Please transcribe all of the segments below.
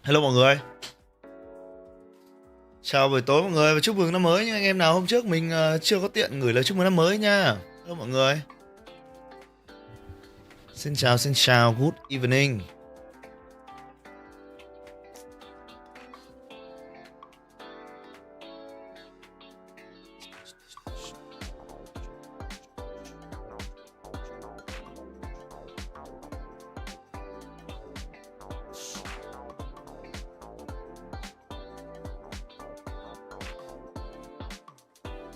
Hello mọi người. Chào buổi tối mọi người và chúc mừng năm mới. Nhưng anh em nào hôm trước mình chưa có tiện gửi lời chúc mừng năm mới nha. Hello mọi người. Xin chào, good evening.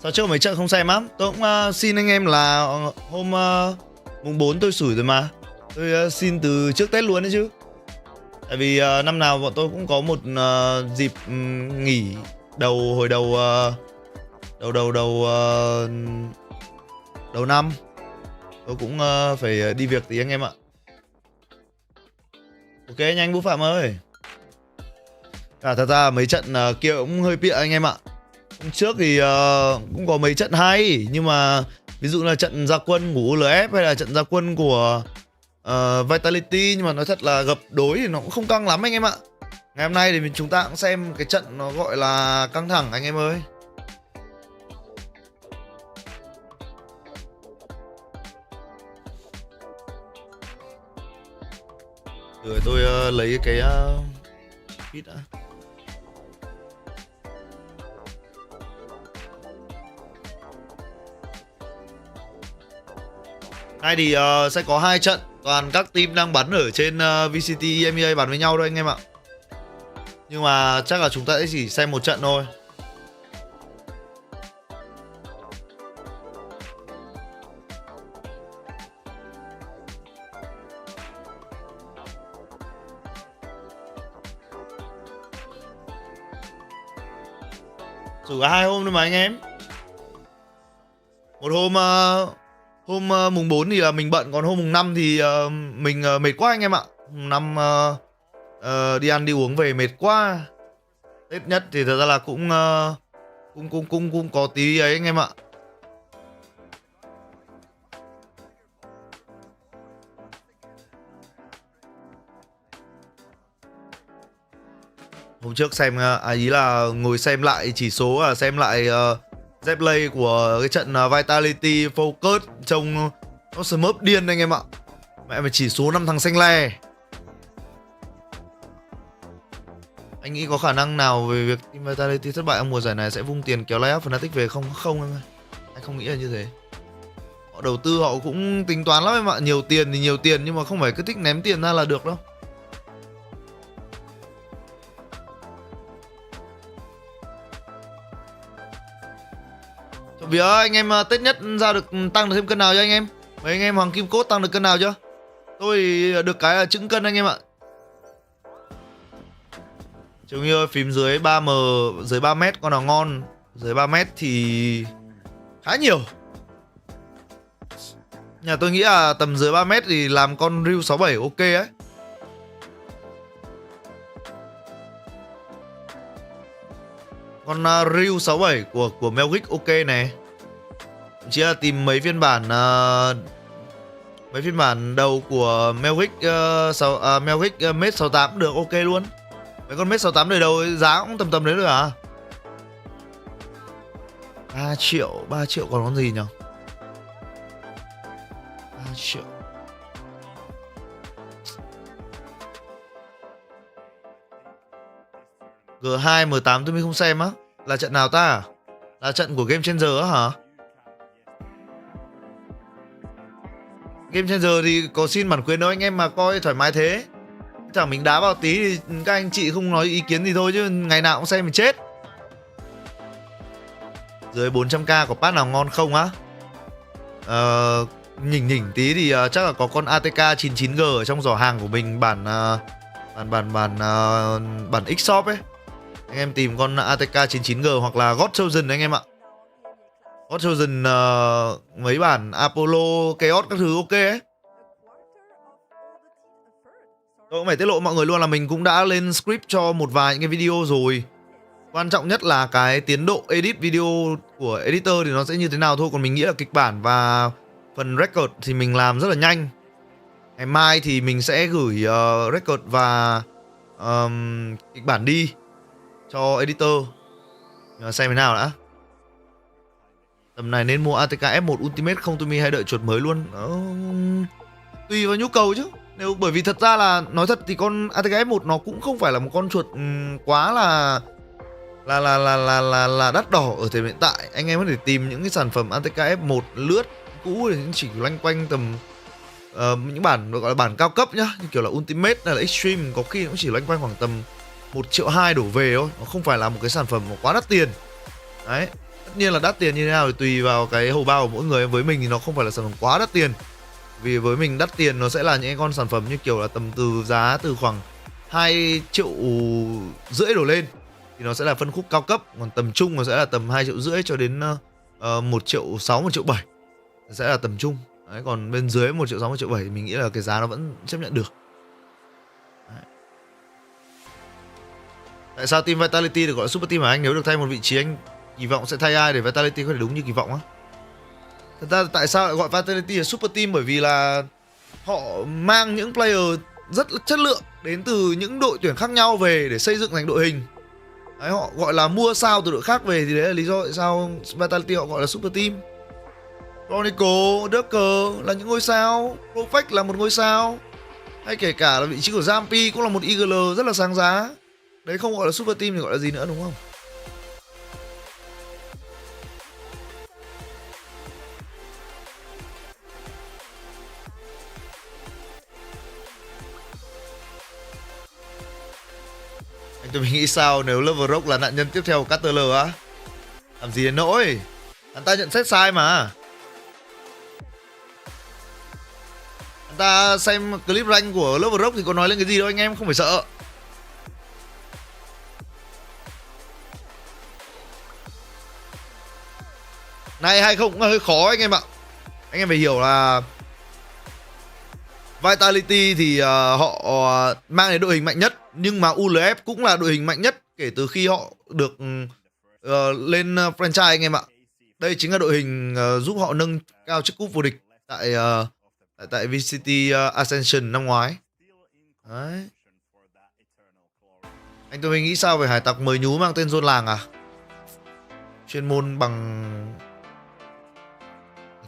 Sao trước mấy trận không xem á? Tôi cũng xin anh em là hôm mùng 4 tôi sủi rồi mà. Tôi xin từ trước Tết luôn đấy chứ. Tại vì năm nào bọn tôi cũng có một dịp nghỉ hồi đầu năm. Tôi cũng phải đi việc tí anh em ạ. Ok nhanh Vũ Phạm ơi. Thật ra mấy trận kia cũng hơi bịa anh em ạ. Hôm trước thì cũng có mấy trận hay, nhưng mà ví dụ là trận ra quân của ULF hay là trận ra quân của Vitality, nhưng mà nói thật là gặp đối thì nó cũng không căng lắm anh em ạ. Ngày hôm nay thì chúng ta cũng xem cái trận nó gọi là căng thẳng anh em ơi. Rồi tôi lấy cái feed đã. Nay thì sẽ có 2 trận, toàn các team đang bắn ở trên VCT EMEA bắn với nhau thôi anh em ạ. Nhưng mà chắc là chúng ta sẽ chỉ xem một trận thôi. Chỉ có 2 hôm thôi mà anh em. Một hôm mùng 4 thì là mình bận, còn hôm mùng 5 thì mình mệt quá anh em ạ. Mùng 5 đi ăn đi uống về mệt quá. Tết nhất thì thật ra là cũng có tí ấy anh em ạ. Hôm trước xem ý là ngồi xem lại chỉ số, xem lại Zeplay của cái trận Vitality Focus, trông nó smurf điên anh em ạ. Mẹ mà chỉ số 5 thằng xanh le. Anh nghĩ có khả năng nào về việc team Vitality thất bại ở mùa giải này sẽ vung tiền kéo layup Fnatic về không? Không em ơi. Anh không nghĩ là như thế. Họ đầu tư họ cũng tính toán lắm em ạ. Nhiều tiền thì nhiều tiền, nhưng mà không phải cứ thích ném tiền ra là được đâu. Vì anh em Tết nhất ra được tăng được thêm cân nào cho anh em? Mấy anh em Hoàng Kim Cốt tăng được cân nào chưa? Tôi được cái là chững cân anh em ạ. Trông như phím dưới 3M, dưới 3m con nào ngon. Dưới 3m thì khá nhiều. Nhà tôi nghĩ là tầm dưới 3m thì làm con Ryu 67 ok ấy. Con Ryu 67 của Melgic ok này. Chỉ là tìm mấy phiên bản đầu của Melgic Melgic Mate 68 cũng được ok luôn. Mấy con Mate 68 đời đầu giá cũng tầm đấy rồi à. 3 triệu còn con gì nhỉ? 3 triệu. G2 M8 tôi không xem á. Là trận nào ta? Là trận của Game Changer á hả? Game Changer thì có xin bản quyền đâu anh em, mà coi thoải mái thế. Chẳng mình đá vào tí thì các anh chị không nói ý kiến gì thôi, chứ ngày nào cũng xem mình chết. Dưới 400k có pass nào ngon không á? Nhỉnh tí thì chắc là có con ATK 99G ở trong giỏ hàng của mình, bản X-Shop ấy. Anh em tìm con ATK 99G hoặc là God Chosen anh em ạ. God Chosen mấy bản Apollo, Chaos các thứ ok ấy. Tôi cũng phải tiết lộ mọi người luôn là mình cũng đã lên script cho một vài những cái video rồi. Quan trọng nhất là cái tiến độ edit video của editor thì nó sẽ như thế nào thôi. Còn mình nghĩ là kịch bản và phần record thì mình làm rất là nhanh. Ngày mai thì mình sẽ gửi record và kịch bản đi cho editor. Xem thế nào đã. Tầm này nên mua ATK F1 Ultimate không Tumi hay đợi chuột mới luôn? Tùy vào nhu cầu chứ. Nếu bởi vì thật ra là nói thật thì con ATK F1 nó cũng không phải là một con chuột quá là đắt đỏ ở thời điểm hiện tại. Anh em có thể tìm những cái sản phẩm ATK F1 lướt cũ thì chỉ loanh quanh tầm những bản gọi là bản cao cấp nhá, như kiểu là Ultimate hay là Extreme, có khi cũng chỉ loanh quanh khoảng tầm 1,2 triệu đổ về thôi. Nó không phải là một cái sản phẩm quá đắt tiền. Đấy, tất nhiên là đắt tiền như thế nào thì tùy vào cái hầu bao của mỗi người. Với mình thì nó không phải là sản phẩm quá đắt tiền. Vì với mình đắt tiền nó sẽ là những con sản phẩm như kiểu là tầm từ giá từ khoảng 2,5 triệu đổ lên thì nó sẽ là phân khúc cao cấp, còn tầm trung nó sẽ là tầm 2,5 triệu cho đến 1,6 triệu, 1,7 triệu sẽ là tầm trung. Đấy, còn bên dưới 1,6 triệu, 1,7 triệu thì mình nghĩ là cái giá nó vẫn chấp nhận được. Đấy. Tại sao team Vitality được gọi là super team hả anh? Nếu được thay một vị trí anh kỳ vọng sẽ thay ai để Vitality có thể đúng như kỳ vọng á? Thật ra tại sao lại gọi Vitality là super team? Bởi vì là họ mang những player rất là chất lượng đến từ những đội tuyển khác nhau về để xây dựng thành đội hình. Đấy, họ gọi là mua sao từ đội khác về thì đấy là lý do tại sao Vitality họ gọi là super team. Chronicle, Ducker là những ngôi sao, Profect là một ngôi sao, hay kể cả là vị trí của Zampi cũng là một IGL rất là sáng giá. Đấy không gọi là super team thì gọi là gì nữa đúng không? Anh tôi nghĩ sao nếu LUব্যৱNG là nạn nhân tiếp theo của KTL á? Làm gì đến nỗi? Hắn ta nhận xét sai mà. Hắn ta xem clip rank của LUব্যৱNG thì có nói lên cái gì đâu anh em, không phải sợ. Này hay không cũng hơi khó anh em ạ. Anh em phải hiểu là Vitality thì họ mang đến đội hình mạnh nhất, nhưng mà ULF cũng là đội hình mạnh nhất kể từ khi họ được lên franchise anh em ạ. Đây chính là đội hình giúp họ nâng cao chức cúp vô địch tại VCT Ascension năm ngoái. Đấy. Anh tôi nghĩ sao về hải tặc mới nhú mang tên LUველNG à? Chuyên môn bằng...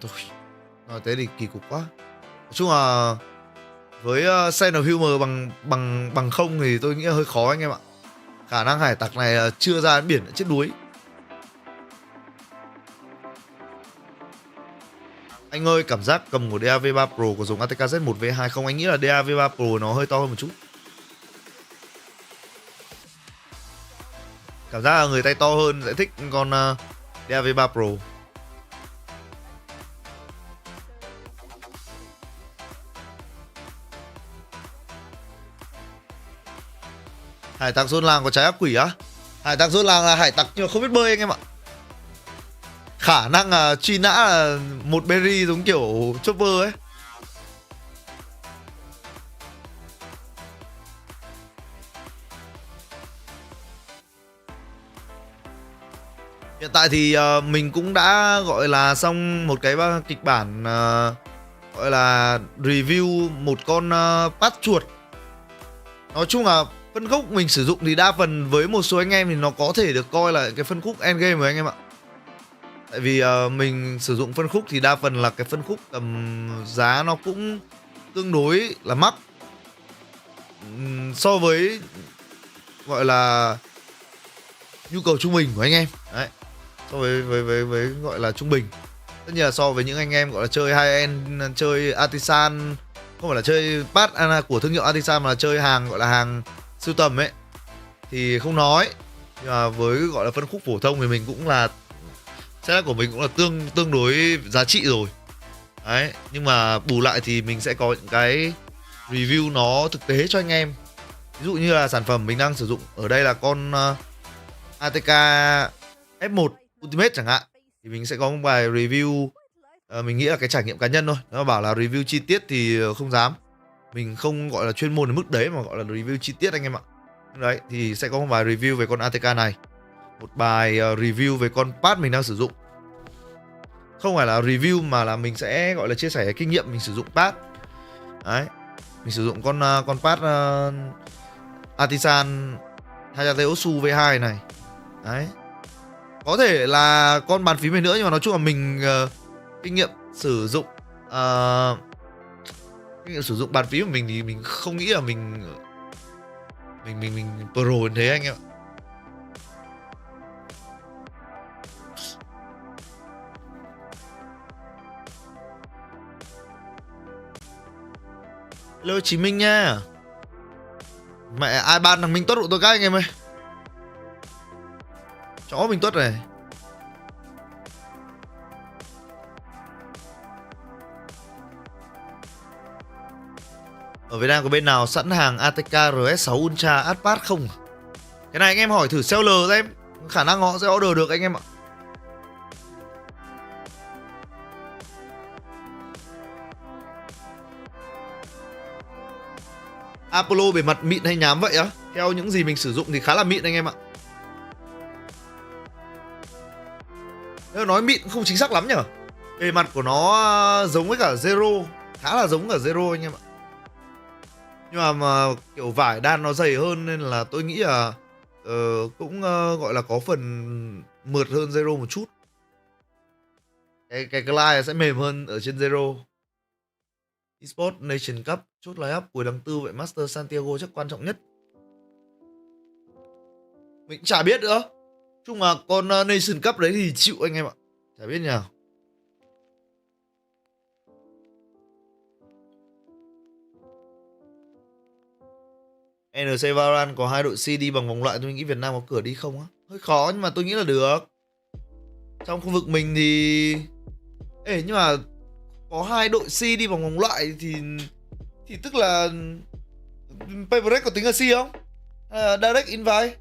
Thôi, nói thế thì kỳ cục quá. Nói chung là với Senna Humor bằng không thì tôi nghĩ là hơi khó anh em ạ. Khả năng hải tặc này chưa ra đến biển đã chết đuối. Anh ơi, cảm giác cầm của DAV3 Pro có dùng ATKZ1 V2 không? Anh nghĩ là DAV3 Pro nó hơi to hơn một chút. Cảm giác là người tay to hơn sẽ thích con DAV3 Pro. Hải tặc LUველNG có trái ác quỷ á? Hải tặc LUველNG là hải tặc nhưng mà không biết bơi anh em ạ. Khả năng là truy nã là một berry giống kiểu chopper ấy. Hiện tại thì mình cũng đã gọi là xong một cái kịch bản gọi là review một con patch chuột. Nói chung là phân khúc mình sử dụng thì đa phần với một số anh em thì nó có thể được coi là cái phân khúc endgame rồi anh em ạ. Tại vì mình sử dụng phân khúc thì đa phần là cái phân khúc tầm giá nó cũng tương đối là mắc so với gọi là nhu cầu trung bình của anh em. Đấy. So với gọi là trung bình. Tất nhiên là so với những anh em gọi là chơi high-end, chơi artisan, không phải là chơi pass của thương hiệu artisan mà là chơi hàng gọi là hàng sưu tầm ấy thì không nói. Nhưng mà với gọi là phân khúc phổ thông thì mình cũng là setup của mình cũng là tương đối giá trị rồi. Đấy, nhưng mà bù lại thì mình sẽ có những cái review nó thực tế cho anh em. Ví dụ như là sản phẩm mình đang sử dụng ở đây là con ATK F1 Ultimate chẳng hạn, thì mình sẽ có một bài review. Mình nghĩ là cái trải nghiệm cá nhân thôi. Nó bảo là review chi tiết thì không dám. Mình không gọi là chuyên môn đến mức đấy mà gọi là review chi tiết anh em ạ. Đấy, thì sẽ có một bài review về con ATK này, một bài review về con pad mình đang sử dụng. Không phải là review mà là mình sẽ gọi là chia sẻ kinh nghiệm mình sử dụng pad. Đấy, mình sử dụng con pad Artisan THEO V2 này. Đấy. Có thể là con bàn phím này nữa, nhưng mà nói chung là mình kinh nghiệm sử dụng bàn phím của mình thì mình không nghĩ là mình pro như thế anh em ạ. Hello Chí Minh nha. Mẹ ai ban thằng Minh Tuất của tôi các anh em ơi. Chó Minh Tuất này. Ở Việt Nam có bên nào sẵn hàng ATK RS6 Ultra Adpad không? Cái này anh em hỏi thử seller xem, khả năng họ sẽ order được anh em ạ. Apollo bề mặt mịn hay nhám vậy á? Theo những gì mình sử dụng thì khá là mịn anh em ạ. Nếu nói mịn không chính xác lắm nhở. Bề mặt của nó giống với cả Zero, khá là giống cả Zero anh em ạ. Nhưng mà kiểu vải đan nó dày hơn nên là tôi nghĩ là cũng gọi là có phần mượt hơn Zero một chút. Cái glide sẽ mềm hơn ở trên Zero. ESPORTS Nation Cup chốt line-up cuối tháng 4, vậy Master Santiago chắc quan trọng nhất. Mình cũng chả biết nữa. Chung mà con Nation Cup đấy thì chịu anh em ạ. Chả biết nhờ. NC Valorant có 2 đội C đi bằng vòng loại, tôi nghĩ Việt Nam có cửa đi không á? Hơi khó nhưng mà tôi nghĩ là được. Trong khu vực mình thì nhưng mà có 2 đội C đi bằng vòng loại thì tức là Paperec có tính là C không? Direct invite.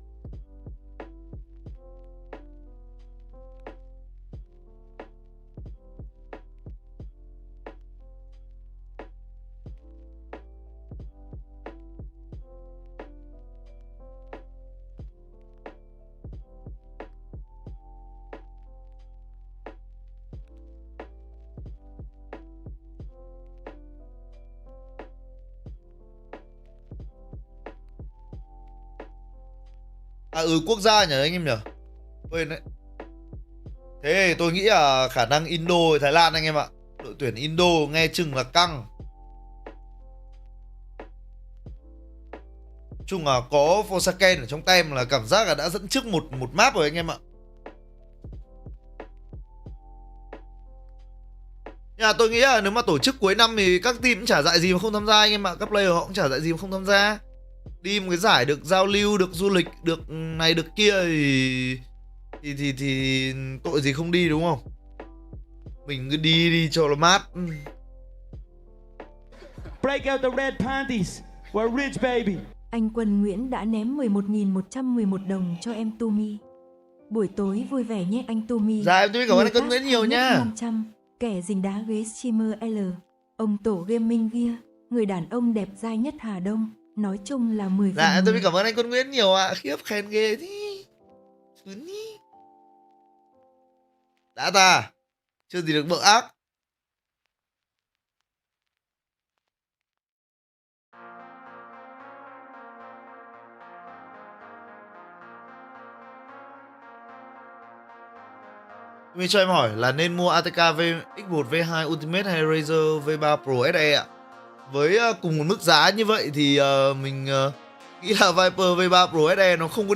Quốc gia nhỉ anh em nhỉ? Quên đấy. Thế tôi nghĩ là khả năng Indo Thái Lan anh em ạ. Đội tuyển Indo nghe chừng là căng. Chung là có Forsaken ở trong tem là cảm giác là đã dẫn trước một map rồi anh em ạ. Nhưng mà tôi nghĩ là nếu mà tổ chức cuối năm thì các team cũng chả dại gì mà không tham gia anh em ạ. Các player họ cũng chả dại gì mà không tham gia. Đi một cái giải được giao lưu, được du lịch, được này được kia thì tội gì không đi đúng không? Mình cứ đi cho nó mát. Break out the red panties. We're rich baby. Anh Quân Nguyễn đã ném 11.111 đồng cho em Tumi. Buổi tối vui vẻ nhé anh Tumi. Dạ em Tumi cảm ơn anh Quân Nguyễn nhiều nha. 500, kẻ dính đá ghế streamer L. Ông tổ gaming kia, người đàn ông đẹp dai nhất Hà Đông. Nói chung là 10 dạ em Tumi cảm ơn anh Quân Nguyễn nhiều ạ. Khiếp khen ghê đi. Đã ta. Chưa gì được bợ ác. Mình cho em hỏi là nên mua ATK X1 V2 Ultimate hay Razer V3 Pro SE ạ? Với cùng một mức giá như vậy thì mình nghĩ là Viper V3 Pro SE nó không có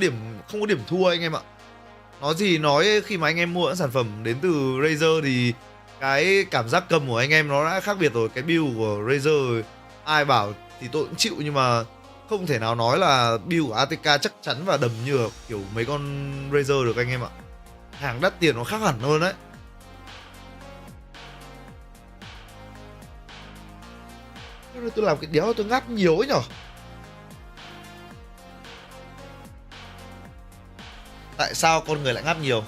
điểm thua anh em ạ. Nói gì nói, khi mà anh em mua những sản phẩm đến từ Razer thì cái cảm giác cầm của anh em nó đã khác biệt rồi. Cái build của Razer ai bảo thì tôi cũng chịu, nhưng mà không thể nào nói là build của ATK chắc chắn và đầm như kiểu mấy con Razer được anh em ạ. Hàng đắt tiền nó khác hẳn hơn đấy. Tôi làm cái đéo tôi ngáp nhiều ấy nhở. Tại sao con người lại ngáp nhiều?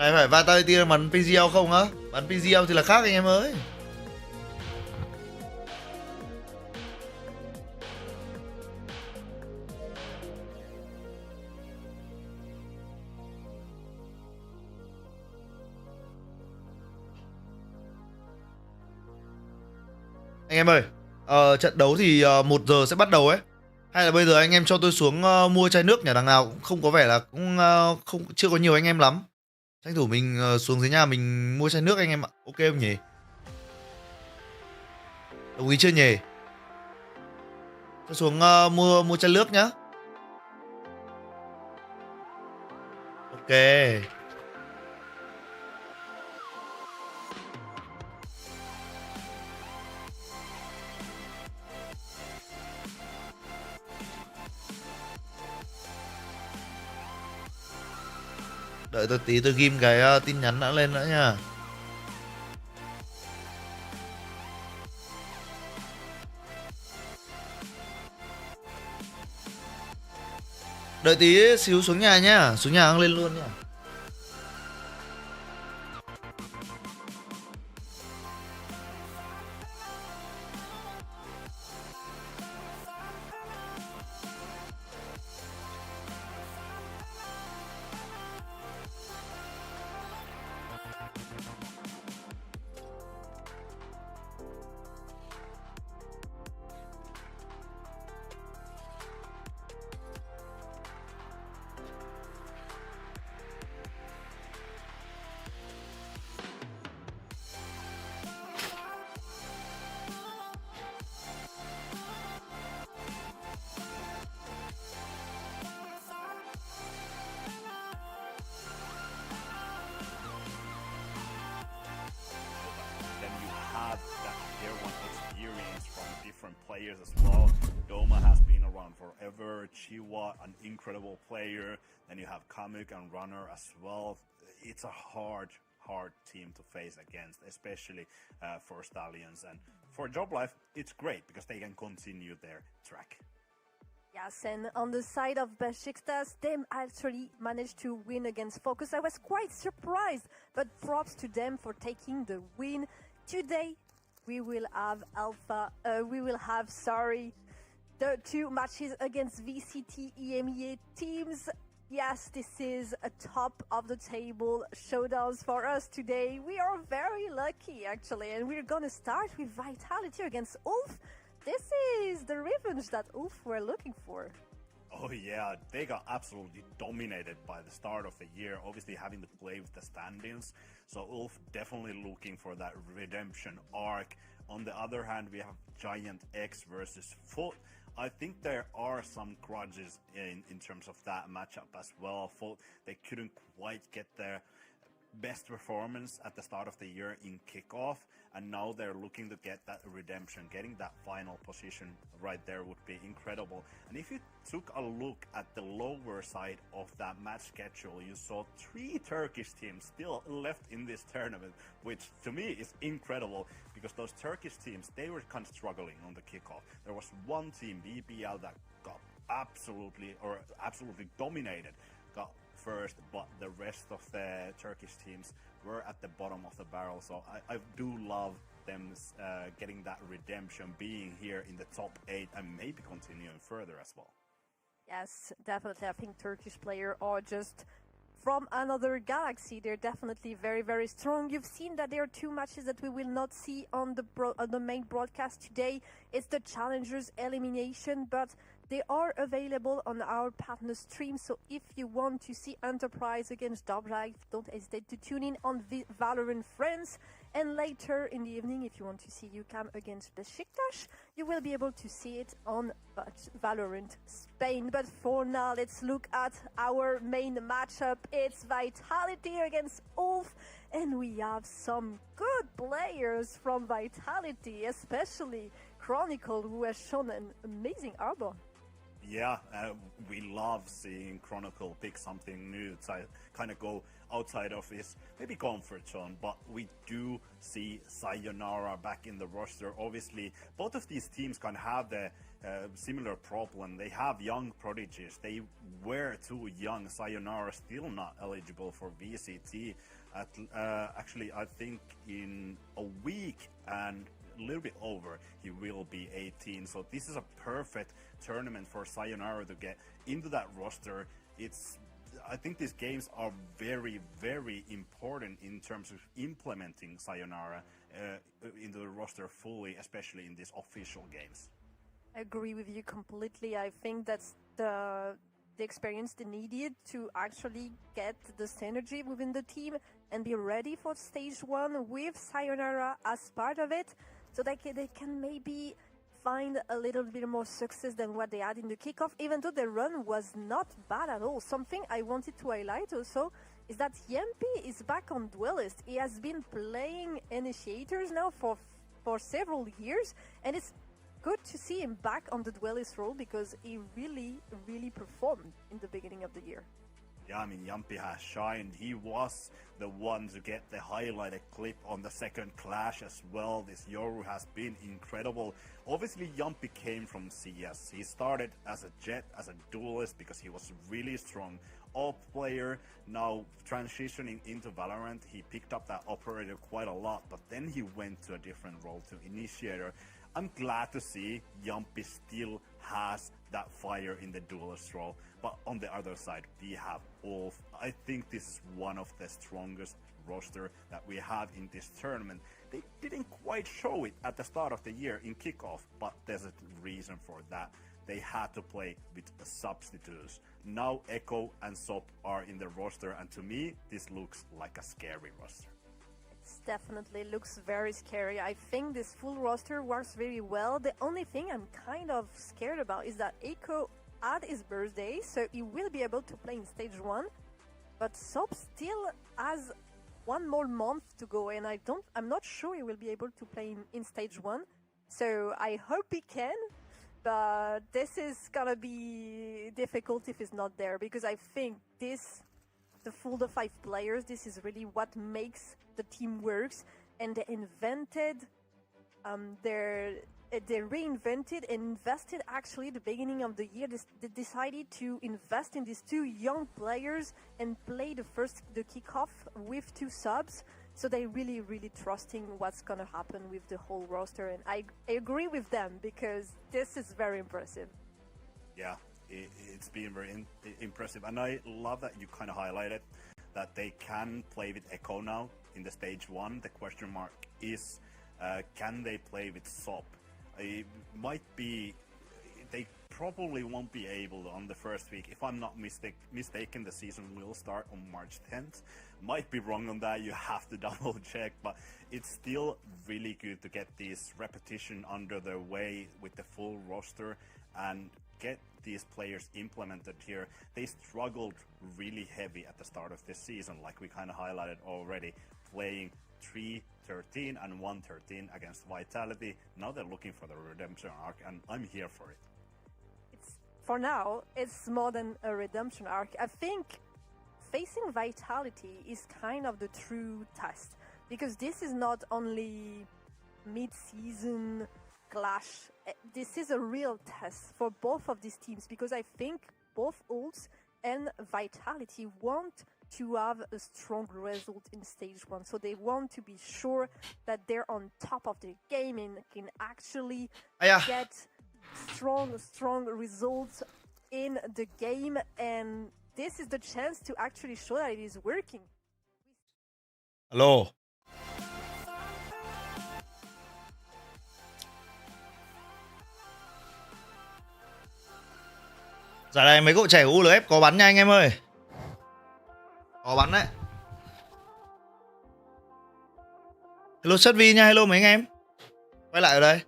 Này phải Vitality là bắn PGL không á? Bắn PGL thì là khác anh em ơi. Anh em ơi, trận đấu thì 1 giờ sẽ bắt đầu ấy. Hay là bây giờ anh em cho tôi xuống mua chai nước nhỉ? Đằng nào cũng không có vẻ là cũng không chưa có nhiều anh em lắm. Tranh thủ mình xuống dưới nhà mình mua chai nước anh em ạ. Ok không nhỉ? Đồng ý chưa nhỉ? Cho xuống mua chai nước nhá. Ok. Đợi tôi tí tôi ghim cái tin nhắn đã lên nữa nha. Đợi tí xíu xuống nhà nhá. Xuống nhà lên luôn nhá. Then you have that tier 1 experience from different players as well. Doma has been around forever, Chiwa, an incredible player, then you have Kamuk and Runner as well. It's a hard team to face against, especially for Stallions. And for Job Life, it's great because they can continue their track. Yes, and on the side of Besiktas, they actually managed to win against Focus. I was quite surprised, but props to them for taking the win. Today, we will have the 2 matches against VCT EMEA teams. Yes, this is a top of the table showdowns for us today. We are very lucky, actually, and we're gonna start with Vitality against ULF. This is the revenge that ULF were looking for. Oh yeah, they got absolutely dominated by the start of the year, obviously having to play with the standings. So ULF definitely looking for that redemption arc. On the other hand, we have Giant X versus Foot. I think there are some grudges in terms of that matchup as well. Foot, they couldn't quite get their best performance at the start of the year in kickoff, and now they're looking to get that redemption. Getting that final position right there would be incredible. And if you took a look at the lower side of that match schedule, you saw 3 Turkish teams still left in this tournament, which to me is incredible because those Turkish teams, they were kind of struggling on the kickoff. There was one team, BBL, that got absolutely dominated, got first, but the rest of the Turkish teams were at the bottom of the barrel. So I do love them getting that redemption, being here in the top 8 and maybe continuing further as well. Yes, definitely. I think Turkish players are just from another galaxy. They're definitely very, very strong. You've seen that there are 2 matches that we will not see on the main broadcast today. It's the Challengers elimination, but they are available on our partner stream. So if you want to see Enterprise against Dobrak, don't hesitate to tune in on Valorant France. And later in the evening, if you want to see UCAM against Besiktas, you will be able to see it on Valorant Spain. But for now, let's look at our main matchup. It's Vitality against ULF, and we have some good players from Vitality, especially Chronicle, who has shown an amazing arbor. Yeah, we love seeing Chronicle pick something new to kind of go outside of his maybe comfort zone, but we do see Sayonara back in the roster. Obviously, both of these teams kind of have the similar problem. They have young prodigies. They were too young. Sayonara still not eligible for VCT. Actually, I think in a week and a little bit over, he will be 18. So this is a perfect tournament for Sayonara to get into that roster. I think these games are very, very important in terms of implementing Sayonara into the roster fully, especially in these official games. I agree with you completely. I think that's the experience they needed to actually get the synergy within the team and be ready for stage 1 with Sayonara as part of it, so they can maybe find a little bit more success than what they had in the kickoff, even though the run was not bad at all. Something I wanted to highlight also is that Yempi is back on Duelist. He has been playing Initiators now for several years, and it's good to see him back on the Duelist role because he really, really performed in the beginning of the year. Yeah, I mean, Yampi has shined. He was the one to get the highlighted clip on the second clash as well. This Yoru has been incredible. Obviously, Yampi came from CS. He started as a Jet, as a duelist, because he was really strong AWP player. Now, transitioning into Valorant, he picked up that operator quite a lot, but then he went to a different role, to Initiator. I'm glad to see Yampi still has that fire in the duelist role. But on the other side, we have ULF. I think this is one of the strongest roster that we have in this tournament. They didn't quite show it at the start of the year in kickoff, but there's a reason for that. They had to play with substitutes. Now Echo and Sop are in the roster, and to me, this looks like a scary roster. Definitely looks very scary. I think this full roster works very well. The only thing I'm kind of scared about is that Echo had his birthday, so he will be able to play in stage 1, but Sop still has 1 more month to go, and I'm not sure he will be able to play in stage 1. So I hope he can, but this is gonna be difficult if he's not there, because I think the 5 players, this is really what makes the team works, and they reinvented and invested actually the beginning of the year. They decided to invest in these 2 young players and play the kickoff with 2 subs. So they really, really trusting what's gonna happen with the whole roster, and I agree with them because this is very impressive. Yeah, it's been very impressive, and I love that you kind of highlighted that they can play with Echo now in the stage 1. The question mark is, can they play with Sop? It might be, they probably won't be able on the first week. If I'm not mistaken, the season will start on March 10th. Might be wrong on that, you have to double check, but it's still really good to get this repetition under their way with the full roster and get these players implemented here. They struggled really heavy at the start of this season, like we kind of highlighted already, playing 3-13 and 1-13 against Vitality. Now they're looking for the redemption arc, and I'm here for it. For now, it's more than a redemption arc. I think facing Vitality is kind of the true test, because this is not only mid-season clash. This is a real test for both of these teams, because I think both ULF and Vitality want to have a strong result in stage 1. So they want to be sure that they're on top of their game and can actually get strong results in the game. And this is the chance to actually show that it is working. Hello. Giải này mấy cậu trẻ của ULF có bắn nha anh em ơi. Có bắn đấy. Hello Sất Vi nha, hello mấy anh em. Quay lại ở đây.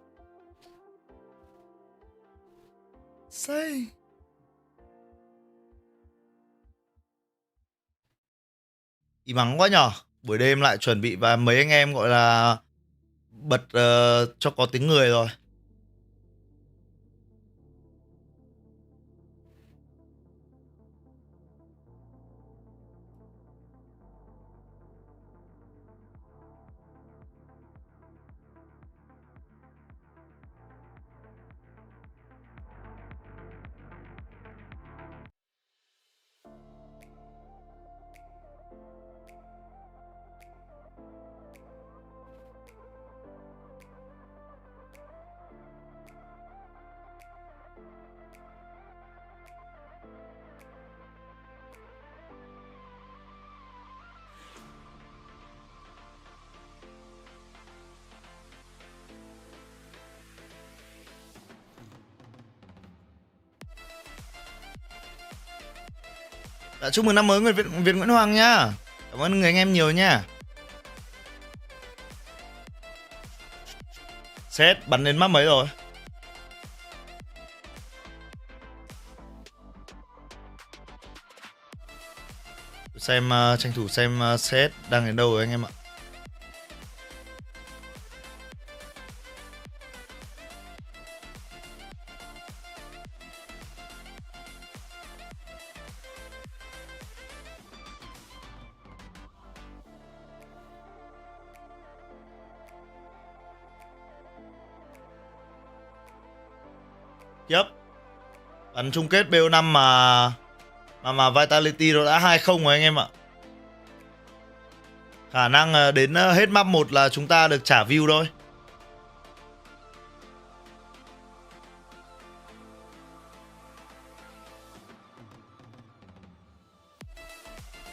Say. Im mắng quá nhở. Buổi đêm lại chuẩn bị và mấy anh em gọi là bật cho có tiếng người rồi. Dạ, chúc mừng năm mới Việt Nguyễn Hoàng nha. Cảm ơn người anh em nhiều nha. Set bắn đến map mấy rồi? Xem tranh thủ xem set đang đến đâu rồi anh em ạ. Yep. Bắn chung kết BO5 mà Vitality nó đã 2-0 rồi anh em ạ. Khả năng đến hết map 1 là chúng ta được trả view thôi.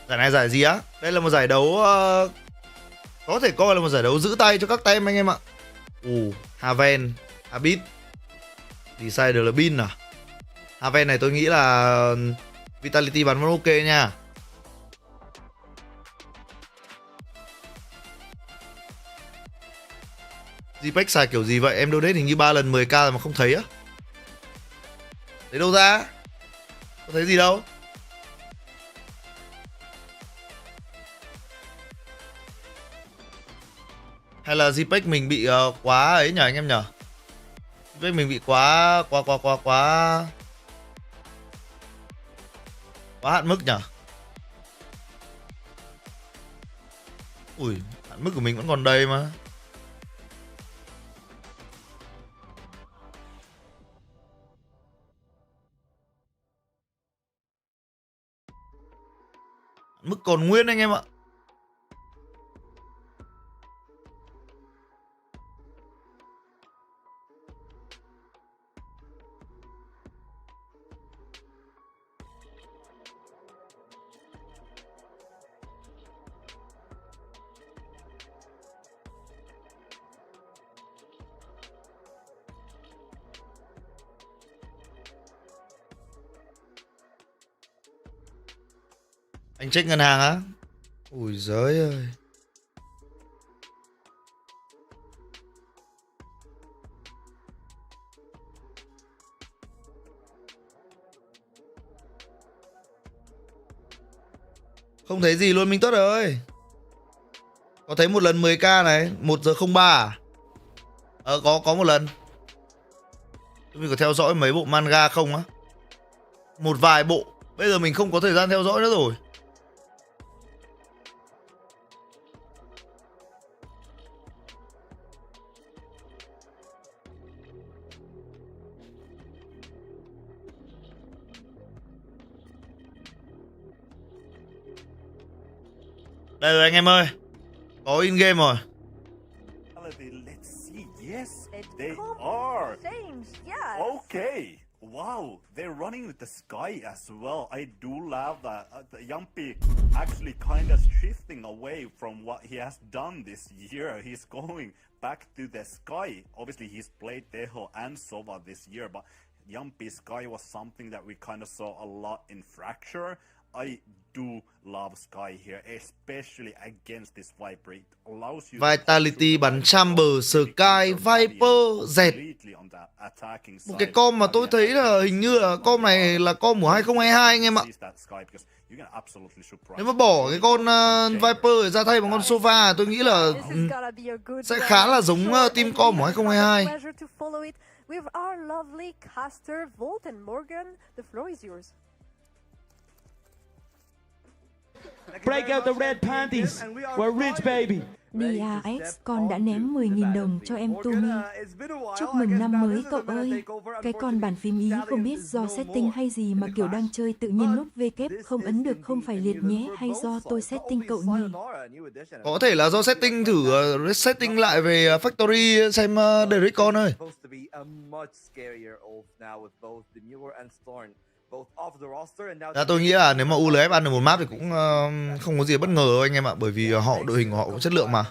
Giải này giải gì á? Đây là một giải đấu có thể coi là một giải đấu giữ tay cho các tem anh em ạ. Haven, Habit, Decider là Bin à? Haven này tôi nghĩ là Vitality bắn vẫn ok nha. JPEG xài kiểu gì vậy? Em donate hình như 3 lần 10k rồi mà không thấy á. Lấy đâu ra? Có thấy gì đâu. Hay là JPEG mình bị quá ấy nhờ anh em nhờ? JPEG mình bị quá hạn mức nhờ? Ui, hạn mức của mình vẫn còn đây mà. Mức còn nguyên anh em ạ. Anh check ngân hàng á? Ui giời ơi. Không thấy gì luôn Minh Tuất ơi. Có thấy một lần 10k này, 1:03 à? Có một lần. Mình có theo dõi mấy bộ manga không á? Một vài bộ. Bây giờ mình không có thời gian theo dõi nữa rồi. Đây rồi anh em ơi. Có in game rồi. Let's see. Yes, It's they completely are. changed, yes. Okay. Wow, they're running with the sky as well. I do love that. The Yumpy actually kind of shifting away from what he has done this year. He's going back to the sky. Obviously, he's played THEO and Sova this year, but Yumpy Sky was something that we kind of saw a lot in Fracture. I do love Sky here, especially against this Viper. It allows you Vitality bắn Chamber, Sky, Viper, Dẹt. Một cái com mà tôi thấy là hình như là com này là com của 2022 anh em ạ. Nếu mà bỏ cái con Viper ra thay bằng con Sova, tôi nghĩ là sẽ khá là giống team com của 2022. With our lovely caster, Volt and Morgan, the floor is yours. Break out the red panties. We're rich, baby. DAX con đã ném 10.000 đồng cho em Tumi. Chúc mừng năm mới cậu ơi. Cái con bàn phím Ý không biết do setting hay gì mà kiểu đang chơi tự nhiên nút V kép không ấn được không phải liệt nhé hay do tôi setting cậu nhỉ? Có thể là do setting thử setting lại về factory xem Derek con ơi. Tôi nghĩ là nếu mà ULF ăn được một map thì cũng không có gì bất ngờ đâu anh em ạ, bởi vì đội hình của họ cũng chất lượng mà.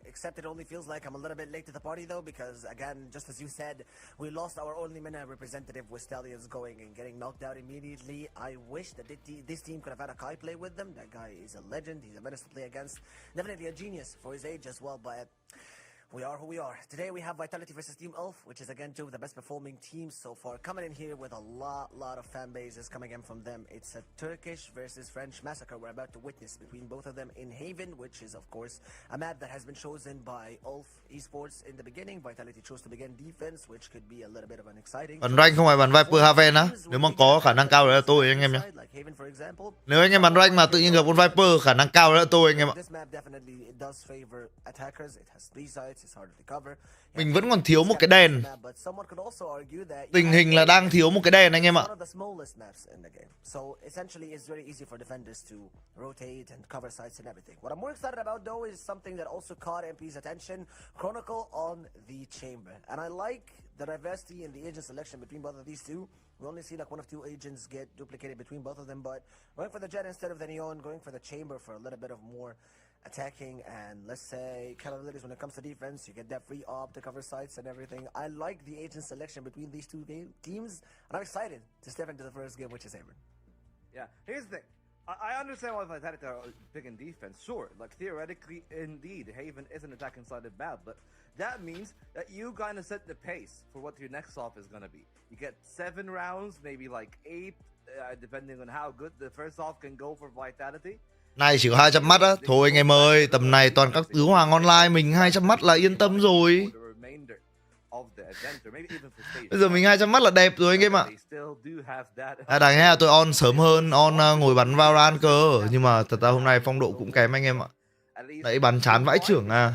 Except it only feels like I'm a little bit late to the party though, because again, just as you said, we lost our only MENA representative with Stallions going and getting knocked out immediately. I wish that this team could have had a Kai play with them. That guy is a legend. He's a menace to play against. Definitely a genius for his age as well, but we are who we are. Today we have Vitality versus Team ULF, which is again two of the best performing teams so far. Coming in here with a lot of fan bases coming in from them. It's a Turkish versus French massacre we're about to witness between both of them in Haven, which is of course a map that has been chosen by ULF Esports in the beginning. Vitality chose to begin defense, which could be a little bit of an exciting. Bắn rank không phải bắn Viper Haven á. Nếu mà có khả năng cao đấy là tôi anh em nhé. Nếu anh em bắn rank mà tự nhiên gặp con Viper, khả năng cao đấy là tôi anh em ạ. Mình vẫn còn thiếu một cái đèn. Tình hình là đang thiếu một cái đèn anh em ạ. The diversity in the agent selection between both of these two. We only see like one of two agents get duplicated between both of them, but going for the Jet instead of the Neon, going for the Chamber for a little bit of more attacking and let's say capabilities when it comes to defense. You get that free op to cover sites and everything. I like the agent selection between these two teams, and I'm excited to step into the first game, which is Haven. Yeah, here's the thing. I understand why Vitality are picking defense. Sure, like theoretically, indeed, Haven is an attacking-sided map, but that means that you kind of set the pace for what your next off is going to be. You get 7 rounds, maybe like 8, depending on how good the first off can go for Vitality. Này chỉ có 200 mắt á. Thôi anh em ơi, tầm này toàn các tứ hoàng online, mình 200 mắt là yên tâm rồi. Bây giờ mình 200 mắt là đẹp rồi anh em ạ. Đáng lẽ là tôi on sớm hơn, ngồi bắn Valorant cơ. Nhưng mà thật ra hôm nay phong độ cũng kém anh em ạ. Đấy bắn chán vãi chưởng à.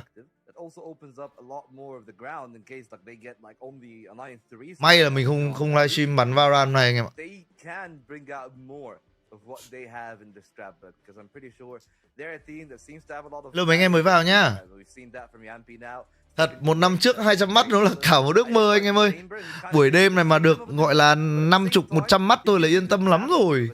May là mình không livestream bắn Valorant này anh em ạ. Lâu mấy anh em mới vào nhá. Thật, một năm trước 200 mắt nó là cả một ước mơ anh em ơi. Buổi đêm này mà được gọi là 50, 100 mắt tôi là yên tâm lắm rồi.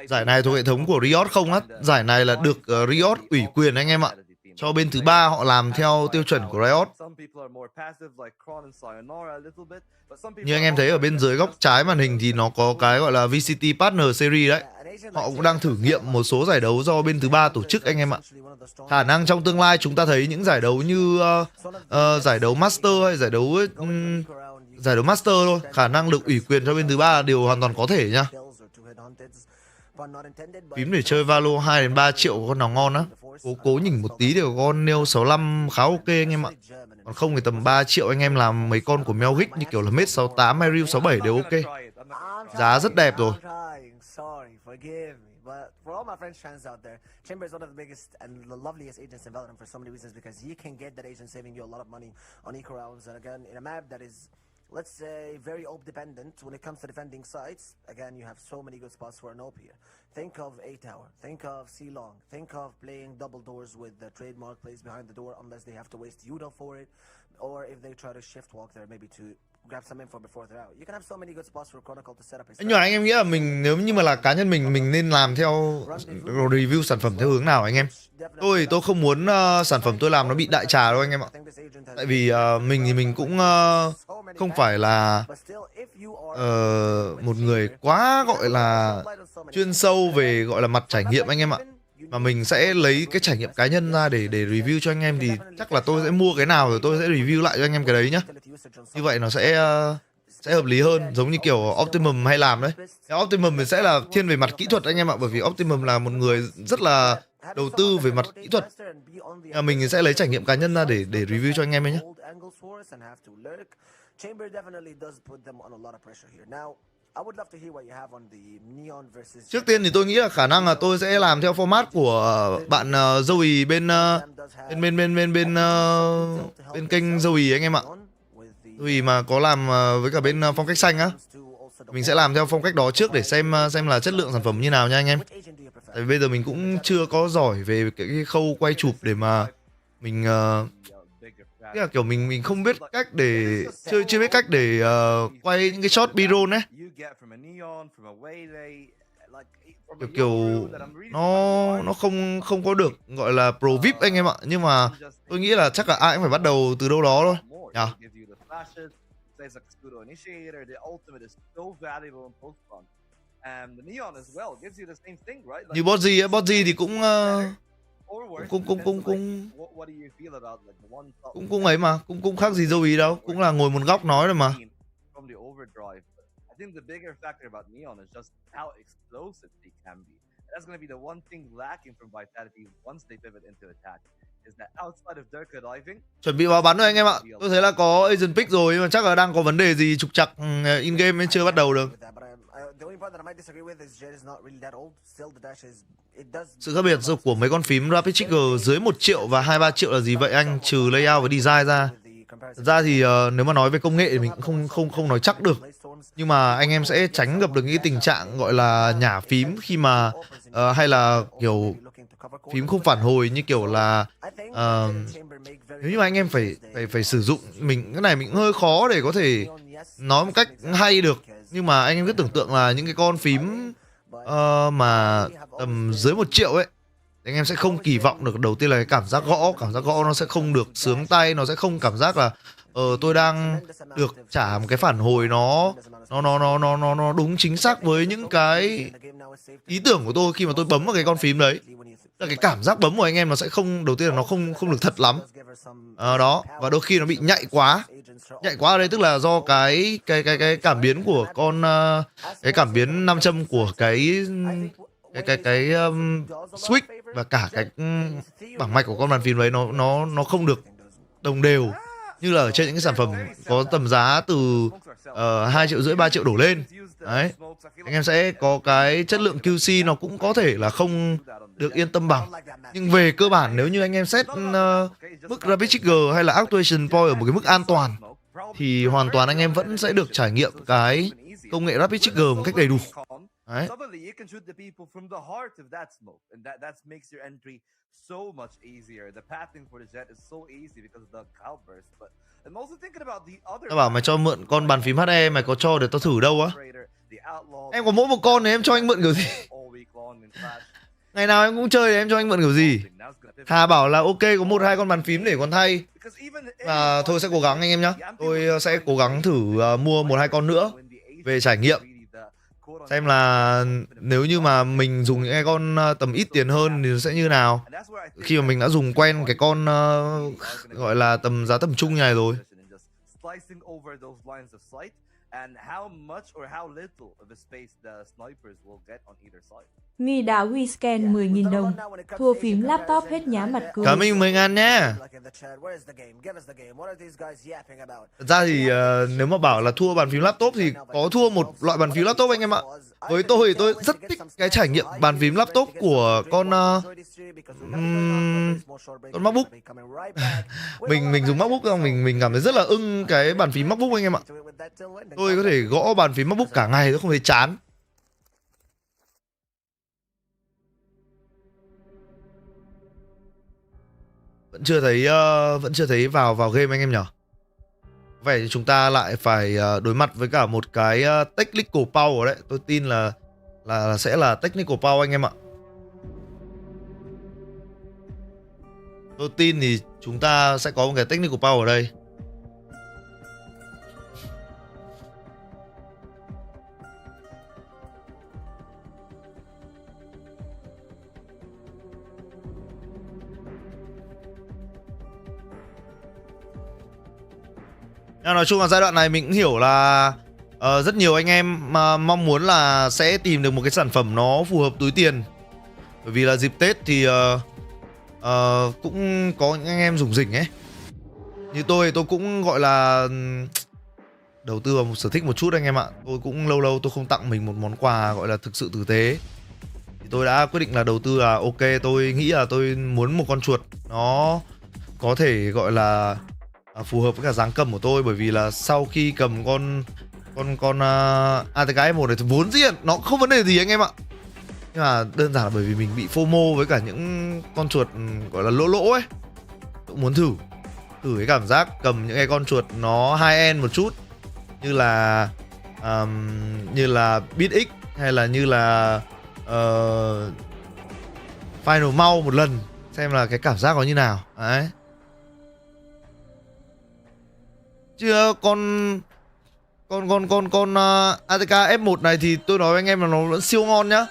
Giải này thuộc hệ thống của Riot không á. Giải này là được Riot ủy quyền anh em ạ. Cho bên thứ ba họ làm theo tiêu chuẩn của Riot. Như anh em thấy ở bên dưới góc trái màn hình thì nó có cái gọi là VCT Partner Series đấy. Họ cũng đang thử nghiệm một số giải đấu do bên thứ ba tổ chức anh em ạ. Khả năng trong tương lai chúng ta thấy những giải đấu như giải đấu Master hay giải đấu Master thôi. Khả năng được ủy quyền cho bên thứ ba là điều hoàn toàn có thể nha. Phím để chơi Valo 2 đến 3 triệu có con nào ngon á. Cố nhìn một tí thì có con Neo 65 khá ok anh em ạ. Còn không thì tầm 3 triệu anh em làm mấy con của Melgic như kiểu là Mate 68 hay Ryu 67 đều ok. Giá rất đẹp rồi. But for all my French fans out there, Chamber is one of the biggest and the loveliest agents in Valorant for so many reasons, because you can get that agent saving you a lot of money on eco rounds, and again in a map that is, let's say, very OP dependent when it comes to defending sites. Again, you have so many good spots for an OP here. Think of A Tower, think of C-Long, think of playing double doors with the trademark plays behind the door unless they have to waste ULF for it, or if they try to shift walk there maybe to grab some info before they're out. You can have so many good spots for Chronicle to set up. Nhưng mà anh em nghĩ là mình nếu như mà là cá nhân mình nên làm theo review sản phẩm theo hướng nào anh em? Tôi không muốn sản phẩm tôi làm nó bị đại trà đâu anh em ạ. Tại vì mình thì mình cũng không phải là một người quá gọi là chuyên sâu về gọi là mặt trải nghiệm anh em ạ. Mà mình sẽ lấy cái trải nghiệm cá nhân ra để review cho anh em, thì chắc là tôi sẽ mua cái nào rồi tôi sẽ review lại cho anh em cái đấy nhá. Như vậy nó sẽ hợp lý hơn, giống như kiểu Optimum hay làm đấy. Optimum mình sẽ là thiên về mặt kỹ thuật anh em ạ, bởi vì Optimum là một người rất là đầu tư về mặt kỹ thuật. Mình sẽ lấy trải nghiệm cá nhân ra để review cho anh em ấy nhé. Trước tiên thì tôi nghĩ là khả năng là tôi sẽ làm theo format của bạn Joey bên kênh Joey anh em ạ. Joey mà có làm với cả bên phong cách xanh á. Mình sẽ làm theo phong cách đó trước để xem là chất lượng sản phẩm như nào nha anh em. Tại vì bây giờ mình cũng chưa có giỏi về cái khâu quay chụp để mà mình tức là kiểu mình không biết cách để chưa biết cách để quay những cái shot B-roll ấy. Kiểu nó không có được gọi là pro VIP anh em ạ, nhưng mà tôi nghĩ là chắc là ai cũng phải bắt đầu từ đâu đó thôi nhỉ. Như Botzy thì cũng ấy mà, cũng khác gì dâu ý đâu, cũng là ngồi một góc nói rồi mà. I think the bigger factor about Neon is just how explosive they can be. That's going to be the one thing lacking from Vitality once they pivot into attack. Is that outside of Durka diving. Chuẩn bị vào bắn rồi anh em ạ. Tôi thấy là có Asian pick rồi, nhưng mà chắc là đang có vấn đề gì trục trặc in game nên chưa bắt đầu được. Sự khác biệt của mấy con phím Rapid Trigger dưới 1 triệu và 2-3 triệu là gì vậy anh? Trừ layout và design ra. Thật ra thì nếu mà nói về công nghệ thì mình cũng không nói chắc được. Nhưng mà anh em sẽ tránh gặp được những tình trạng gọi là nhả phím khi mà hay là kiểu phím không phản hồi, như kiểu là nếu như mà anh em phải sử dụng cái này mình hơi khó để có thể nói một cách hay được. Nhưng mà anh em cứ tưởng tượng là những cái con phím mà tầm dưới 1 triệu ấy, anh em sẽ không kỳ vọng được. Đầu tiên là cái cảm giác gõ nó sẽ không được sướng tay, nó sẽ không cảm giác là tôi đang được trả một cái phản hồi nó đúng chính xác với những cái ý tưởng của tôi khi mà tôi bấm vào cái con phím đấy. Là cái cảm giác bấm của anh em nó sẽ không, đầu tiên là nó không được thật lắm đó, và đôi khi nó bị nhạy quá ở đây, tức là do cái cảm biến của cái cảm biến nam châm của cái switch và cả cái bảng mạch của con bàn phím đấy nó không được đồng đều như là ở trên những cái sản phẩm có tầm giá từ 2,5 triệu 3 triệu đổ lên. Đấy, anh em sẽ có cái chất lượng QC nó cũng có thể là không được yên tâm bằng. Nhưng về cơ bản nếu như anh em set mức Rapid Trigger hay là Actuation Point ở một cái mức an toàn thì hoàn toàn anh em vẫn sẽ được trải nghiệm cái công nghệ Rapid Trigger một cách đầy đủ. Đấy. Tao bảo mày cho mượn con bàn phím HE, mày có cho để tao thử đâu á? Em có mỗi một con thì em cho anh mượn kiểu gì? Ngày nào em cũng chơi thì em cho anh mượn kiểu gì? Hà bảo là ok, có 1-2 con bàn phím để còn thay. Và thôi sẽ cố gắng anh em nhá. Tôi sẽ cố gắng thử mua 1-2 con nữa về trải nghiệm. Xem là nếu như mà mình dùng những cái con tầm ít tiền hơn thì nó sẽ như nào. Khi mà mình đã dùng quen cái con gọi là tầm giá tầm trung này rồi. Nghi đá WeScan 10.000 đồng. Thua phím laptop hết nhá mặt cười. Cảm ơn 10.000 nha. Thật ra thì nếu mà bảo là thua bàn phím laptop thì có thua một loại bàn phím laptop anh em ạ. Với tôi thì tôi rất thích cái trải nghiệm bàn phím laptop của con MacBook. mình dùng MacBook xong mình cảm thấy rất là ưng cái bàn phím MacBook anh em ạ. Tôi có thể gõ bàn phím MacBook cả ngày tôi không thấy chán. Vẫn chưa thấy vào game anh em nhỉ? Vậy chúng ta lại phải đối mặt với cả một cái technical power đấy. Tôi tin là sẽ là technical power anh em ạ. Tôi tin thì chúng ta sẽ có một cái technical power ở đây. Nói chung là giai đoạn này mình cũng hiểu là rất nhiều anh em mà mong muốn là sẽ tìm được một cái sản phẩm nó phù hợp túi tiền. Bởi vì là dịp Tết thì cũng có những anh em rủng rỉnh ấy. Như tôi cũng gọi là đầu tư vào một sở thích một chút anh em ạ. Tôi cũng lâu tôi không tặng mình một món quà gọi là thực sự tử tế. Thì tôi đã quyết định là đầu tư là ok, tôi nghĩ là tôi muốn một con chuột nó có thể gọi là phù hợp với cả dáng cầm của tôi. Bởi vì là sau khi cầm con con ATK F1 này thì vốn dĩ nó không vấn đề gì anh em ạ. Nhưng mà đơn giản là bởi vì mình bị FOMO với cả những con chuột gọi là lỗ lỗ ấy. Tôi muốn thử cái cảm giác cầm những cái con chuột nó high-end một chút, như là BLV hay là như là Final Mouse một lần, xem là cái cảm giác có như nào. Đấy. Chứ con ATK F1 này thì tôi nói với anh em là nó vẫn siêu ngon nhá.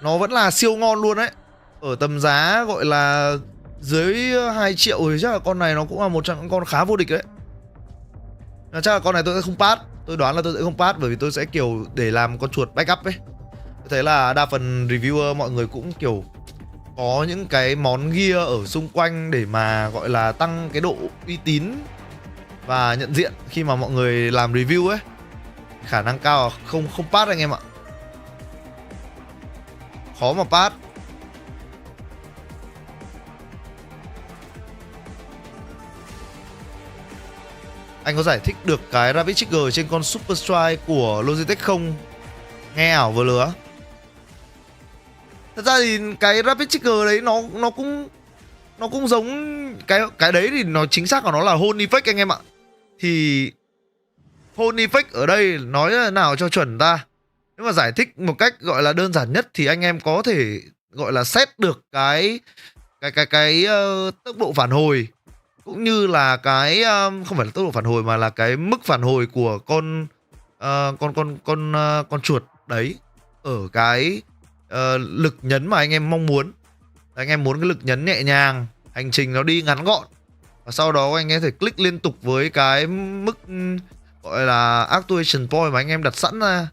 Nó vẫn là siêu ngon luôn đấy. Ở tầm giá gọi là dưới 2 triệu thì chắc là con này nó cũng là một trong những con khá vô địch đấy. Chắc là con này tôi sẽ không pass. Tôi đoán là tôi sẽ không pass, bởi vì tôi sẽ kiểu để làm con chuột backup ấy. Tôi thấy là đa phần reviewer mọi người cũng kiểu có những cái món gear ở xung quanh để mà gọi là tăng cái độ uy tín và nhận diện khi mà mọi người làm review ấy. Khả năng cao là không pass anh em ạ. Khó mà pass. Anh có giải thích được cái Rapid Trigger trên con Super Strike của Logitech không? Nghe ảo vừa lứa. Thật ra thì cái Rapid Trigger đấy nó cũng giống cái đấy, thì nó chính xác của nó là hold effect anh em ạ. Thì hold effect ở đây nói là nào cho chuẩn ta. Nếu mà giải thích một cách gọi là đơn giản nhất thì anh em có thể gọi là set được cái tốc độ phản hồi, cũng như là cái không phải là tốc độ phản hồi mà là cái mức phản hồi của con chuột đấy ở cái lực nhấn mà anh em mong muốn. Anh em muốn cái lực nhấn nhẹ nhàng, hành trình nó đi ngắn gọn, và sau đó anh em thể click liên tục với cái mức gọi là actuation point mà anh em đặt sẵn ra,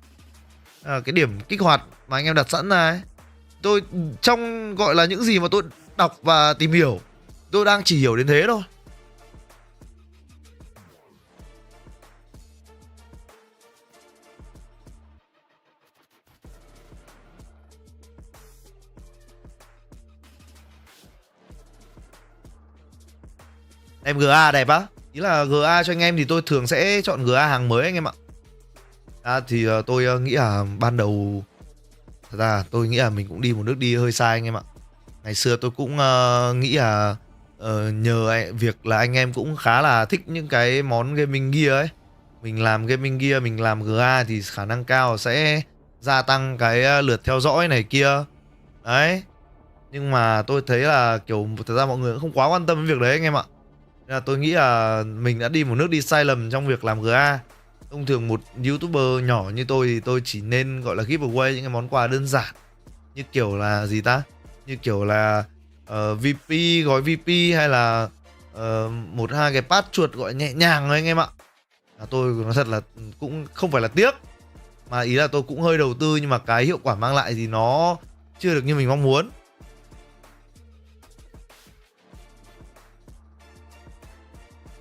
cái điểm kích hoạt mà anh em đặt sẵn ra ấy. Tôi trong gọi là những gì mà tôi đọc và tìm hiểu, tôi đang chỉ hiểu đến thế thôi. Em GA đẹp á? Ý là GA cho anh em thì tôi thường sẽ chọn GA hàng mới anh em ạ. Thì tôi nghĩ là ban đầu, thật ra tôi nghĩ là mình cũng đi một nước đi hơi sai anh em ạ. Ngày xưa tôi cũng nghĩ là nhờ việc là anh em cũng khá là thích những cái món gaming gear ấy. Mình làm gaming gear, mình làm GA thì khả năng cao sẽ gia tăng cái lượt theo dõi này kia. Đấy. Nhưng mà tôi thấy là kiểu thật ra mọi người cũng không quá quan tâm đến việc đấy anh em ạ. Nên là tôi nghĩ là mình đã đi một nước đi sai lầm trong việc làm GA. Thông thường một YouTuber nhỏ như tôi thì tôi chỉ nên gọi là giveaway những cái món quà đơn giản, như kiểu là gì ta? Như kiểu là VP, gói VP, hay là một hai cái patch chuột gọi nhẹ nhàng thôi anh em ạ. Tôi nói thật là cũng không phải là tiếc, mà ý là tôi cũng hơi đầu tư, nhưng mà cái hiệu quả mang lại thì nó chưa được như mình mong muốn.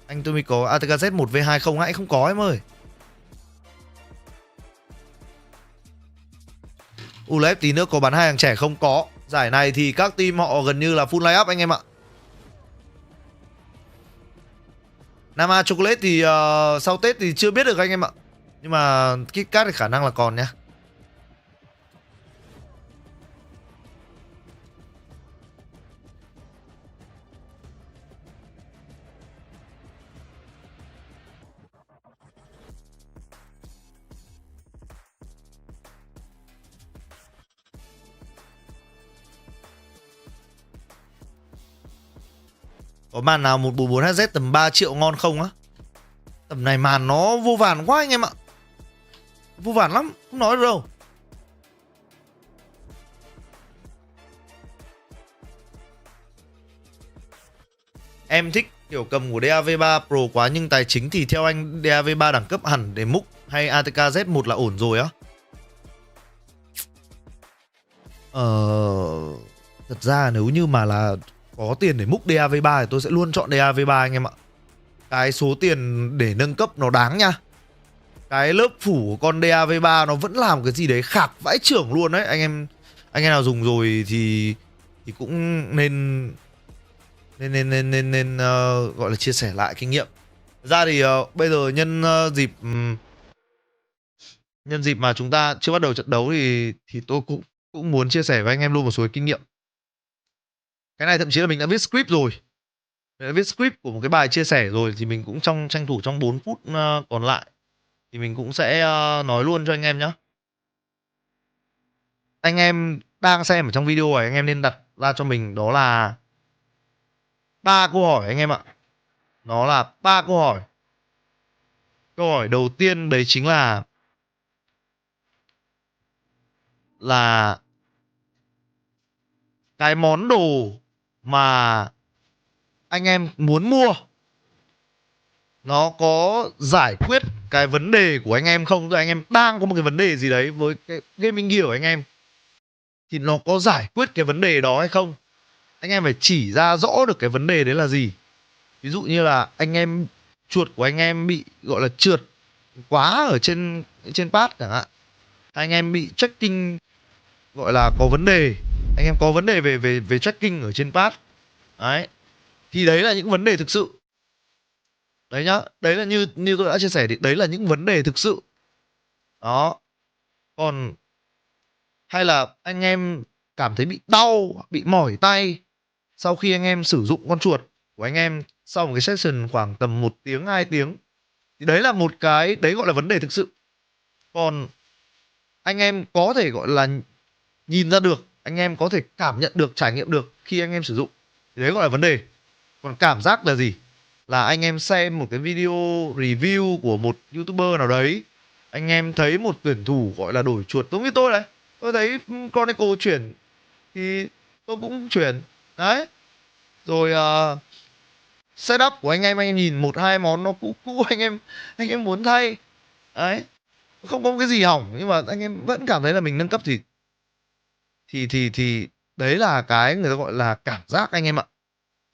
Anh Tumi có ATKZ 1v2 không? Hãy không có em ơi. ULF tí nữa có bắn hai hàng trẻ không? Có. Giải này thì các team họ gần như là full line up anh em ạ. Nama Chocolate thì sau Tết thì chưa biết được anh em ạ. Nhưng mà KitKat thì khả năng là còn nhá. Có màn nào 144HZ tầm 3 triệu ngon không á? Tầm này màn nó vô vàn quá anh em ạ. Vô vàn lắm, không nói được đâu. Em thích kiểu cầm của DAV3 Pro quá, nhưng tài chính thì theo anh DAV3 đẳng cấp hẳn để múc hay ATKZ1 là ổn rồi á? Thật ra nếu như mà là có tiền để múc DAV3 thì tôi sẽ luôn chọn DAV3 anh em ạ. Cái số tiền để nâng cấp nó đáng nha. Cái lớp phủ của con DAV3 nó vẫn làm cái gì đấy khạc vãi chưởng luôn đấy. Anh em nào dùng rồi thì cũng nên gọi là chia sẻ lại kinh nghiệm. Thật ra thì bây giờ nhân dịp Nhân dịp mà chúng ta chưa bắt đầu trận đấu thì tôi cũng muốn chia sẻ với anh em luôn một số kinh nghiệm. Cái này thậm chí là mình đã viết script rồi. Mình đã viết script của một cái bài chia sẻ rồi, thì mình cũng tranh thủ trong 4 phút còn lại thì mình cũng sẽ nói luôn cho anh em nhé. Anh em đang xem ở trong video này, anh em nên đặt ra cho mình đó là 3 câu hỏi anh em ạ. Nó là 3 câu hỏi. Câu hỏi đầu tiên đấy chính là cái món đồ mà anh em muốn mua nó có giải quyết cái vấn đề của anh em không? Rồi anh em đang có một cái vấn đề gì đấy với cái gaming gear của anh em, thì nó có giải quyết cái vấn đề đó hay không? Anh em phải chỉ ra rõ được cái vấn đề đấy là gì. Ví dụ như là anh em chuột của anh em bị gọi là trượt quá ở trên pad chẳng hạn, anh em bị tracking gọi là có vấn đề, anh em có vấn đề về tracking ở trên pad đấy, thì đấy là những vấn đề thực sự đấy nhá. Đấy là như tôi đã chia sẻ, thì đấy là những vấn đề thực sự đó. Còn hay là anh em cảm thấy bị đau, bị mỏi tay sau khi anh em sử dụng con chuột của anh em sau một cái session khoảng tầm 1 tiếng 2 tiếng, thì đấy là một cái, đấy gọi là vấn đề thực sự. Còn anh em có thể gọi là nhìn ra được, anh em có thể cảm nhận được, trải nghiệm được khi anh em sử dụng, thì đấy gọi là vấn đề. Còn cảm giác là gì? Là anh em xem một cái video review của một YouTuber nào đấy, anh em thấy một tuyển thủ gọi là đổi chuột, giống như tôi này, tôi thấy Chronicle chuyển thì tôi cũng chuyển đấy. Rồi setup của anh em nhìn một hai món nó cũ cũ, anh em muốn thay đấy, không có cái gì hỏng nhưng mà anh em vẫn cảm thấy là mình nâng cấp, thì đấy là cái người ta gọi là cảm giác anh em ạ.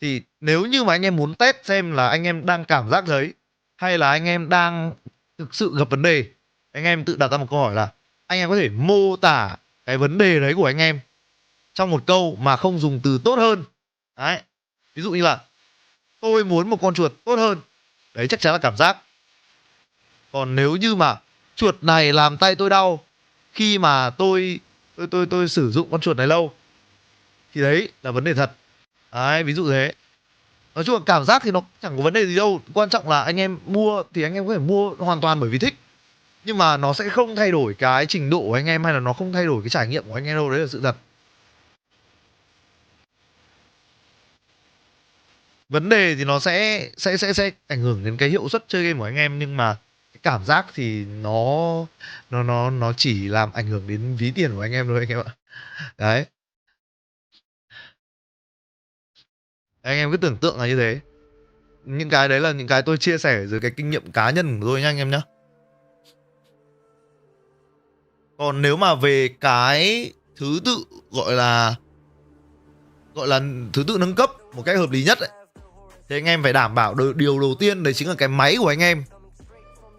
Thì nếu như mà anh em muốn test xem là anh em đang cảm giác đấy hay là anh em đang thực sự gặp vấn đề, anh em tự đặt ra một câu hỏi là anh em có thể mô tả cái vấn đề đấy của anh em trong một câu mà không dùng từ tốt hơn đấy. Ví dụ như là tôi muốn một con chuột tốt hơn, đấy chắc chắn là cảm giác. Còn nếu như mà chuột này làm tay tôi đau khi mà tôi sử dụng con chuột này lâu, thì đấy là vấn đề thật đấy, ví dụ thế. Nói chung là cảm giác thì nó chẳng có vấn đề gì đâu, quan trọng là anh em mua thì anh em có thể mua hoàn toàn bởi vì thích, nhưng mà nó sẽ không thay đổi cái trình độ của anh em, hay là nó không thay đổi cái trải nghiệm của anh em đâu, đấy là sự thật. Vấn đề thì nó sẽ ảnh hưởng đến cái hiệu suất chơi game của anh em, nhưng mà cái cảm giác thì nó chỉ làm ảnh hưởng đến ví tiền của anh em thôi anh em ạ. Đấy, anh em cứ tưởng tượng là như thế. Những cái đấy là những cái tôi chia sẻ dưới cái kinh nghiệm cá nhân của tôi nha anh em nhé. Còn nếu mà về cái thứ tự gọi là thứ tự nâng cấp một cách hợp lý nhất ấy, thì anh em phải đảm bảo điều đầu tiên đấy chính là cái máy của anh em.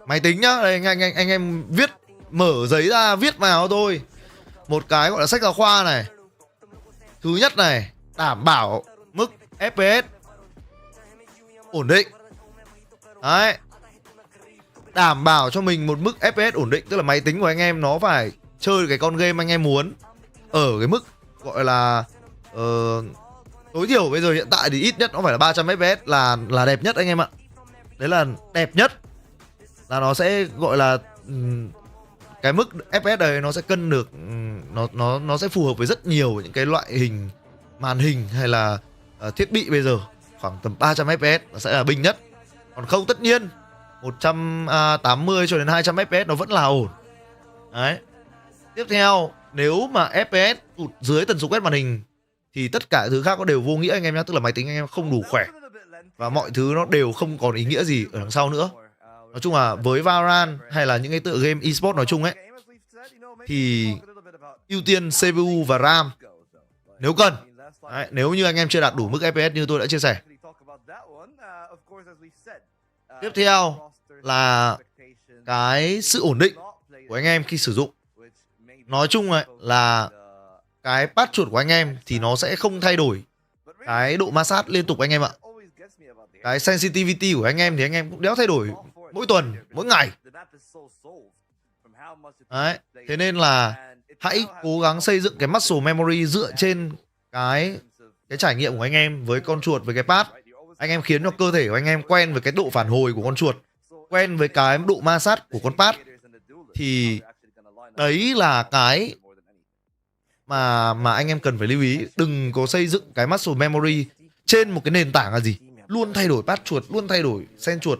Máy tính nhá, đây anh em viết, mở giấy ra viết vào thôi. Một cái gọi là sách giáo khoa này. Thứ nhất này, đảm bảo mức FPS ổn định. Đấy. Đảm bảo cho mình một mức FPS ổn định, tức là máy tính của anh em nó phải chơi cái con game anh em muốn ở cái mức gọi là tối thiểu bây giờ hiện tại thì ít nhất nó phải là 300 FPS là đẹp nhất anh em ạ. Đấy là đẹp nhất, là nó sẽ gọi là cái mức FPS đấy nó sẽ cân được, nó sẽ phù hợp với rất nhiều những cái loại hình màn hình hay là thiết bị bây giờ. Khoảng tầm 300 FPS nó sẽ là binh nhất. Còn không, tất nhiên 180 cho đến 200 FPS nó vẫn là ổn. Đấy. Tiếp theo, nếu mà FPS tụt dưới tần số quét màn hình thì tất cả thứ khác nó đều vô nghĩa anh em nhé. Tức là máy tính anh em không đủ khỏe và mọi thứ nó đều không còn ý nghĩa gì ở đằng sau nữa. Nói chung là với Valorant hay là những cái tựa game eSports nói chung ấy, thì ưu tiên CPU và RAM nếu cần. Đấy, nếu như anh em chưa đạt đủ mức FPS như tôi đã chia sẻ. Tiếp theo là cái sự ổn định của anh em khi sử dụng. Nói chung là cái pad chuột của anh em thì nó sẽ không thay đổi cái độ ma sát liên tục anh em ạ. Cái sensitivity của anh em thì anh em cũng đéo thay đổi mỗi tuần, mỗi ngày. Đấy, thế nên là hãy cố gắng xây dựng cái muscle memory dựa trên cái trải nghiệm của anh em với con chuột, với cái pad. Anh em khiến cho cơ thể của anh em quen với cái độ phản hồi của con chuột, quen với cái độ ma sát của con pad. Thì đấy là cái mà anh em cần phải lưu ý. Đừng có xây dựng cái muscle memory trên một cái nền tảng là gì? Luôn thay đổi pad chuột, luôn thay đổi sen chuột.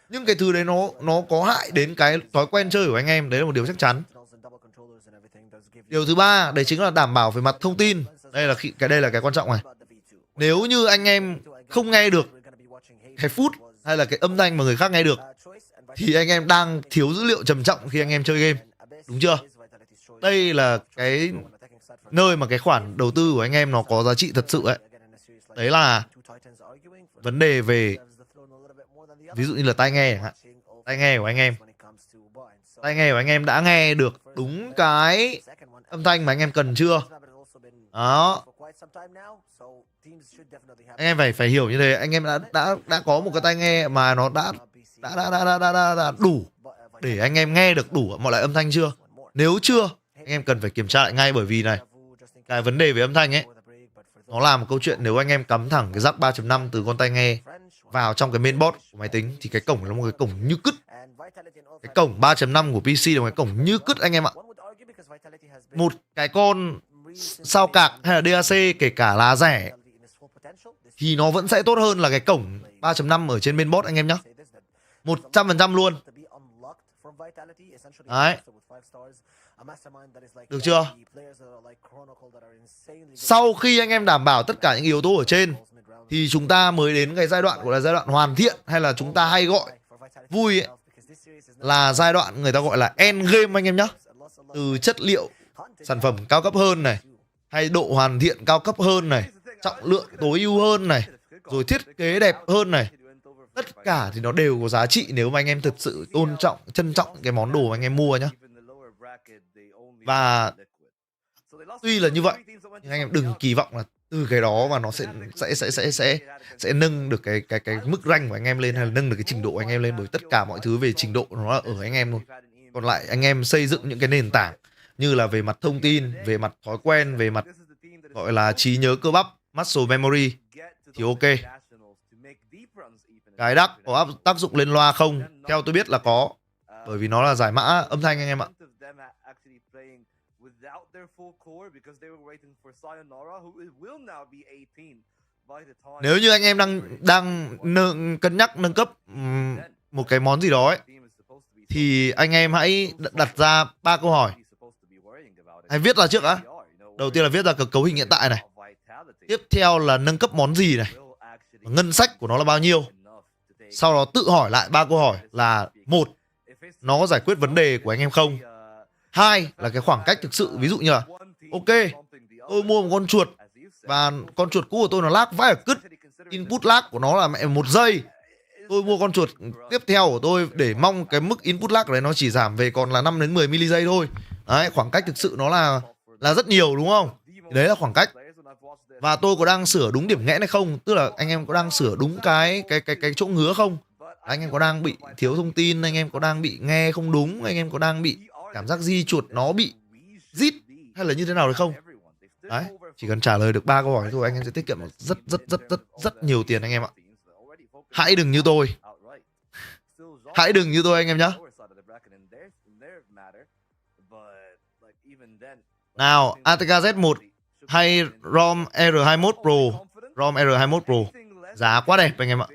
Nhưng cái thứ đấy nó có hại đến cái thói quen chơi của anh em. Đấy là một điều chắc chắn. Điều thứ ba, đấy chính là đảm bảo về mặt thông tin. Đây là cái quan trọng này. Nếu như anh em không nghe được cái phút hay là cái âm thanh mà người khác nghe được thì anh em đang thiếu dữ liệu trầm trọng khi anh em chơi game. Đúng chưa? Đây là cái nơi mà cái khoản đầu tư của anh em nó có giá trị thật sự ấy. Đấy là vấn đề về ví dụ như là tai nghe chẳng hạn. Tai nghe của anh em. Tai nghe của anh em đã nghe được đúng cái âm thanh mà anh em cần chưa? Đó. Anh em phải hiểu như thế. Anh em đã có một cái tai nghe mà nó đã đủ để anh em nghe được đủ mọi loại âm thanh chưa? Nếu chưa, anh em cần phải kiểm tra lại ngay, bởi vì này, cái vấn đề về âm thanh ấy, nó là một câu chuyện nếu anh em cắm thẳng cái jack 3.5 từ con tai nghe vào trong cái mainboard của máy tính thì cái cổng là một cái cổng như cứt. Cái cổng 3.5 của PC là một cái cổng như cứt anh em ạ. Một cái con sao cạc hay là DAC kể cả là rẻ thì nó vẫn sẽ tốt hơn là cái cổng 3.5 ở trên mainboard anh em nhé. 100% luôn. Đấy. Được chưa? Sau khi anh em đảm bảo tất cả những yếu tố ở trên thì chúng ta mới đến cái giai đoạn gọi là giai đoạn hoàn thiện, hay là chúng ta hay gọi vui ấy, là giai đoạn người ta gọi là end game anh em nhé. Từ chất liệu sản phẩm cao cấp hơn này, hay độ hoàn thiện cao cấp hơn này, trọng lượng tối ưu hơn này, rồi thiết kế đẹp hơn này. Tất cả thì nó đều có giá trị nếu mà anh em thực sự tôn trọng, trân trọng cái món đồ mà anh em mua nhá. Và tuy là như vậy, nhưng anh em đừng kỳ vọng là từ cái đó mà nó sẽ nâng được cái mức rank của anh em lên, hay là nâng được cái trình độ của anh em lên, bởi tất cả mọi thứ về trình độ nó là ở anh em thôi. Còn lại anh em xây dựng những cái nền tảng như là về mặt thông tin, về mặt thói quen, về mặt gọi là trí nhớ cơ bắp, muscle memory thì ok. Cái DAC có tác dụng lên loa không? Theo tôi biết là có, bởi vì nó là giải mã âm thanh anh em ạ. Nếu như anh em đang cân nhắc nâng cấp một cái món gì đó ấy, thì anh em hãy đặt ra 3 câu hỏi. Hãy viết ra trước á. Đầu tiên là viết ra cấu hình hiện tại này. Tiếp theo là nâng cấp món gì này. Ngân sách của nó là bao nhiêu. Sau đó tự hỏi lại 3 câu hỏi là: 1. Nó có giải quyết vấn đề của anh em không? 2. Là cái khoảng cách thực sự. Ví dụ như là ok, tôi mua một con chuột và con chuột cũ của tôi nó lag vãi ở cứt. Input lag của nó là mẹ 1 giây. Tôi mua con chuột tiếp theo của tôi để mong cái mức input lag đấy nó chỉ giảm về còn là 5 đến 10 ms thôi. Đấy, khoảng cách thực sự nó là rất nhiều đúng không? Đấy là khoảng cách. Và tôi có đang sửa đúng điểm nghẽn hay không? Tức là anh em có đang sửa đúng cái chỗ ngứa không? Anh em có đang bị thiếu thông tin, anh em có đang bị nghe không đúng, anh em có đang bị cảm giác di chuột nó bị rít hay là như thế nào đấy không? Đấy, chỉ cần trả lời được 3 câu hỏi thôi anh em sẽ tiết kiệm rất nhiều tiền anh em ạ. Hãy đừng như tôi. Hãy đừng như tôi anh em nhé. Nào, ATK Z1 hay ROM R21 Pro. ROM R21 Pro giá quá đẹp anh em ạ.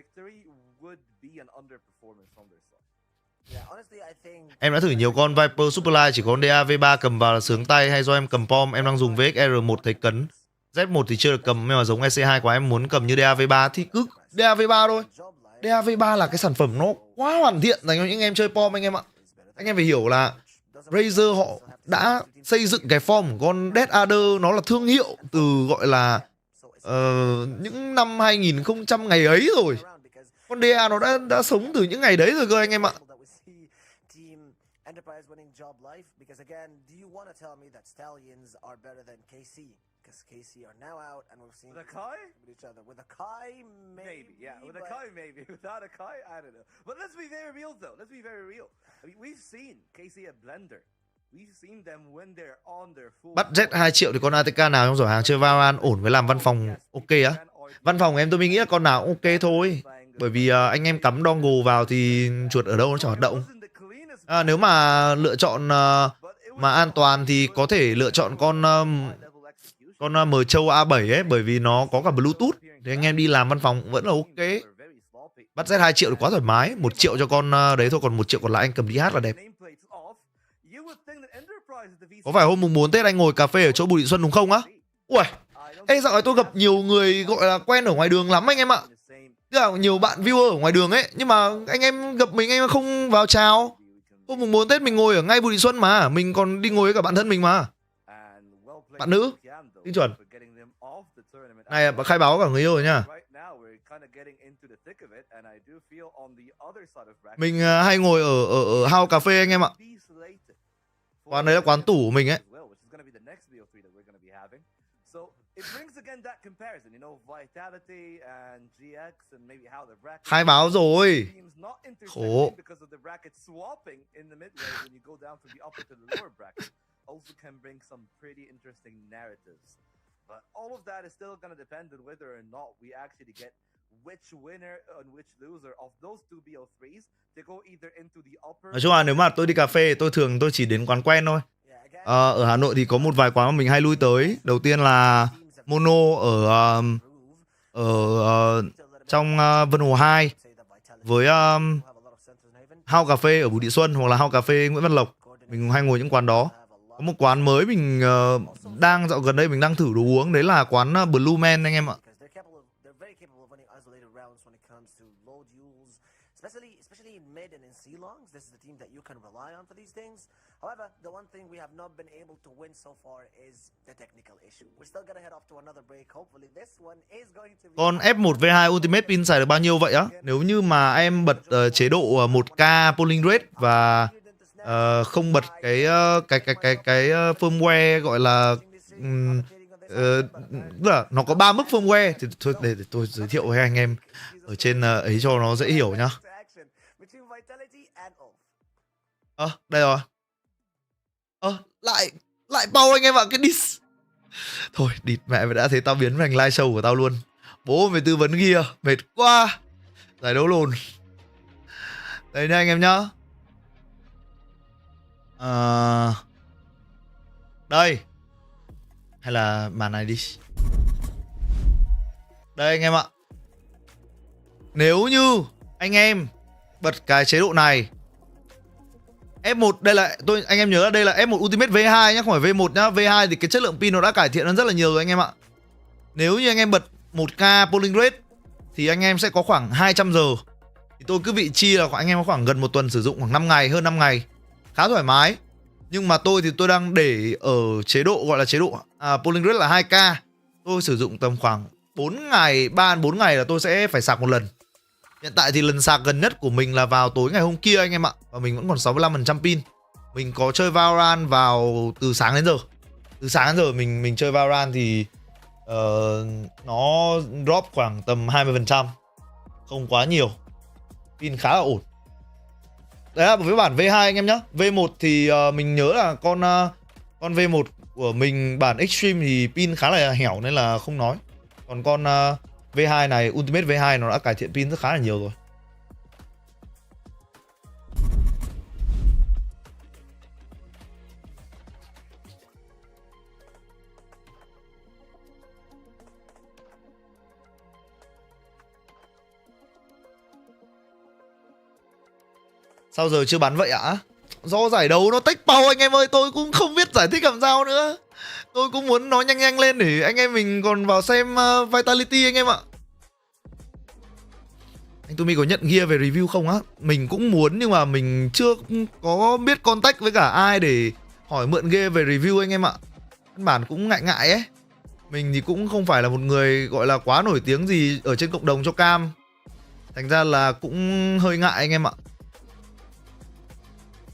Em đã thử nhiều con Viper Superlight, chỉ có con DAV3 cầm vào là sướng tay, hay do em cầm POM, em đang dùng VXR1 thấy cấn. Z1 thì chưa được cầm, nhưng mà giống EC2 quá, em muốn cầm như DAV3 thì cứ DAV3 thôi. DAV3 là cái sản phẩm nó quá hoàn thiện dành cho những em chơi POM anh em ạ. Anh em phải hiểu là Razer họ đã xây dựng cái form của con Death Adder, nó là thương hiệu từ gọi là những năm 2000 ngày ấy rồi. Con DA nó đã sống từ những ngày đấy rồi cơ anh em ạ. because KC are now out, and we've seen With a Kai? with each other. With a Kai, maybe. Yeah, with a but- Kai, maybe. Without a Kai, I don't know. But let's be very real, though. Let's be very real. I mean, we've seen KC at Blender. We've seen them when they're on their full. Budget 2 triệu thì con ATK nào trong giỏ hàng chơi Valorant ổn với làm văn phòng ok á? Văn phòng em tôi nghĩ là con nào cũng ok thôi. Bởi vì anh em cắm dongle vào thì chuột ở đâu nó chẳng hoạt động. Nếu mà lựa chọn mà an toàn thì có thể lựa chọn con M Châu A7 ấy, bởi vì nó có cả Bluetooth thì anh em đi làm văn phòng vẫn là ok. Budget 2 triệu thì quá thoải mái, 1 triệu cho con đấy thôi, còn 1 triệu còn lại anh cầm đi hát là đẹp. Có phải hôm mùng 4 Tết anh ngồi cà phê ở chỗ Bùi Thị Xuân đúng không á? Ui, ê dạo này tôi gặp nhiều người gọi là quen ở ngoài đường lắm anh em ạ. Tức là nhiều bạn viewer ở ngoài đường ấy, nhưng mà anh em gặp mình anh em không vào chào. Hôm mùng 4 Tết mình ngồi ở ngay Bùi Thị Xuân mà, mình còn đi ngồi với cả bạn thân mình mà. Bạn nữ, tin chuẩn. Này, bạn khai báo cả người yêu rồi nha. Mình hay ngồi ở House Cà phê anh em ạ. Quán đấy là quán tủ của mình ấy. Khai báo rồi. Khổ. But all of that is still going to depend on whether or not we actually get which winner and which loser of those two BO3s to go either into the upper. Nói chung là nếu mà tôi đi cà phê tôi chỉ đến quán quen thôi. Ở Hà Nội thì có một vài quán mà mình hay lui tới. Đầu tiên là Mono ở trong Vân Hồ 2 với House Cà phê ở Bùi Thị Xuân hoặc là House Cà phê Nguyễn Văn Lộc. Mình hay ngồi những quán đó. Có một quán mới mình dạo gần đây mình đang thử đồ uống, đấy là quán BLUamenG anh em ạ. Còn F1 V2 Ultimate pin xài được bao nhiêu vậy á? Nếu như mà em bật chế độ 1K polling rate và không bật cái firmware gọi là tức là nó có 3 mức firmware thì thôi để tôi giới thiệu với anh em ở trên ấy cho nó dễ hiểu nhá. Đây rồi. Lại bao anh em ạ, cái dis. Thôi địt mẹ mày đã thấy tao biến thành live show của tao luôn. Bố mày tư vấn kia, mệt quá. Giải đấu lồn. Đây nha anh em nhá. Đây. Hay là màn này đi. Đây anh em ạ. Nếu như anh em bật cái chế độ này, F1 đây là anh em nhớ là đây là F1 Ultimate V2 nhá, không phải V1 nhá. V2 thì cái chất lượng pin nó đã cải thiện hơn rất là nhiều rồi anh em ạ. Nếu như anh em bật 1K polling rate thì anh em sẽ có khoảng 200 giờ. Thì tôi cứ vị chi là anh em có khoảng gần 1 tuần sử dụng, khoảng 5 ngày, hơn 5 ngày. Khá thoải mái. Nhưng mà tôi thì tôi đang để ở chế độ gọi là chế độ polling rate là 2K. Tôi sử dụng tầm khoảng 4 ngày, 3-4 ngày là tôi sẽ phải sạc một lần. Hiện tại thì lần sạc gần nhất của mình là vào tối ngày hôm kia anh em ạ. Và mình vẫn còn 65% pin. Mình có chơi Valorant vào từ sáng đến giờ. Từ sáng đến giờ mình chơi Valorant thì nó drop khoảng tầm 20%. Không quá nhiều. Pin khá là ổn. Đấy là với bản V2 anh em nhé. V1 thì mình nhớ là con V1 của mình bản Extreme thì pin khá là hẻo nên là không nói. Còn con V2 này, Ultimate V2 nó đã cải thiện pin rất khá là nhiều rồi. Sao giờ chưa bắn vậy ạ? Do giải đấu nó tách bao anh em ơi, tôi cũng không biết giải thích làm sao nữa. Tôi cũng muốn nói nhanh nhanh lên để anh em mình còn vào xem Vitality anh em ạ. Anh Tumi có nhận gear về review không á? Mình cũng muốn nhưng mà mình chưa có biết contact với cả ai để hỏi mượn gear về review anh em ạ. Căn bản cũng ngại ngại ấy. Mình thì cũng không phải là một người gọi là quá nổi tiếng gì ở trên cộng đồng cho cam. Thành ra là cũng hơi ngại anh em ạ.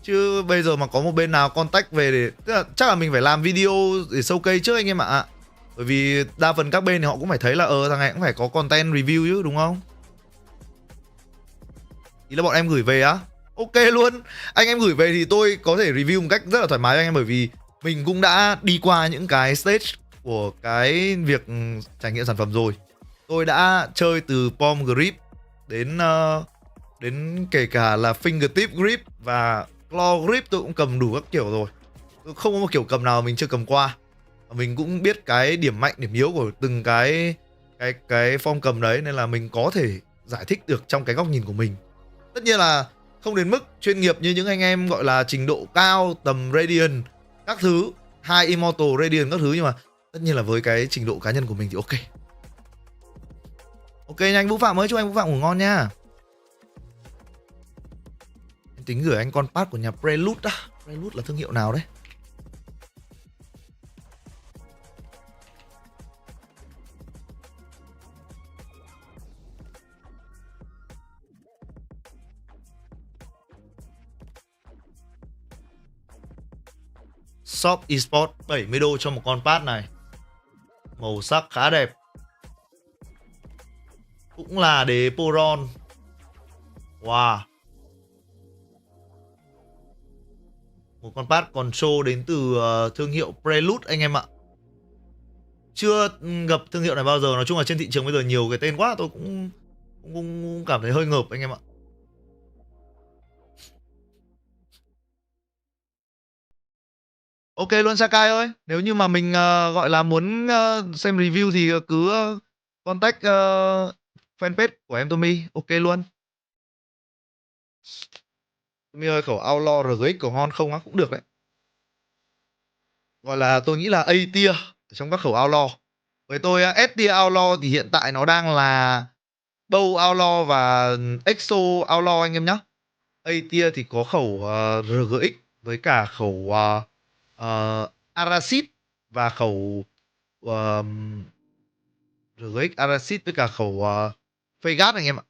Chứ bây giờ mà có một bên nào contact về để... Tức là chắc là mình phải làm video để showcase trước anh em ạ. Bởi vì đa phần các bên thì họ cũng phải thấy là thằng này cũng phải có content review chứ, đúng không? Ý là bọn em gửi về á? Ok luôn. Anh em gửi về thì tôi có thể review một cách rất là thoải mái cho anh em, bởi vì mình cũng đã đi qua những cái stage của cái việc trải nghiệm sản phẩm rồi. Tôi đã chơi từ palm grip đến kể cả là fingertip grip và claw grip tôi cũng cầm đủ các kiểu rồi. Tôi không có một kiểu cầm nào mình chưa cầm qua. Mình cũng biết cái điểm mạnh, điểm yếu của từng cái form cầm đấy, nên là mình có thể giải thích được trong cái góc nhìn của mình. Tất nhiên là không đến mức chuyên nghiệp như những anh em gọi là trình độ cao tầm Radiant các thứ, hai Immortal Radiant các thứ, nhưng mà tất nhiên là với cái trình độ cá nhân của mình thì ok. Ok nha anh Vũ Phạm ơi, chúc anh Vũ Phạm ngủ ngon nha. Em tính gửi anh con pad của nhà Prelude á. Prelude là thương hiệu nào đấy? Shop eSports 70 đô cho một con pad này. Màu sắc khá đẹp. Cũng là đế Poron. Wow. Một con pad control đến từ thương hiệu Prelude anh em ạ. Chưa gặp thương hiệu này bao giờ. Nói chung là trên thị trường bây giờ nhiều cái tên quá, tôi cũng cảm thấy hơi ngợp anh em ạ. Ok luôn Sakai ơi. Nếu như mà mình gọi là muốn xem review thì cứ contact fanpage của em Tumi. Ok luôn. Tumi ơi, khẩu Outlaw RGX của ngon không á? Cũng được đấy. Gọi là tôi nghĩ là A tier trong các khẩu Outlaw. Với tôi S tier Outlaw thì hiện tại nó đang là Bow Outlaw và Exo Outlaw anh em nhé. A tier thì có khẩu RGX với cả khẩu Aracid và khẩu RGX Aracid với cả khẩu Vegas anh em ạ.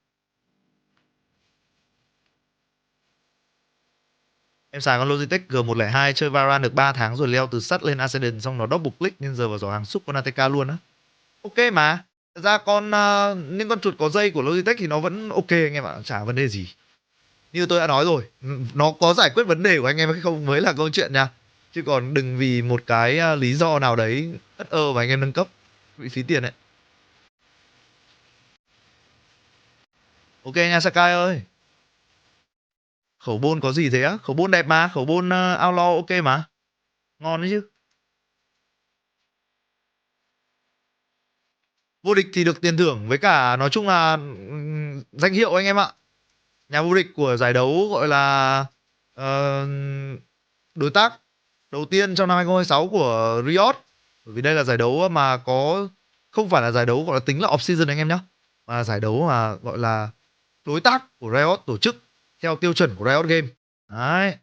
Em xài con Logitech G102 chơi Valorant được 3 tháng rồi leo từ sắt lên Ascendant, xong nó double click nên giờ vào giỏ hàng xúc con ATK luôn á. Ok mà. Thật ra những con chuột có dây của Logitech thì nó vẫn ok anh em ạ, chả vấn đề gì. Như tôi đã nói rồi, nó có giải quyết vấn đề của anh em hay không mới là câu chuyện nha. Chứ còn đừng vì một cái lý do nào đấy tất mà anh em nâng cấp, bị phí tiền đấy. Ok nha Sakai ơi. Khẩu bôn có gì thế á? Khẩu bôn đẹp mà, khẩu bôn Outlaw ok mà. Ngon đấy chứ. Vô địch thì được tiền thưởng với cả nói chung là danh hiệu anh em ạ. Nhà vô địch của giải đấu gọi là đối tác đầu tiên trong năm 2026 của Riot. Bởi vì đây là giải đấu mà không phải là giải đấu gọi là tính là off season anh em nhé, mà là giải đấu mà gọi là đối tác của Riot tổ chức theo tiêu chuẩn của Riot Game. Đấy.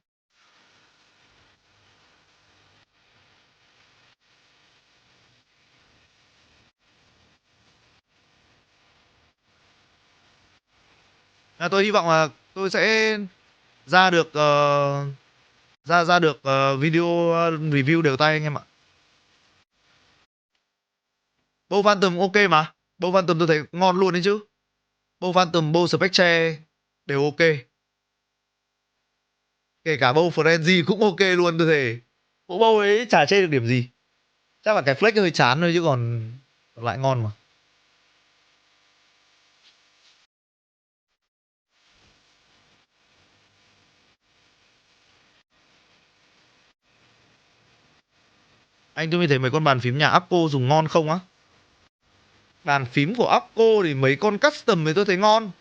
Tôi hy vọng là tôi sẽ ra được ra được video review đều tay anh em ạ. Bow Phantom ok mà. Bow Phantom tôi thấy ngon luôn đấy chứ. Bow Phantom, Bow Spectre đều ok. Kể cả Bow Frenzy cũng ok luôn tôi thề. Bộ bow ấy chả chê được điểm gì. Chắc là cái flex hơi chán thôi chứ còn lại ngon mà. Anh tôi mới thấy mấy con bàn phím nhà Apple dùng ngon không á? Bàn phím của Apple thì mấy con custom thì tôi thấy ngon.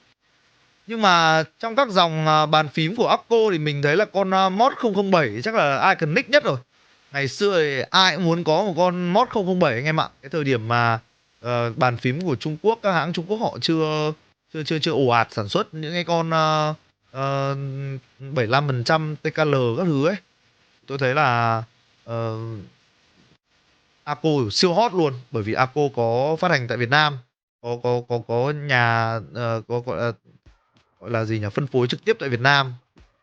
Nhưng mà trong các dòng bàn phím của Apple thì mình thấy là con mod 007 chắc là iconic nhất rồi. Ngày xưa thì ai cũng muốn có một con mod 007 anh em ạ. Cái thời điểm mà bàn phím của Trung Quốc, các hãng Trung Quốc họ chưa ồ ạt sản xuất những cái con 75% TKL các thứ ấy. Tôi thấy là Aco siêu hot luôn, bởi vì Aco có phát hành tại Việt Nam, có nhà có gọi là gì nhỉ, phân phối trực tiếp tại Việt Nam,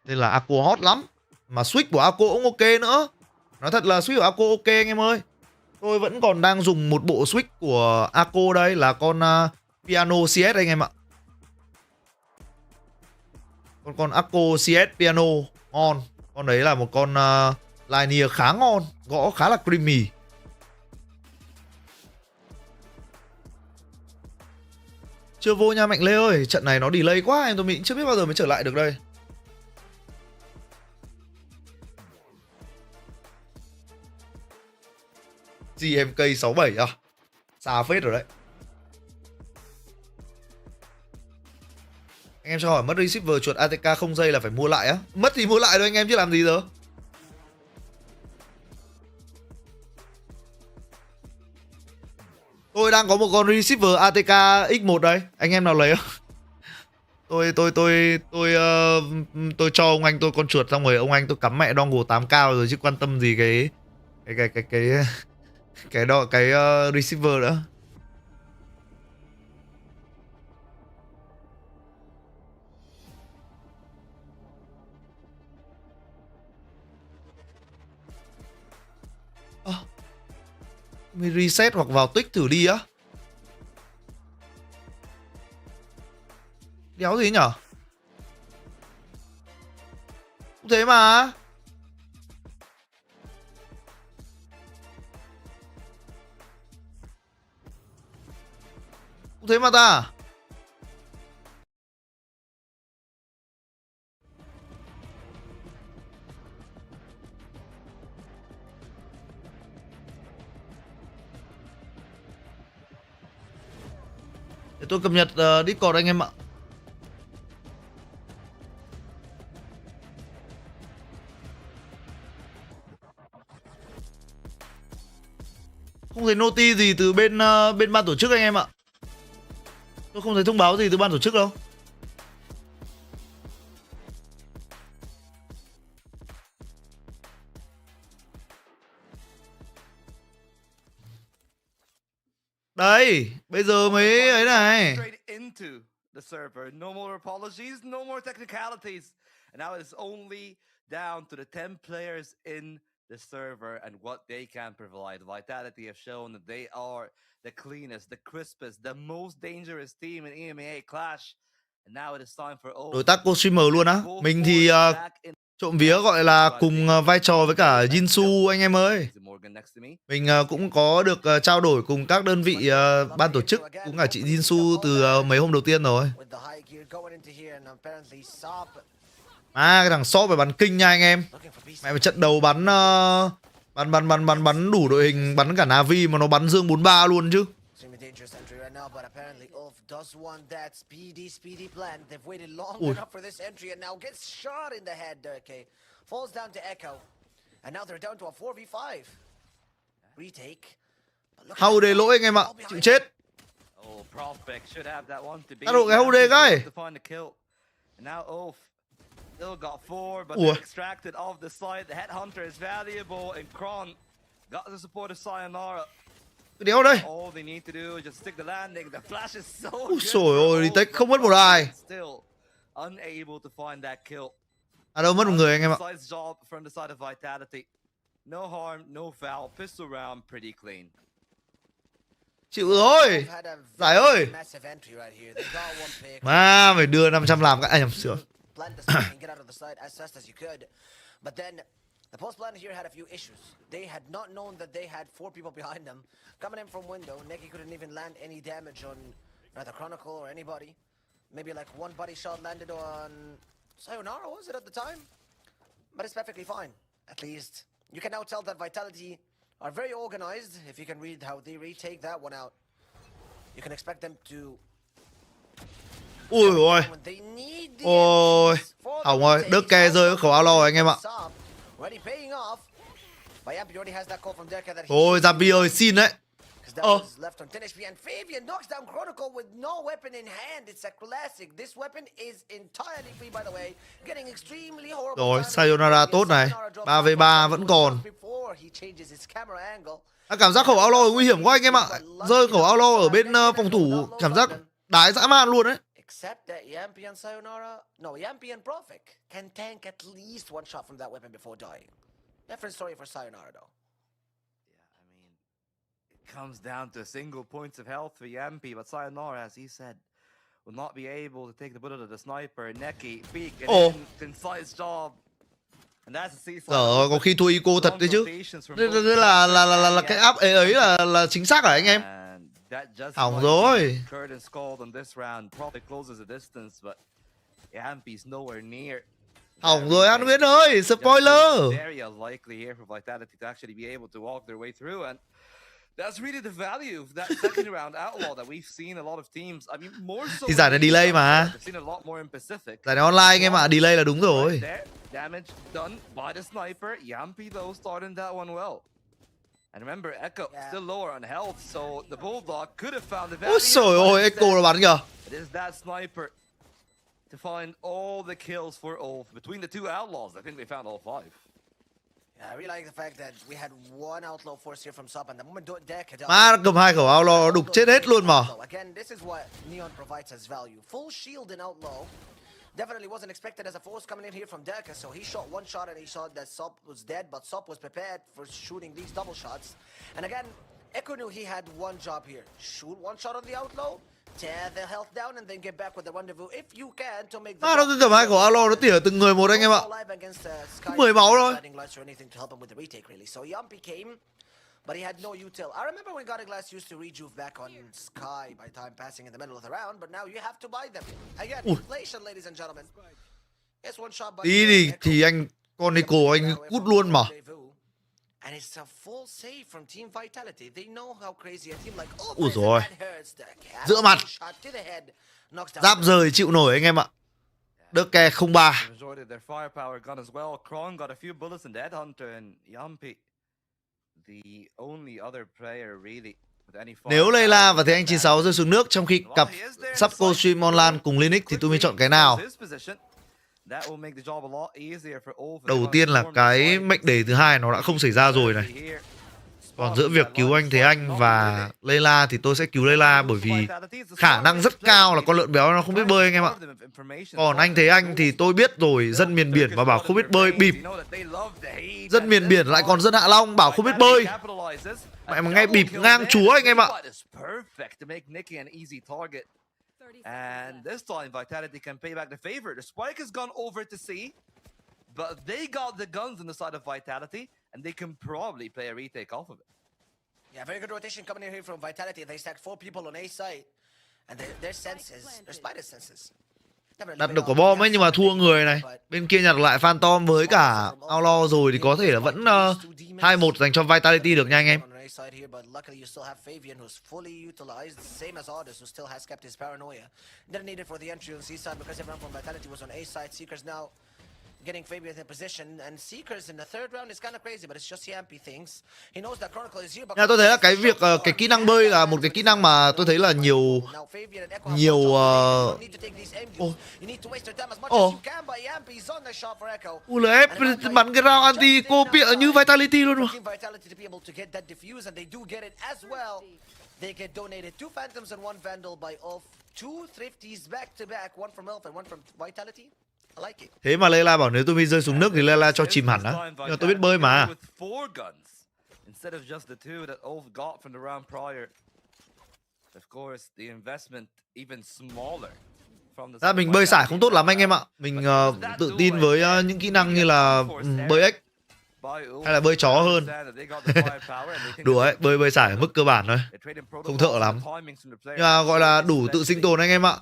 nên là Aco hot lắm. Mà switch của Aco cũng ok nữa. Nói thật là switch của Aco ok anh em ơi. Tôi vẫn còn đang dùng một bộ switch của Ako đây, là con Piano CS anh em ạ. Con Ako CS Piano ngon. Con đấy là một con linear khá ngon, gõ khá là creamy. Chưa vô nha Mạnh Lê ơi, trận này nó delay quá, em tôi mình chưa biết bao giờ mới trở lại được đây. GMK 67 à? Xa phết rồi đấy. Anh em cho hỏi mất receiver chuột ATK không giây là phải mua lại á? Mất thì mua lại thôi anh em chứ làm gì giờ. Tôi đang có một con receiver ATK X1 đây, anh em nào lấy không? Tôi cho ông anh tôi con chuột, xong rồi ông anh tôi cắm mẹ dongle 8 cao rồi chứ quan tâm gì cái receiver nữa. Mình reset hoặc vào tích thử đi á. Đéo gì nhở? Cũng thế mà. Cũng thế mà ta. Để tôi cập nhật Discord anh em ạ. Không thấy noti gì từ bên ban tổ chức anh em ạ. Tôi không thấy thông báo gì từ ban tổ chức đâu. Đây, bây giờ mới ấy này. The server. No more apologies, no more technicalities. And now it's only down to the 10 players in the server and what they can provide. Vitality have shown that they are the cleanest, the crispest, the most dangerous team in EMEA Clash. And now it is time for đối tác co-streamer luôn á. Mình thì trộm vía gọi là cùng vai trò với cả Jinsu anh em ơi. Mình cũng có được trao đổi cùng các đơn vị ban tổ chức, cũng cả chị Jinsu từ mấy hôm đầu tiên rồi. Cái thằng shop phải bắn kinh nha anh em. Mẹ trận đầu bắn bắn đủ đội hình, bắn cả Navi mà nó bắn dương 43 luôn chứ. But apparently ULF does want that speedy plan. They've waited long enough for this entry and now gets shot in the head. Okay, falls down to Echo, and now they're down to a 4v5 retake. Hầu đề lỗi anh em ạ, chịu chết. Tác độ cái hầu đề cái. Now ULF still got 4, but they're extracted off the side. The headhunter is valuable, and Kron got the support of Sayonara. Đéo đây. Úi xồi ôi, đi tech không mất một ai. Đâu mất một người anh em ạ. Chịu rồi. Giải ơi. Mà phải đưa 500 làm cái nhầm sửa. The post plan here had a few issues. They had not known that they had 4 people behind them. Coming in from window, Neki couldn't even land any damage on either Chronicle or anybody. Maybe like one body shot landed on Sayonara, was it at the time? But it's perfectly fine. At least you can now tell that Vitality are very organized if you can read how they retake that one out. You can expect them to... Ui ôi. Ôi. Hỏng rồi, đớt ke rơi ở khẩu áo lo rồi anh em ạ. Ôi Zambi ơi xin đấy. Rồi Sayonara tốt này. 3v3 vẫn còn. Cảm giác khẩu áo lo nguy hiểm quá anh em ạ. Rơi khẩu áo lo ở bên phòng thủ, cảm giác đái dã man luôn đấy. Except that Yampi and Sayonara, no, Yampi and Profik can tank at least one shot from that weapon before dying. Different story for Sayonara though. Yeah, I mean, comes down to single points of health for Yampi, but Sayonara, as he said, will not be able to take the bullet of the sniper. Neki, peek, and concise job. And that's a Giờ có khi thua eco thật đấy chứ. Đây là cái áp ấy là chính xác hả anh em? Hỏng rồi. Hỏng rồi An Nguyễn ơi, spoiler. That's really the value of that second round outlaw that we've seen a lot of teams. I mean, more so. Thì giải này delay mà. We've seen a lot more in Pacific. Giải này online anh em ạ, delay là đúng rồi. Damage done by the sniper. Yampi though starting that one well. And remember, Echo still lower on health, so the Bulldog could have found the value. Ôi trời ơi, Echo nó bắn kìa. It is that sniper to find all the kills for ULF. Between the two outlaws, I think they found all 5. I really like the fact that we had one outlaw force here from top, and the moment Deck had Má cầm 2 khẩu outlaw đục chết hết luôn mà. Again, this is what Neon provides as value. Full shield in outlaw. Definitely wasn't expected as a force coming in here from Deca, so he shot one shot and he saw that Sop was dead, but Sop was prepared for shooting these double shots. And again, Echo knew he had one job here. Shoot one shot on the outlaw, tear the health down, and then get back with the rendezvous if you can to make the... Nó cứ cầm 2 khẩu outlaw nó tỉa từng người một anh em ạ. 10 máu thôi. So Yampi came, but he had no util. I remember when Guarding Glass used to rejuve back on Sky by time passing in the middle of the round, but now you have to buy them. Again, inflation, ladies and gentlemen. It's one shot by thì anh con Nico anh cút luôn mà. And it's a full save from Team Vitality. They know how crazy a team like Ui rồi. Giữa mặt. Giáp Giáp rời chịu nổi anh em ạ. Đỡ ke 03. Nếu Layla và Thế Anh 96 rơi xuống nước trong khi cặp sắp cô stream online cùng Linux thì tôi mới chọn cái nào? Đầu tiên là cái mệnh đề thứ hai nó đã không xảy ra rồi này. Còn giữa việc cứu anh Thế Anh và Layla thì tôi sẽ cứu Layla, bởi vì khả năng rất cao là con lợn béo nó không biết bơi anh em ạ. Còn anh Thế Anh thì tôi biết rồi, dân miền biển mà bảo không biết bơi bịp. Dân miền biển lại còn dân Hạ Long bảo không biết bơi. Mẹ mà ngay bịp ngang chúa anh em ạ. And this time Vitality can pay back the favor. The spike has gone over to C, but they got the guns on the side of Vitality, and they can probably play a retake off of it. Yeah, very good rotation coming in here from Vitality. They stacked 4 people on A side, and their senses, their spider senses. Đặt được quả bom ấy nhưng mà thua người này. Bên kia nhặt lại Phantom với cả Outlaw rồi thì có thể là vẫn 2-1 dành cho Vitality được nha anh em. Side here, but luckily you still have Fabian, who's fully utilized, same as Oddus, who still has kept his paranoia. Didn't need it for the entry on C side because everyone from Vitality was on A side. Seekers now getting Fabian in position, and Seekers in the third round is kind of crazy, but it's just Yampy things. He knows that Chronicle is here. Tôi thấy là cái việc cái kỹ năng bơi là một cái kỹ năng mà tôi thấy là nhiều ULF bắn cái round anti cô bịa như Vitality luôn mà. They get donated 2 Phantoms and 1 Vandal by ULF. 2 Thrifties back to back, one from ULF and one from Vitality. Like thế mà Layla bảo nếu tôi rơi xuống nước thì Layla cho chìm hẳn á. Nhưng mà tôi biết bơi mà. Ra mình bơi sải không tốt lắm anh em ạ. Mình tự tin với những kỹ năng như là bơi ếch hay là bơi chó hơn. Đùa ấy, bơi sải ở mức cơ bản thôi, không thợ lắm. Nhưng mà gọi là đủ tự sinh tồn anh em ạ.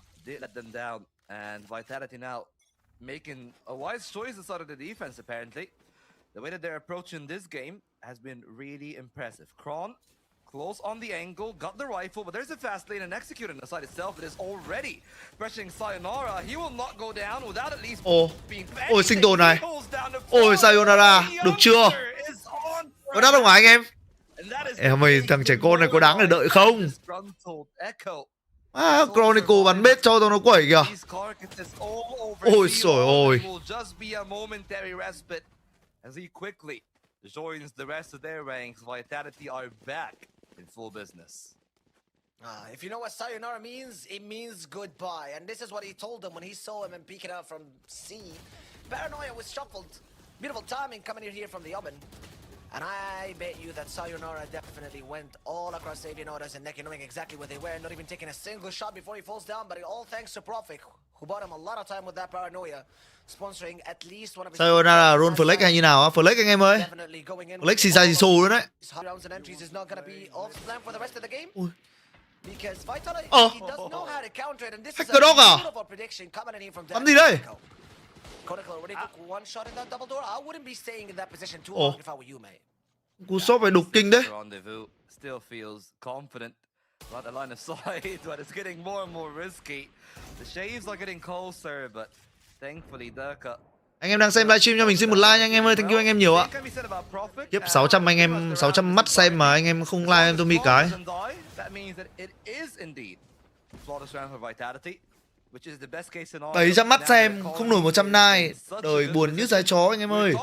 Making a wise choice inside of the defense, apparently. The way that they're approaching this game has been really impressive. Kron, close on the angle, got the rifle, but there's a fast lane and executing the side itself. It is already pressuring Sayonara. He will not go down without at least being back. Ôi, sinh tồn này. Ôi, Sayonara, được chưa? Có đắt không hả anh em? Em ơi, thằng trẻ con này có đáng để đợi không? Chronicle bắn bết cho nó quẩy kìa. Ôi trời ơi. As he quickly joins the rest of their ranks, Vitality are back in full business. If you know what Sayonara means, it means goodbye. And this is what he told them when he saw him and peeking out from C. Paranoia was shuffled. Beautiful timing coming in here from the oven. And I bet you that Sayonara definitely went all across Avianoras and Neki, knowing exactly where they were, not even taking a single shot before he falls down, but it all thanks to Profik, who bought him a lot of time with that paranoia, sponsoring at least one of his... Sayonara roll flex hay như nào á? Flex anh em ơi. Flex xì xa xì xù luôn đấy. Rounds and entries is not going to be off plan for the rest of the game. Ui. Because Vitality Oh. he does know how to counter it, and this is Hacker dog à? a beautiful prediction coming in from Bắn gì đây? Conical already took one shot in that double door. I wouldn't be staying in that position too Ồ. long if I were you, mate. Cú shot phải đục kinh đấy. Rendezvous still feels confident about the line of sight, but it's getting more and more risky. The shaves are getting closer, but thankfully Durka. Anh em đang xem livestream cho mình xin một like nha anh em ơi, thank you anh em nhiều ạ. Tiếp 600 anh em, 600 mắt xem mà anh em không like em Tumi cái. Bảy trăm mắt xem, không nổi 100 like, đời buồn như trái chó anh em ơi.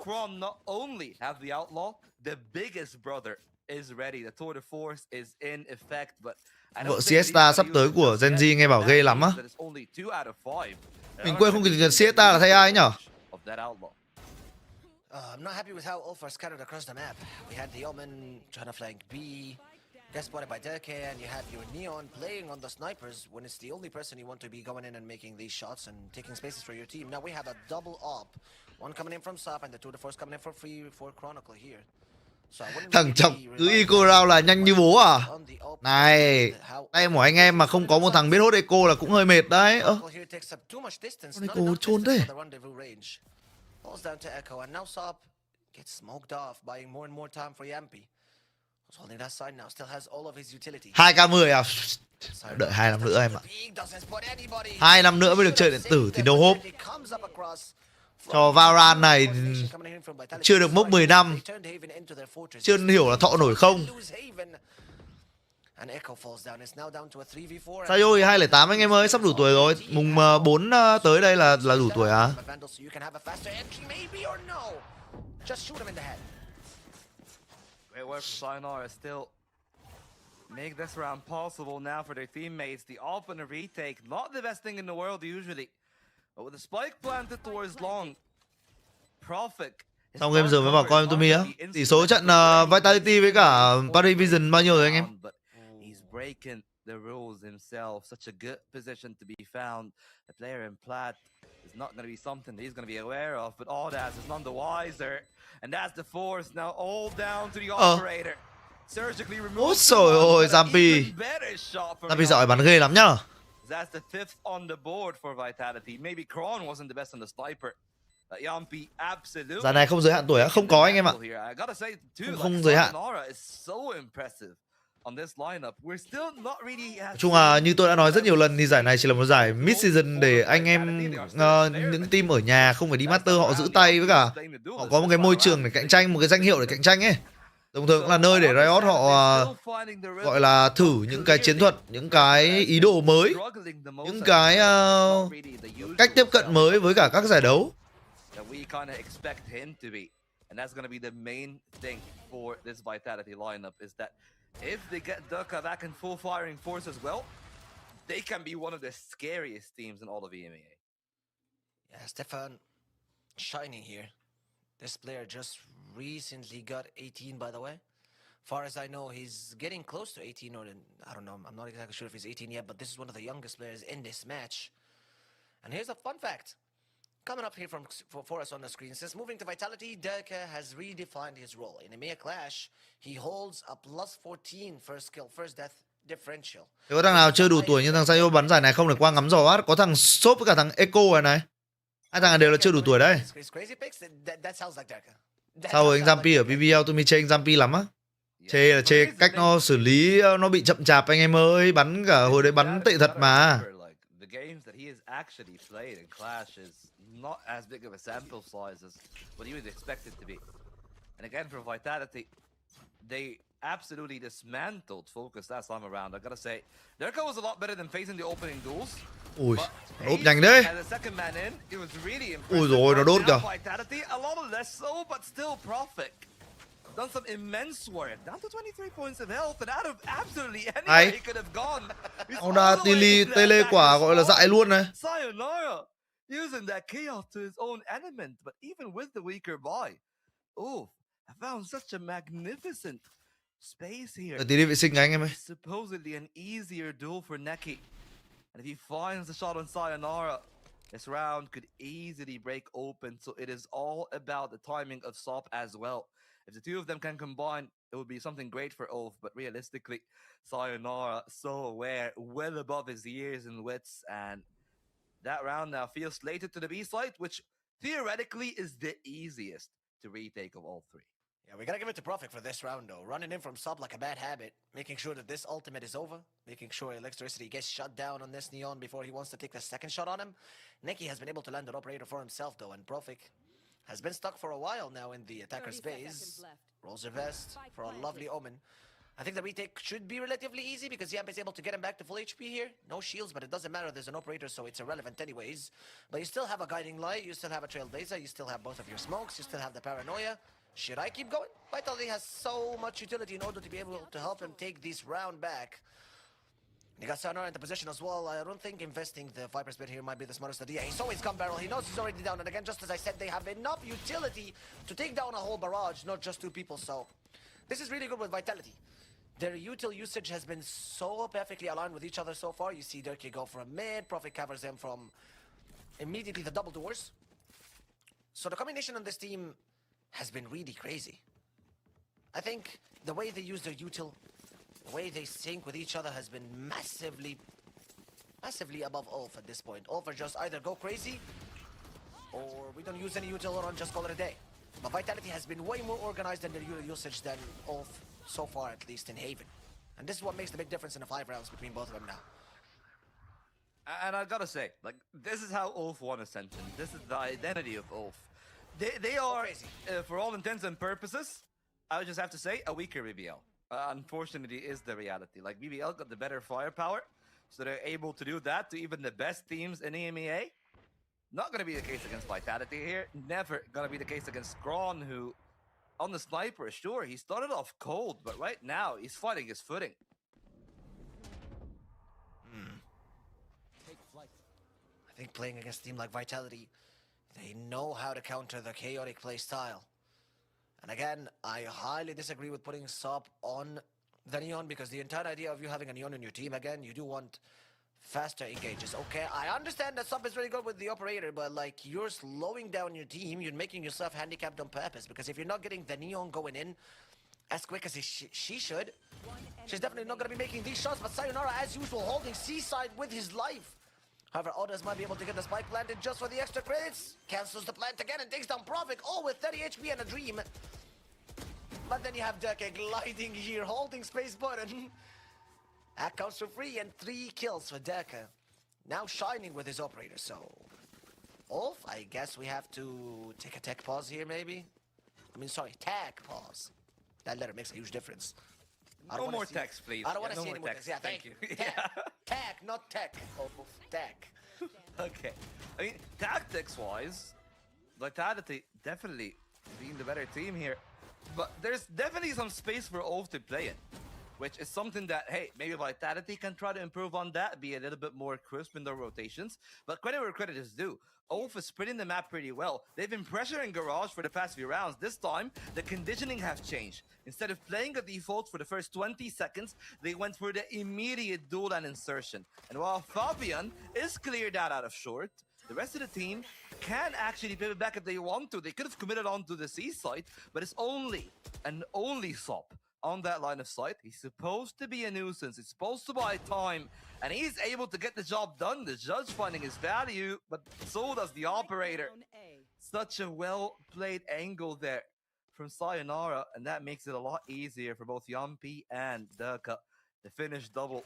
Crom not only have the outlaw, the biggest brother is ready. The tour de force is in effect, but Vợ Siesta sắp tới của Gen Z nghe bảo ghê lắm á. Mình quên không kịp nhận Siesta là thay ai nhở? I'm not happy with how ULF are scattered across the map. We had the Omen trying to flank B, get spotted by Derke, and you had your Neon playing on the snipers when it's the only person you want to be going in and making these shots and taking spaces for your team. Now we have a double op. One coming in from Sap and the tour de force coming in for free for Chronicle here. Thằng chọc cứ eco round là nhanh như bố à? Này, tay của anh em mà không có một thằng biết hốt eco là cũng hơi mệt đấy. Ơ, con eco trôn thế. Falls down to Echo, and now Sop gets smoked off, buying more and more time for Yampi. Who's holding that side now, still has all of his utility. 2k10 à? Đợi 2 năm nữa em ạ. 2 năm nữa mới được chơi điện tử thì đâu hốp. Cho Valorant này chưa được mốc 10 năm. Chưa hiểu là thọ nổi không. Sayo 208 anh em ơi, sắp đủ tuổi rồi. Mùng 4 tới đây là đủ tuổi à? Make this round possible now for their teammates. The op and a retake, not the best thing in the world usually. But with the spike planted towards long, Profik. Xong game giờ mới vào coi Tumi á. Tỷ số trận Vitality với cả Paris Vision bao nhiêu rồi anh em? Breaking the rules himself, such a good position to be found. The player in plat is not going to be something that he's going to be aware of, but Audas is none the wiser, and that's the force now all down to the operator. Surgically removed. Ôi trời ơi, Zampi. Zampi giỏi bắn ghê lắm nhá. That's the fifth on the board for Vitality. Maybe Kron wasn't the best on the sniper. Yampi absolutely. Giờ này không giới hạn tuổi á, không có anh em ạ. Không giới hạn. Nói chung là như tôi đã nói rất nhiều lần thì giải này chỉ là một giải mid-season để anh em những team ở nhà không phải đi master họ giữ tay, với cả họ có một cái môi trường để cạnh tranh, một cái danh hiệu để cạnh tranh ấy. Đồng thời cũng là nơi để Riot họ gọi là thử những cái chiến thuật, những cái ý đồ mới, những cái cách tiếp cận mới với cả các giải đấu. And that's going to be the main thing for this Vitality lineup, is that if they get Durka back in full firing force as well, they can be one of the scariest teams in all of EMEA. Yeah, Stefan shining here. This player just recently got 18, by the way. Far as I know, he's getting close to 18, or I don't know, I'm not exactly sure if he's 18 yet, but this is one of the youngest players in this match. And here's a fun fact. Coming up here for us on the screen, since moving to Vitality, Derke has redefined his role. In EMEA Clash, he holds a +14 first skill, first death differential. Có thằng nào chưa đủ tuổi như thằng Sayo bắn giải này không được qua ngắm giò có thằng Sop với cả thằng Echo này. Hai thằng này đều là chưa đủ tuổi đấy. Sao rồi anh Zampi ở BBL tôi mới chê anh Zampi lắm á. Chê là chê cách nó xử lý nó bị chậm chạp anh em ơi, bắn cả hồi đấy bắn tệ thật mà. Not as big of a sample size as what you would expect it to be. And again, for Vitality, they absolutely dismantled Focus that time around. I gotta say, Durka was a lot better than facing the opening duels. Ui, ốp nhanh đấy. Ui rồi, nó đốt kìa. Vitality, a lot less so, but still Profik. Done some immense work, down to 23 points of health, and out of absolutely anywhere he could have gone. Ông đã tele quả gọi là dại luôn này. Sayonara. Using that chaos to his own element, but even with the weaker buy, Ulf have found such a magnificent space here. Tí đi vệ sinh anh em ơi. Supposedly an easier duel for Neki. And if he finds the shot on Sayonara, this round could easily break open. So it is all about the timing of Sop as well. If the two of them can combine, it would be something great for Ulf. But realistically, Sayonara, so aware, well above his years and wits. And that round now feels slated to the B side, which theoretically is the easiest to retake of all three. Yeah, we gotta give it to Profik for this round, though. Running in from sub like a bad habit, making sure that this ultimate is over, making sure Electricity gets shut down on this Neon before he wants to take the second shot on him. Neki has been able to land an operator for himself, though, and Profik has been stuck for a while now in the attacker's base. Rolls her vest for a lovely omen. I think the retake should be relatively easy because Yamp is able to get him back to full HP here. No shields, but it doesn't matter. There's an operator, so it's irrelevant anyways. But you still have a Guiding Light, you still have a Trailblazer, you still have both of your smokes, you still have the Paranoia. Should I keep going? Vitality has so much utility in order to be able to help him take this round back. You got Sayonara into position as well. I don't think investing the Viper's Bit here might be the smartest idea. He saw his gun barrel. He knows he's already down. And again, just as I said, they have enough utility to take down a whole barrage, not just two people. So this is really good with Vitality. Their util usage has been so perfectly aligned with each other so far. You see Dirkie go from mid. Profik covers him from immediately the double doors. So the combination on this team has been really crazy. I think the way they use their util, the way they sync with each other has been massively above Ulf at this point. Ulf are just either go crazy, or we don't use any util or just call it a day. But Vitality has been way more organized in their util usage than Ulf so far, at least in Haven. And this is what makes the big difference in the 5 rounds between both of them now. And I gotta say, like, this is how Ulf won Ascension. This is the identity of Ulf. They are, for all intents and purposes, I would just have to say, a weaker BBL. Unfortunately, is the reality. Like, BBL got the better firepower, so they're able to do that to even the best teams in EMEA. Not gonna be the case against Vitality here. Never gonna be the case against Skron, who, on the sniper, sure, he started off cold, but right now, he's fighting his footing. Take flight. I think playing against a team like Vitality, they know how to counter the chaotic play style. And again, I highly disagree with putting Sop on the Neon, because the entire idea of you having a Neon in your team, again, you do want faster engages. Okay, I understand that Sop is really good with the operator, but like, you're slowing down your team, you're making yourself handicapped on purpose, because if you're not getting the Neon going in as quick as she should, she's definitely not going to be making these shots. But Sayonara, as usual, holding Seaside with his life. However, Odas might be able to get the spike planted just for the extra credits. Cancels the plant again and takes down Profik, all with 30 HP and a dream. But then you have Dirkie gliding here, holding space button. That counts for free, and 3 kills for Dirkie. Now shining with his operator, so... Ulf, I guess we have to take a tech pause here, maybe? I mean, sorry, tag pause. That letter makes a huge difference. No more text, please. I don't want to see no any more text. Yeah, thank you. Yeah. Tag, not tech. Oh, tag. Okay. I mean, tactics-wise, Vitality definitely being the better team here. But there's definitely some space for Ulf to play in, which is something that, hey, maybe Vitality can try to improve on that, be a little bit more crisp in their rotations. But credit where credit is due. Ulf is spreading the map pretty well. They've been pressuring Garage for the past few rounds. This time, the conditioning has changed. Instead of playing a default for the first 20 seconds, they went for the immediate duel and insertion. And while Fabian is cleared out of short, the rest of the team can actually pivot back if they want to. They could have committed on to the C site, but it's only and only Sop on that line of sight. He's supposed to be a nuisance. He's supposed to buy time, and he's able to get the job done. The judge finding his value, but so does the operator. Such a well-played angle there from Sayonara, and that makes it a lot easier for both Yampi and Dirkie to finish double.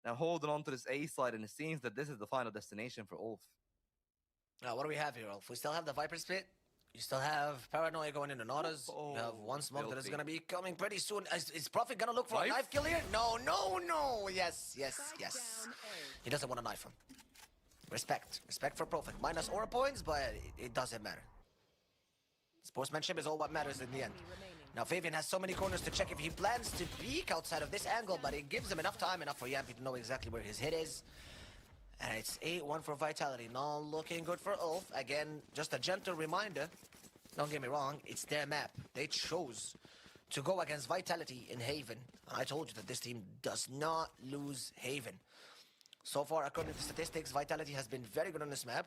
Now holding on to this A side, and it seems that this is the final destination for Ulf. Now, what do we have here, Ulf? We still have the Viper split. You still have Paranoia going into Nautas. You have one smoke that is going to be coming pretty soon. Is Profik going to look for a knife kill here? No, no, no. Yes, yes, yes. He doesn't want to knife him. Respect. Respect for Profik. Minus aura points, but it doesn't matter. Sportsmanship is all what matters in the end. Now, Fabian has so many corners to check if he plans to peek outside of this angle, but it gives him enough time, enough for Yampi to know exactly where his hit is. And it's 8-1 for Vitality. Not looking good for Ulf. Again, just a gentle reminder. Don't get me wrong, it's their map. They chose to go against Vitality in Haven. And I told you that this team does not lose Haven. So far, according to statistics, Vitality has been very good on this map.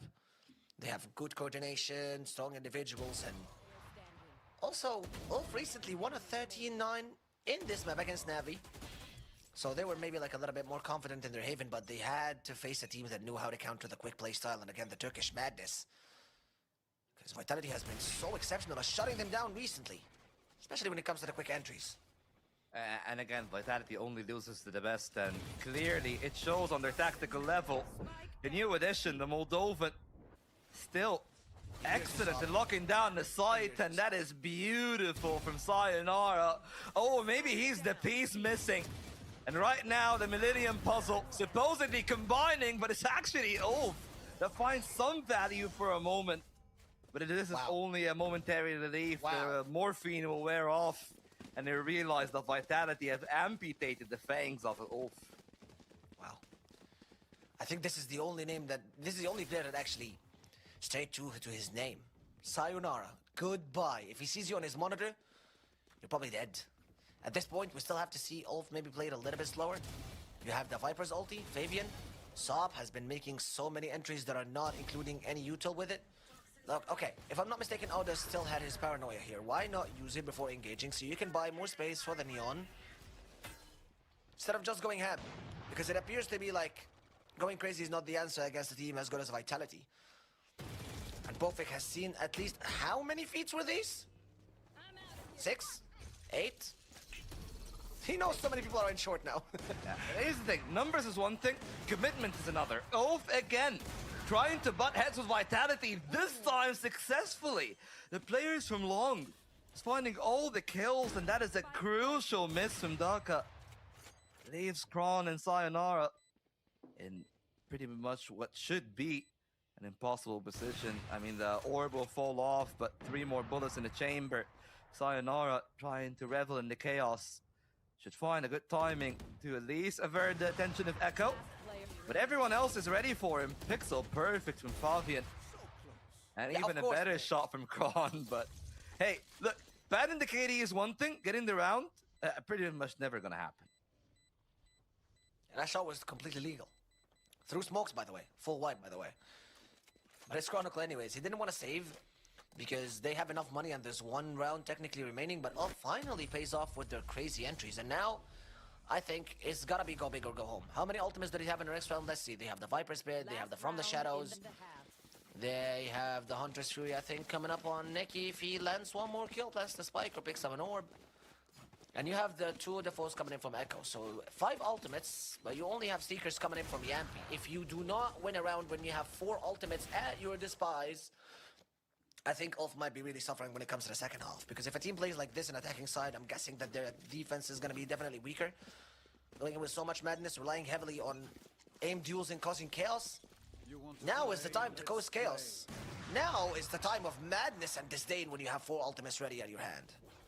They have good coordination, strong individuals, and also, ULF recently won a 13-9 in this map against Navi. So they were maybe like a little bit more confident in their Haven, but they had to face a team that knew how to counter the quick play style and again the Turkish madness. Because Vitality has been so exceptional at shutting them down recently, especially when it comes to the quick entries. And again, Vitality only loses to the best, and clearly it shows on their tactical level. The new addition, the Moldovan, still excellent in locking down the site, and that is beautiful from Sayonara. Oh, maybe he's the piece missing. And right now, the Millennium Puzzle supposedly combining, but it's actually ULF that finds some value for a moment. But this is only a momentary relief. The morphine will wear off, and they realize that Vitality has amputated the fangs of ULF. Wow. I think this is the only player that actually stayed true to his name. Sayonara, goodbye. If he sees you on his monitor, you're probably dead. At this point, we still have to see ULF maybe play it a little bit slower. You have the Viper's ulti, Fabian. Saab has been making so many entries that are not including any util with it. Look, okay, if I'm not mistaken, Oda still had his paranoia here. Why not use it before engaging so you can buy more space for the Neon instead of just going ham? Because it appears to be like going crazy is not the answer against a team as good as Vitality. And Bofik has seen at least how many feats were these? 6? 8? He knows so many people are in short now. Here's the thing, numbers is one thing, commitment is another. ULF again, trying to butt heads with Vitality, this time successfully. The players from LUπαιNG is finding all the kills, and that is a crucial miss from Daka. Leaves Kron and Sayonara in pretty much what should be an impossible position. I mean, the orb will fall off, but 3 more bullets in the chamber. Sayonara trying to revel in the chaos. Should find a good timing to at least avert the attention of Echo. But everyone else is ready for him. Pixel perfect from Fabian. And even a better shot from Kron. But hey, look, batting the KD is one thing. Getting the round, pretty much never gonna happen. And that shot was completely legal. Through smokes, by the way. Full white, by the way. But it's Chronicle anyways. He didn't want to save because they have enough money and there's 1 round technically remaining, but ULF finally pays off with their crazy entries. And now, I think it's gotta be go big or go home. How many ultimates did he have in the next round? Let's see. They have the Viper Spirit, they have the From the Shadows, they have the Hunter's Fury, I think, coming up on Neki if he lands 1 more kill, plants the spike or picks up an orb. And you have the 2 defaults coming in from Echo. So 5 ultimates, but you only have Seekers coming in from Yampi. If you do not win a round when you have 4 ultimates at your despise, I think ULF might be really suffering when it comes to the second half. Because if a team plays like this in attacking side, I'm guessing that their defense is going to be definitely weaker. Going in with so much madness, relying heavily on aim duels and causing chaos. Now is the time to cause chaos. Now is the time of madness and disdain when you have 4 ultimates ready at your hand.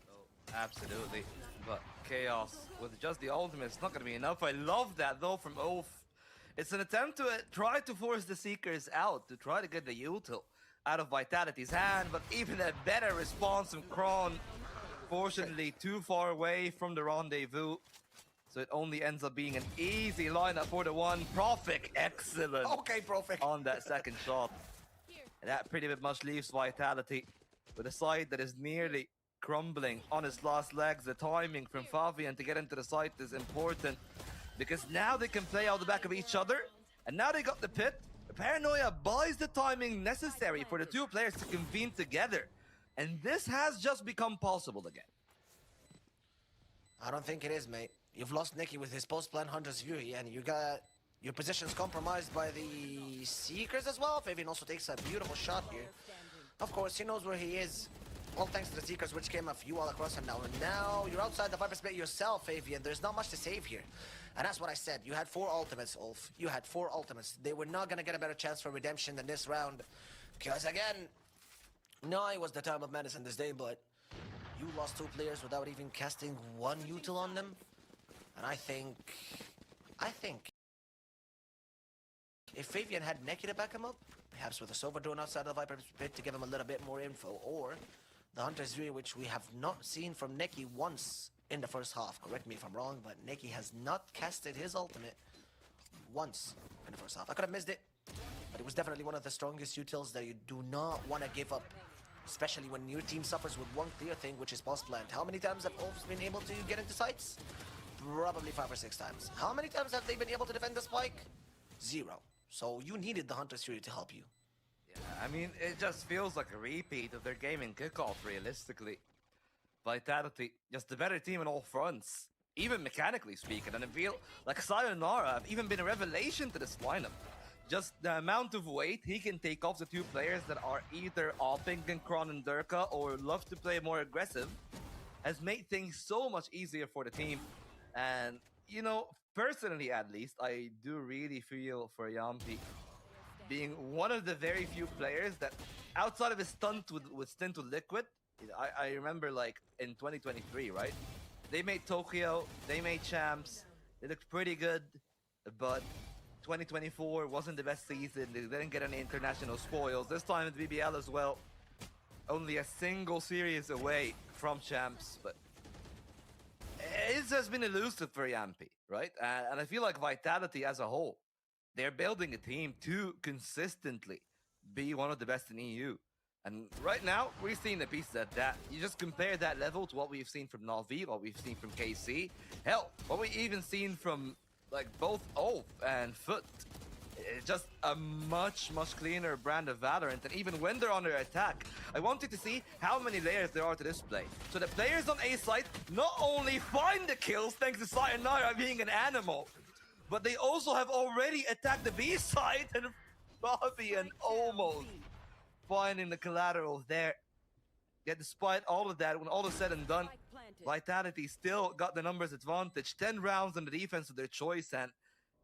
Oh, absolutely. But chaos with just the ultimate is not going to be enough. I love that though from ULF. It's an attempt to try to force the Seekers out, to try to get the util out of Vitality's hand, but even a better response from Kron. Fortunately, too far away from the rendezvous, so it only ends up being an easy lineup for the one. Profik, excellent. Okay, Profik. On that second shot. And that pretty much leaves Vitality with a side that is nearly crumbling on its last legs. The timing from Fabian to get into the site is important, because now they can play out the back of each other, and now they got the pit. Paranoia buys the timing necessary for the 2 players to convene together. And this has just become possible again. I don't think it is, mate. You've lost Neki with his post-plan Hunter's Fury, and you got your positions compromised by the Seekers as well. Fabian also takes a beautiful shot here. Of course, he knows where he is. All thanks to the Seekers, which came a few all across him now. And now you're outside the Viper Split yourself, Fabian. There's not much to save here. And that's what I said. You had 4 ultimates, ULF. You had 4 ultimates. They were not going to get a better chance for redemption than this round. Because again, no, it was the time of madness in this day, but you lost 2 players without even casting 1 util on them. And I think if Fabian had Neki to back him up, perhaps with a Silver Drone outside of the Viper Pit to give him a little bit more info, or the Hunter's Fury, which we have not seen from Neki once in the first half. Correct me if I'm wrong, but Neki has not casted his ultimate once in the first half. I could have missed it, but it was definitely one of the strongest utils that you do not want to give up, especially when your team suffers with one clear thing, which is pulse plant. How many times have Wolves been able to get into sites? Probably 5 or 6 times. How many times have they been able to defend the spike? 0. So you needed the Hunter's Fury to help you. Yeah, I mean, it just feels like a repeat of their gaming kickoff, realistically. Vitality, just the better team on all fronts, even mechanically speaking, and I feel like Sayonara have even been a revelation to this lineup. Just the amount of weight he can take off the 2 players that are either opping Kron and Durka or love to play more aggressive has made things so much easier for the team. And, you know, personally at least, I do really feel for Yampi being one of the very few players that, outside of his stint with Liquid, I remember like in 2023, right? They made Tokyo, they made champs, they looked pretty good, but 2024 wasn't the best season. They didn't get any international spoils. This time at BBL as well, only a single series away from champs, but it has been elusive for Yampi, right? And I feel like Vitality as a whole, they're building a team to consistently be one of the best in EU. And right now, we're seeing the pieces of that. You just compare that level to what we've seen from Na'Vi, what we've seen from KC. Hell, what we even seen from like both ULF and Foot. It's just a much cleaner brand of Valorant. And even when they're under attack, I wanted to see how many layers there are to this play. So the players on A side not only find the kills thanks to Sayonara being an animal, but they also have already attacked the B side, and Bobby and almost finding the collateral there. Yet despite all of that, when all is said and done, Vitality still got the numbers advantage. 10 rounds on the defense of their choice, and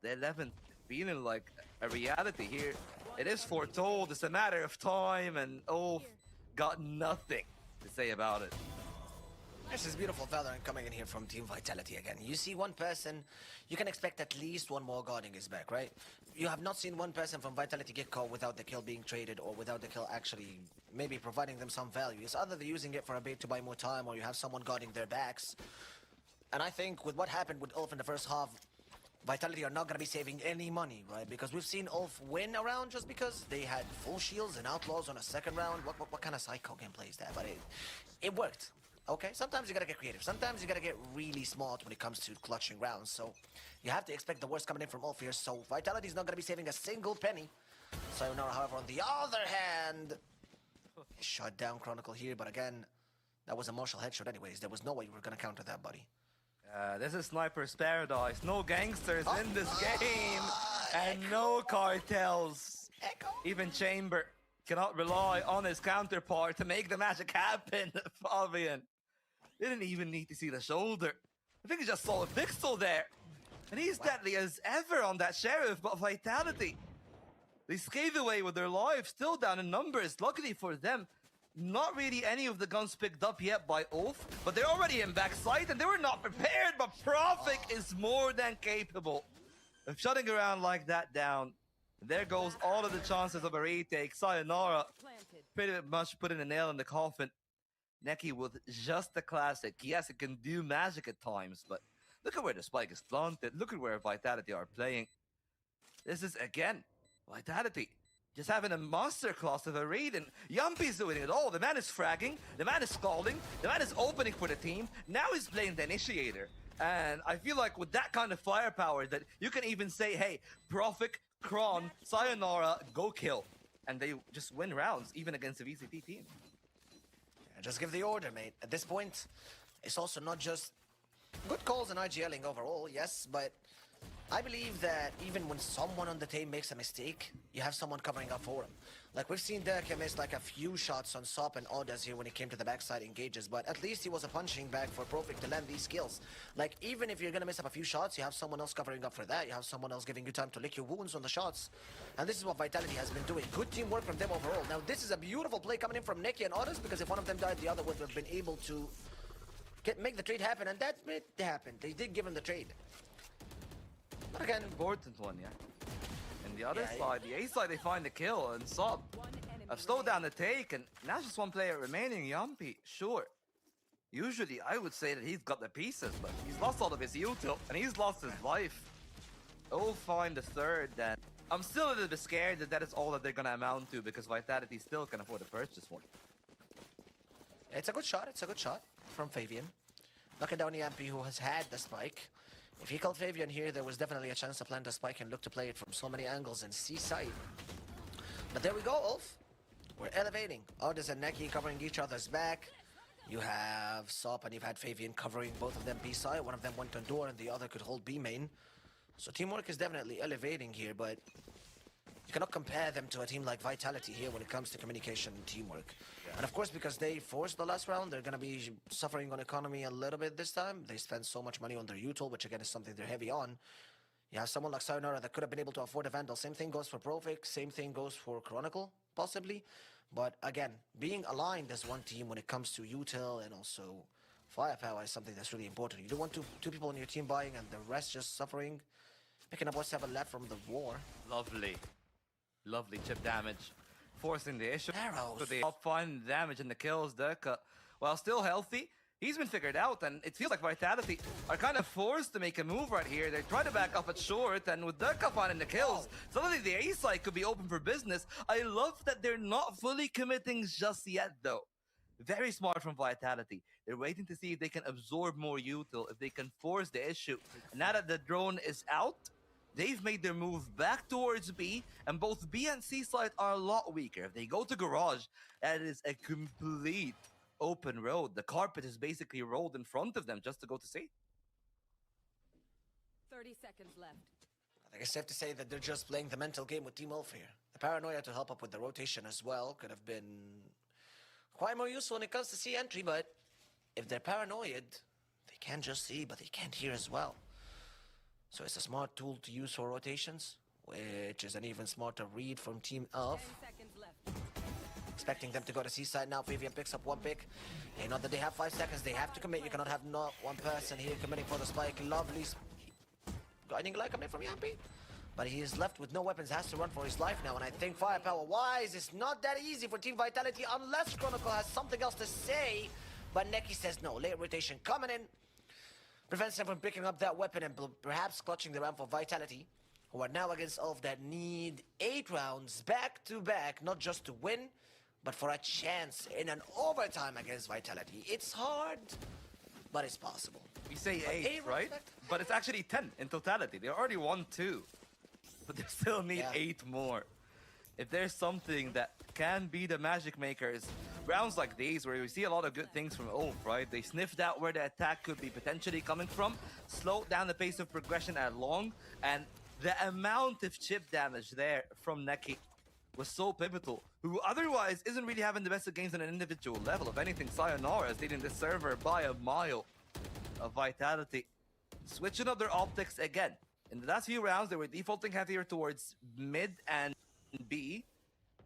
the 11th feeling like a reality here. It is foretold, it's a matter of time, and ULF got nothing to say about it. This is beautiful Valorant coming in here from Team Vitality again. You see one person, you can expect at least one more guarding his back, right? You have not seen one person from Vitality get caught without the kill being traded or without the kill actually maybe providing them some value. It's either they're using it for a bait to buy more time or you have someone guarding their backs. And I think with what happened with ULF in the first half, Vitality are not going to be saving any money, right? Because we've seen ULF win a round just because they had full shields and outlaws on a second round. What kind of psycho gameplay is that? But it worked. Okay, sometimes you gotta get creative. Sometimes you gotta get really smart when it comes to clutching rounds. So you have to expect the worst coming in from ULF here. So Vitality is not gonna be saving a single penny. Sayonara, however, on the other hand, shut down Chronicle here. But again, that was a Marshall headshot anyways. There was no way you were gonna counter that, buddy. This is Sniper's Paradise. No gangsters in this game, and no cartels. Even Chamber cannot rely on his counterpart to make the magic happen. Fabian didn't even need to see the shoulder. I think he just saw a pixel there. And he's deadly as ever on that Sheriff, but Vitality, they skate away with their lives, still down in numbers. Luckily for them, not really any of the guns picked up yet by ULF, but they're already in backside and they were not prepared, but Profik is more than capable of shutting around like that down. There goes all of the chances of a retake. Sayonara pretty much putting a nail in the coffin. Neki with just the classic. Yes, it can do magic at times, but look at where the spike is planted. Look at where Vitality are playing. This is, again, Vitality just having a masterclass of a read, and Yampi's doing it all. The man is fragging, the man is scalding, the man is opening for the team. Now he's playing the initiator. And I feel like with that kind of firepower that you can even say, hey, Profik, Kron, Sayonara, go kill. And they just win rounds, even against a VCT team. Yeah, just give the order, mate. At this point, it's also not just good calls and IGLing overall, yes, but I believe that even when someone on the team makes a mistake, you have someone covering up for him. Like, we've seen Derek miss like a few shots on Sop and Odas here when he came to the backside engages, but at least he was a punching bag for Profik to land these skills. Like, even if you're gonna mess up a few shots, you have someone else covering up for that. You have someone else giving you time to lick your wounds on the shots. And this is what Vitality has been doing. Good teamwork from them overall. Now, this is a beautiful play coming in from Neki and Odas, because if one of them died, the other would have been able to make the trade happen, and that happened. They did give him the trade. But again, Important one, yeah. And the other side, the A side, they find the kill and Sub. I've slowed down the take, and now just one player remaining, Yampi. Sure. Usually, I would say that he's got the pieces, but he's lost all of his util, and he's lost his life. Oh, find the third, then. I'm still a little bit scared that that is all that they're gonna amount to, because Vitality still can afford to purchase one. It's a good shot. It's a good shot from Fabian. Knocking down EMP, who has had the spike. If he killed Fabian here, there was definitely a chance to plant the spike and look to play it from so many angles and C side. But there we go, Ulf. We're elevating. Otis and Neki covering each other's back. You have Sop and you've had Fabian covering both of them B side. One of them went on door and the other could hold B main. So teamwork is definitely elevating here, but you cannot compare them to a team like Vitality here when it comes to communication and teamwork. Yeah. And of course, because they forced the last round, they're going to be suffering on economy a little bit this time. They spend so much money on their util, which again is something they're heavy on. You have someone like Sayonara that could have been able to afford a Vandal. Same thing goes for Profik, same thing goes for Chronicle, possibly. But again, being aligned as one team when it comes to util and also firepower is something that's really important. You don't want two people on your team buying and the rest just suffering. Picking up what's ever left from the war. Lovely. Lovely chip damage. Forcing the issue. Arrows. So the fun damage and the kills, Durka, while still healthy, he's been figured out, and it feels like Vitality are kind of forced to make a move right here. They're trying to back up at short, and with Durka finding the kills, suddenly the A side could be open for business. I love that they're not fully committing just yet, though. Very smart from Vitality. They're waiting to see if they can absorb more util, if they can force the issue. And now that the drone is out, they've made their move back towards B, and both B and C side are a lot weaker. If they go to Garage, that is a complete open road. The carpet is basically rolled in front of them just to go to C. 30 seconds left. I think it's safe to say that they're just playing the mental game with Team ULF here. The paranoia to help up with the rotation as well could have been quite more useful when it comes to C entry, but if they're paranoid, they can't just see, but they can't hear as well. So it's a smart tool to use for rotations, which is an even smarter read from Team ULF. 10 seconds left. Expecting them to go to C side now. Fabian picks up one pick. They know that they have 5 seconds. They have to commit. You cannot have not one person here committing for the spike. Lovely guiding light coming from Yampi. But he is left with no weapons, has to run for his life now. And I think firepower-wise, it's not that easy for Team Vitality unless Chronicle has something else to say. But Neki says no. Late rotation coming in. Prevents them from picking up that weapon and perhaps clutching the round for Vitality, who are now against ULF that need 8 rounds back-to-back, not just to win, but for a chance in an overtime against Vitality. It's hard, but it's possible. We say 8, right? But it's actually 10 in totality. They already won 2, but they still need 8 more. If there's something that can be the magic makers, rounds like these where we see a lot of good things from ULF, right? They sniffed out where the attack could be potentially coming from, slowed down the pace of progression at long, and the amount of chip damage there from Neki was so pivotal, who otherwise isn't really having the best of games on an individual level. If anything, Sayonara is leading the server by a mile of Vitality. Switching up their optics again. In the last few rounds, they were defaulting heavier towards mid and B.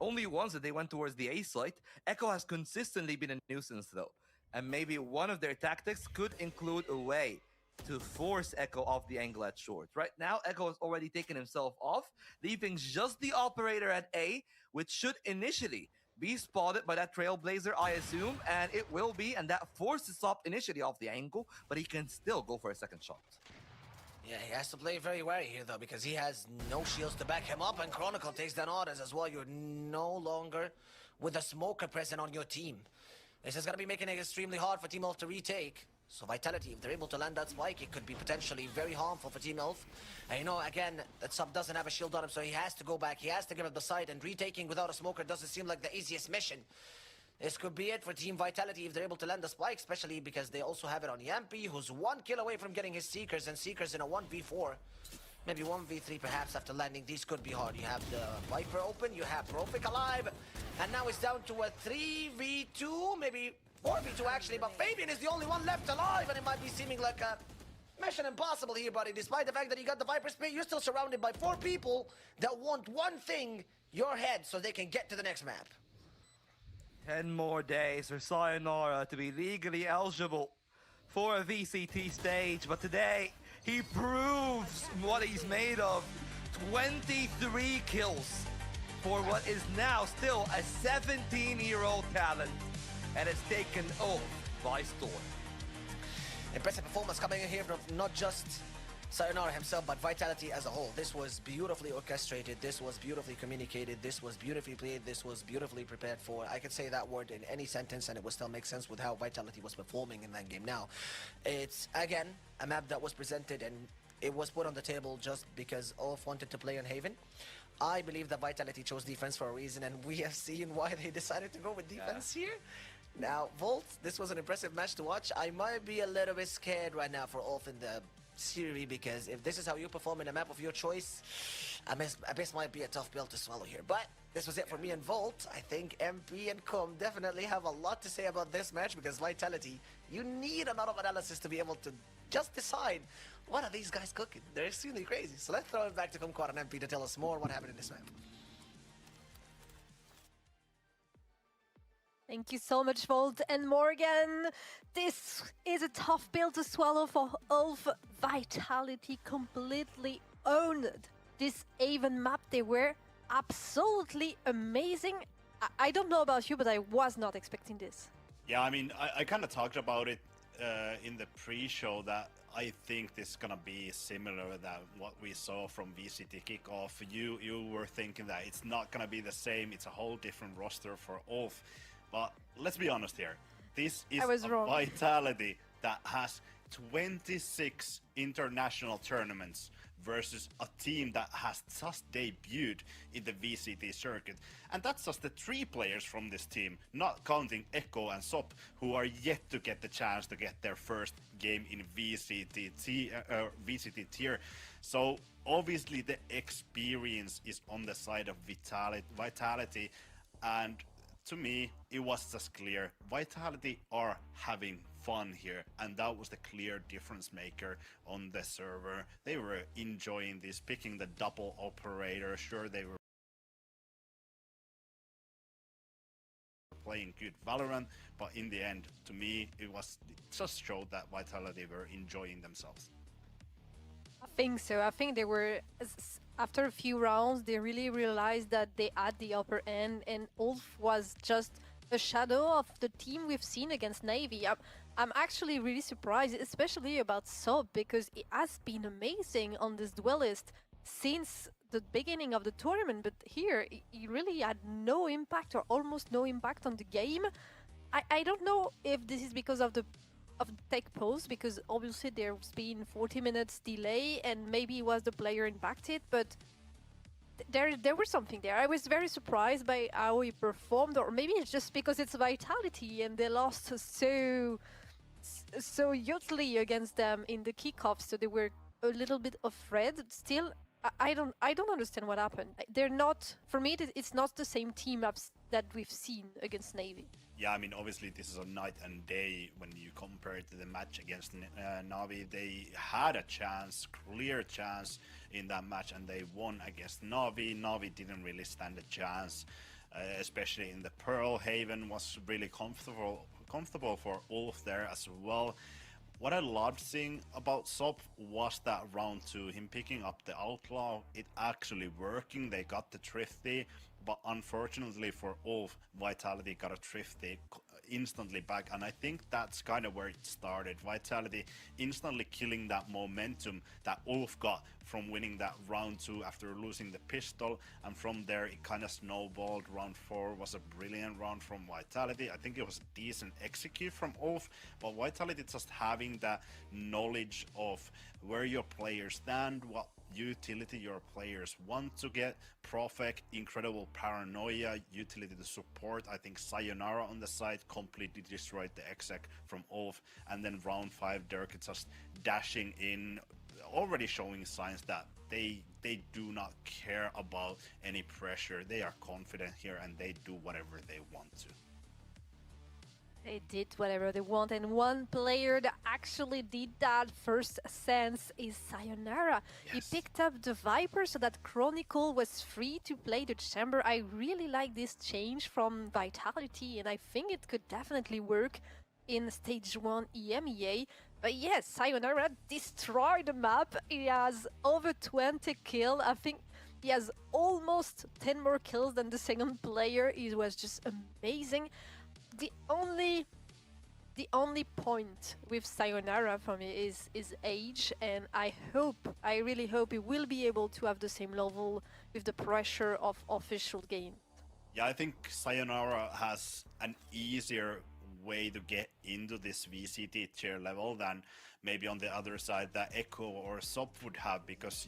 Only once that they went towards the A site. Echo has consistently been a nuisance though. And maybe one of their tactics could include a way to force Echo off the angle at short. Right now, Echo has already taken himself off, leaving just the operator at A, which should initially be spotted by that Trailblazer, I assume, and it will be, and that forces Sop initially off the angle, but he can still go for a second shot. Yeah, he has to play very wary here, though, because he has no shields to back him up, and Chronicle takes down Otis as well. You're no longer with a smoker present on your team. This is going to be making it extremely hard for Team ULF to retake. So Vitality, if they're able to land that spike, it could be potentially very harmful for Team ULF. And you know, again, that Sub doesn't have a shield on him, so he has to go back. He has to give up the side, and retaking without a smoker doesn't seem like the easiest mission. This could be it for Team Vitality if they're able to land the spike, especially because they also have it on Yampi, who's 1 kill away from getting his Seekers, and Seekers in a 1v4. Maybe 1v3 perhaps after landing. These could be hard. You have the Viper open, you have Profik alive, and now it's down to a 3v2, maybe 4v2 actually, but Fabian is the only one left alive, and it might be seeming like a mission impossible here, buddy. Despite the fact that you got the Viper spit, you're still surrounded by 4 people that want one thing, your head, so they can get to the next map. 10 more days for Sayonara to be legally eligible for a VCT stage, but today he proves what he's made of. 23 kills, for what is now still a 17-year-old talent, and it's taken ULF by storm. Impressive performance coming in here from not just Sayonara himself, but Vitality as a whole. This was beautifully orchestrated, this was beautifully communicated, this was beautifully played, this was beautifully prepared for. I could say that word in any sentence and it would still make sense with how Vitality was performing in that game. Now, it's, again, a map that was presented and it was put on the table just because ULF wanted to play on Haven. I believe that Vitality chose defense for a reason, and we have seen why they decided to go with defense here. Now, Volt, this was an impressive match to watch. I might be a little bit scared right now for ULF in the series, because if this is how you perform in a map of your choice, Abyss might be a tough pill to swallow here. But this was it for me and Volt. I think MP and CUNG definitely have a lot to say about this match, because Vitality, you need a lot of analysis to be able to just decide what are these guys cooking. They're extremely crazy. So let's throw it back to CUNG and MP to tell us more what happened in this map. Thank you so much, Volt and Morgan. This is a tough pill to swallow for ULF. Vitality completely owned this Haven map. They were absolutely amazing. I don't know about you, but I was not expecting this. Yeah, I mean, I kind of talked about it in the pre-show that I think this is gonna be similar than what we saw from VCT kickoff. You were thinking that it's not gonna be the same. It's a whole different roster for ULF. But let's be honest here. This is a Vitality that has 26 international tournaments versus a team that has just debuted in the VCT circuit. And that's just the 3 players from this team, not counting Echo and Sop, who are yet to get the chance to get their first game in VCT tier. So obviously the experience is on the side of Vitality, and to me, it was just clear. Vitality are having fun here, and that was the clear difference maker on the server. They were enjoying this, picking the double operator. Sure, they were playing good Valorant, but in the end, to me, it just showed that Vitality were enjoying themselves. I think so. I think they were, after a few rounds, they really realized that they had the upper end, and ULF was just a shadow of the team we've seen against Navy. I'm actually really surprised, especially about Sub, because it has been amazing on this duelist since the beginning of the tournament, but here he really had no impact or almost no impact on the game. I don't know if this is because of the tech pause, because obviously there's been 40 minutes delay and maybe it was the player impacted, but there was something there. I was very surprised by how he performed, or maybe it's just because it's Vitality and they lost so hugely against them in the kickoff, so they were a little bit afraid. Still, I don't understand what happened. They're not, for me, it's not the same team ups that we've seen against Navy. Yeah, I mean, obviously this is a night and day when you compare it to the match against Navi. They had a chance, clear chance in that match, and they won against Navi. Navi didn't really stand a chance, especially in the Pearl. Haven was really comfortable for ULF there as well. What I loved seeing about Sop was that round 2, him picking up the Outlaw, it actually working. They got the Thrifty, but unfortunately for ULF, Vitality got a Thrifty instantly back, and I think that's kind of where it started. Vitality instantly killing that momentum that ULF got from winning that round 2 after losing the pistol, and from there it kind of snowballed. Round 4 was a brilliant round from Vitality. I think it was decent execute from ULF, but Vitality just having that knowledge of where your players stand, what utility your players want to get. Profek, incredible paranoia, utility to support. I think Sayonara on the side completely destroyed the exec from ULF, and then round 5 Dirk just dashing in, already showing signs that they do not care about any pressure. They are confident here and they do whatever they want to. They did whatever they want, and one player that actually did that first sense is Sayonara. Yes. He picked up the Viper so that Chronicle was free to play the Chamber. I really like this change from Vitality, and I think it could definitely work in Stage 1 EMEA. But yes, Sayonara destroyed the map. He has over 20 kills. I think He has almost 10 more kills than the second player. It was just amazing. The only point with Sayonara for me is age, and I really hope he will be able to have the same level with the pressure of official game. Yeah, I think Sayonara has an easier way to get into this VCT tier level than maybe on the other side that Echo or Sop would have, because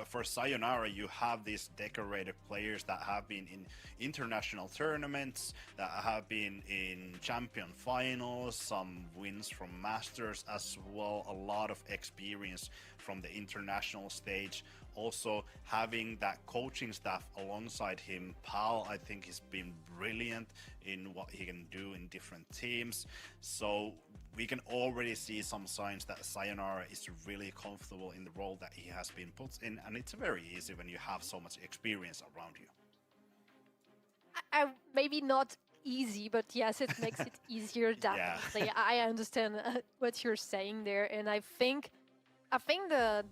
for Sayonara you have these decorated players that have been in international tournaments, that have been in champion finals, some wins from Masters as well, a lot of experience from the international stage. Also having that coaching staff alongside him, Pal, I think he's been brilliant in what he can do in different teams. So we can already see some signs that Sayonara is really comfortable in the role that he has been put in, and it's very easy when you have so much experience around you. Maybe not easy, but yes, it makes it easier, definitely. Yeah. I understand what you're saying there, and I think the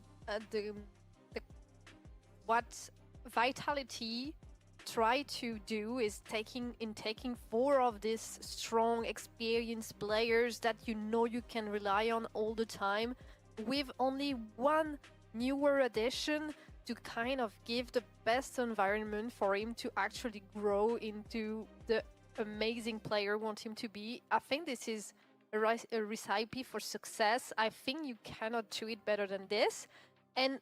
what Vitality try to do is taking 4 of these strong, experienced players that you know you can rely on all the time, with only one newer addition to kind of give the best environment for him to actually grow into the amazing player we want him to be. I think this is a recipe for success. I think you cannot do it better than this. And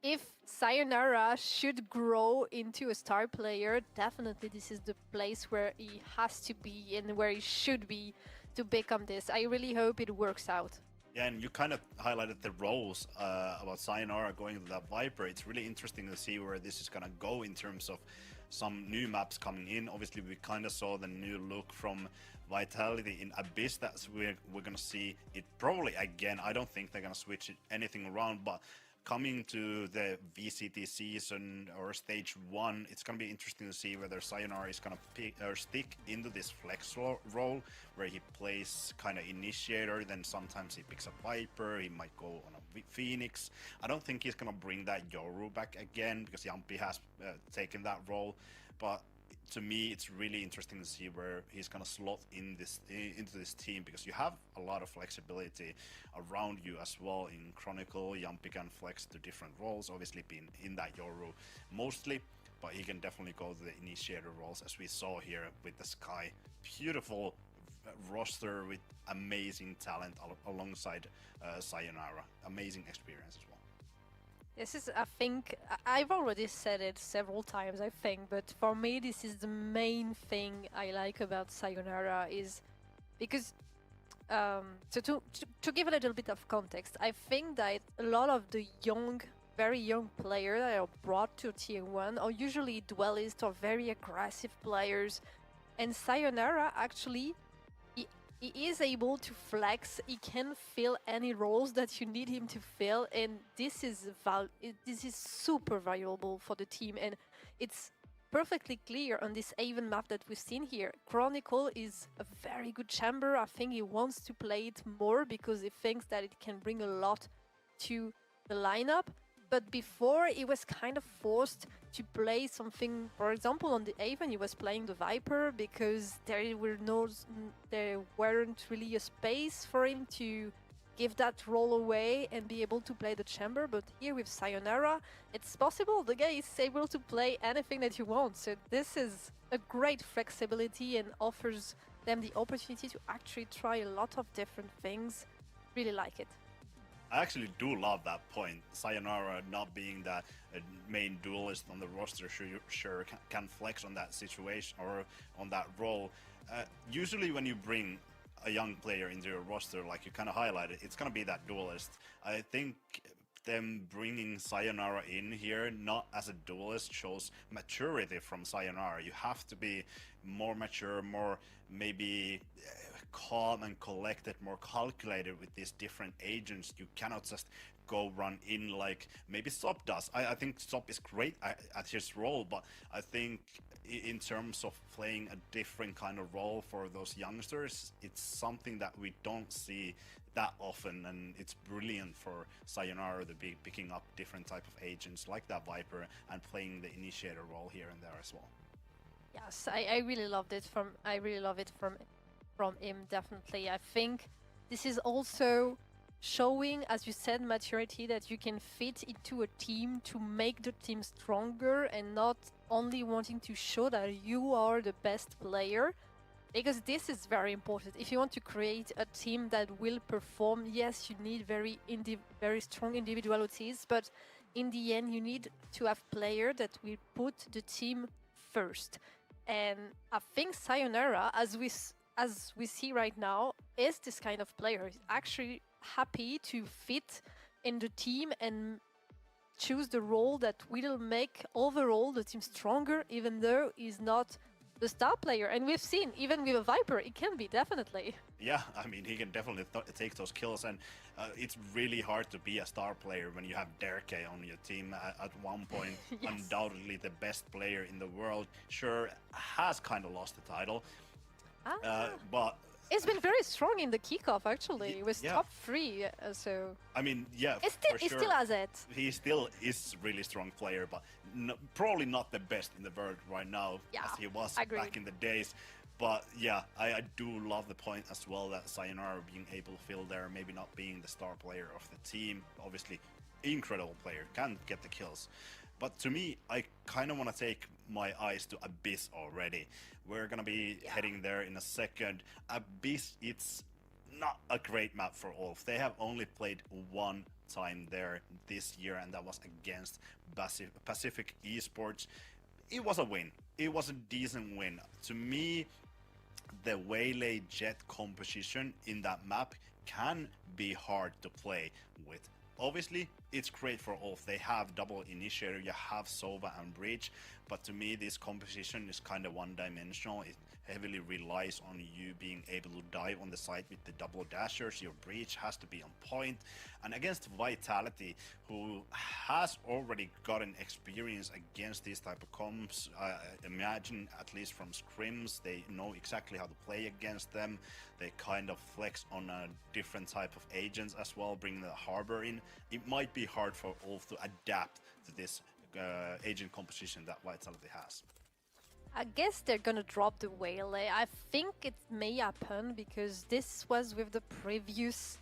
if Sayonara should grow into a star player, definitely this is the place where he has to be and where he should be to become this. I really hope it works out. Yeah, and you kind of highlighted the roles about Sayonara going to that Viper. It's really interesting to see where this is going to go in terms of some new maps coming in. Obviously, we kind of saw the new look from Vitality in Abyss. That's we're going to see it probably again. I don't think they're going to switch anything around, but coming to the VCT season or stage 1, it's going to be interesting to see whether Sayonara is going to pick or stick into this flex role where he plays kind of initiator, then sometimes he picks up Viper, he might go on a Phoenix. I don't think he's going to bring that Yoru back again, because Yampi has taken that role, but to me it's really interesting to see where he's going to slot in into this team, because you have a lot of flexibility around you as well. In Chronicle, Yampi can flex to different roles, obviously being in that Yoru mostly, but he can definitely go to the initiator roles, as we saw here with the Sky. Beautiful roster with amazing talent alongside Sayonara. Amazing experience as well. This is, I think, I've already said it several times, I think, but for me this is the main thing I like about Sayonara, is because to give a little bit of context, I think that a lot of the very young players that are brought to Tier 1 are usually duelists or very aggressive players, and Sayonara actually he is able to flex. He can fill any roles that you need him to fill, and this is super valuable for the team, and it's perfectly clear on this Haven map that we've seen here. Chronicle is a very good chamber. I think he wants to play it more because he thinks that it can bring a lot to the lineup. But before, he was kind of forced to play something. For example, on the Haven, he was playing the Viper because there weren't really a space for him to give that role away and be able to play the chamber. But here with Sayonara, it's possible. The guy is able to play anything that you want. So this is a great flexibility and offers them the opportunity to actually try a lot of different things. Really like it. I actually do love that point. Sayonara not being that main duelist on the roster sure can flex on that situation or on that role. Usually when you bring a young player into your roster, like you kind of highlighted, it's going to be that duelist. I think them bringing Sayonara in here, not as a duelist, shows maturity from Sayonara. You have to be more mature, more maybe calm and collected, more calculated with these different agents. You cannot just go run in like maybe Sop does. I think Sop is great at his role, but I think in terms of playing a different kind of role for those youngsters, it's something that we don't see that often, and it's brilliant for Sayonara to be picking up different type of agents like that Viper and playing the initiator role here and there as well. Yes, I really loved it from him, definitely. I think this is also showing, as you said, maturity, that you can fit into a team to make the team stronger and not only wanting to show that you are the best player, because this is very important. If you want to create a team that will perform, yes, you need very strong individualities, but in the end, you need to have players that will put the team first. And I think Sayonara, as we see right now, is this kind of player. He's actually happy to fit in the team and choose the role that will make overall the team stronger, even though he's not the star player. And we've seen, even with a Viper, it can be, definitely. Yeah, I mean, he can definitely take those kills, and it's really hard to be a star player when you have Derke on your team at one point. Yes. Undoubtedly the best player in the world. Sure, has kind of lost the title, but it's been very strong in the kickoff, actually. It was yeah. top 3, so... I mean, yeah, It sure. still has it. He still is a really strong player, but probably not the best in the world right now, Yeah, as he was agreed. back in the days. But yeah, I do love the point as well that Sayonara being able to fill there, maybe not being the star player of the team. Obviously, incredible player, can get the kills. But to me, I kind of want to take my eyes to Abyss already. We're going to be heading there in a second. Abyss, it's not a great map for ULF. They have only played one time there this year, and that was against Pacific Esports. It was a win. It was a decent win. To me, the Waylay Jet composition in that map can be hard to play with. Obviously, it's great for ULF. They have double initiator, you have Sova and Breach, but to me this composition is kind of one-dimensional. It heavily relies on you being able to dive on the side with the double dashers. Your Breach has to be on point, and against Vitality, who has already gotten experience against these type of comps, imagine at least from scrims, they know exactly how to play against them. They kind of flex on a different type of agents as well, bringing the Harbor in. It might be hard for ULF to adapt to this agent composition that Vitality has. I guess they're gonna drop the Waylay. I think it may happen because this was with the previous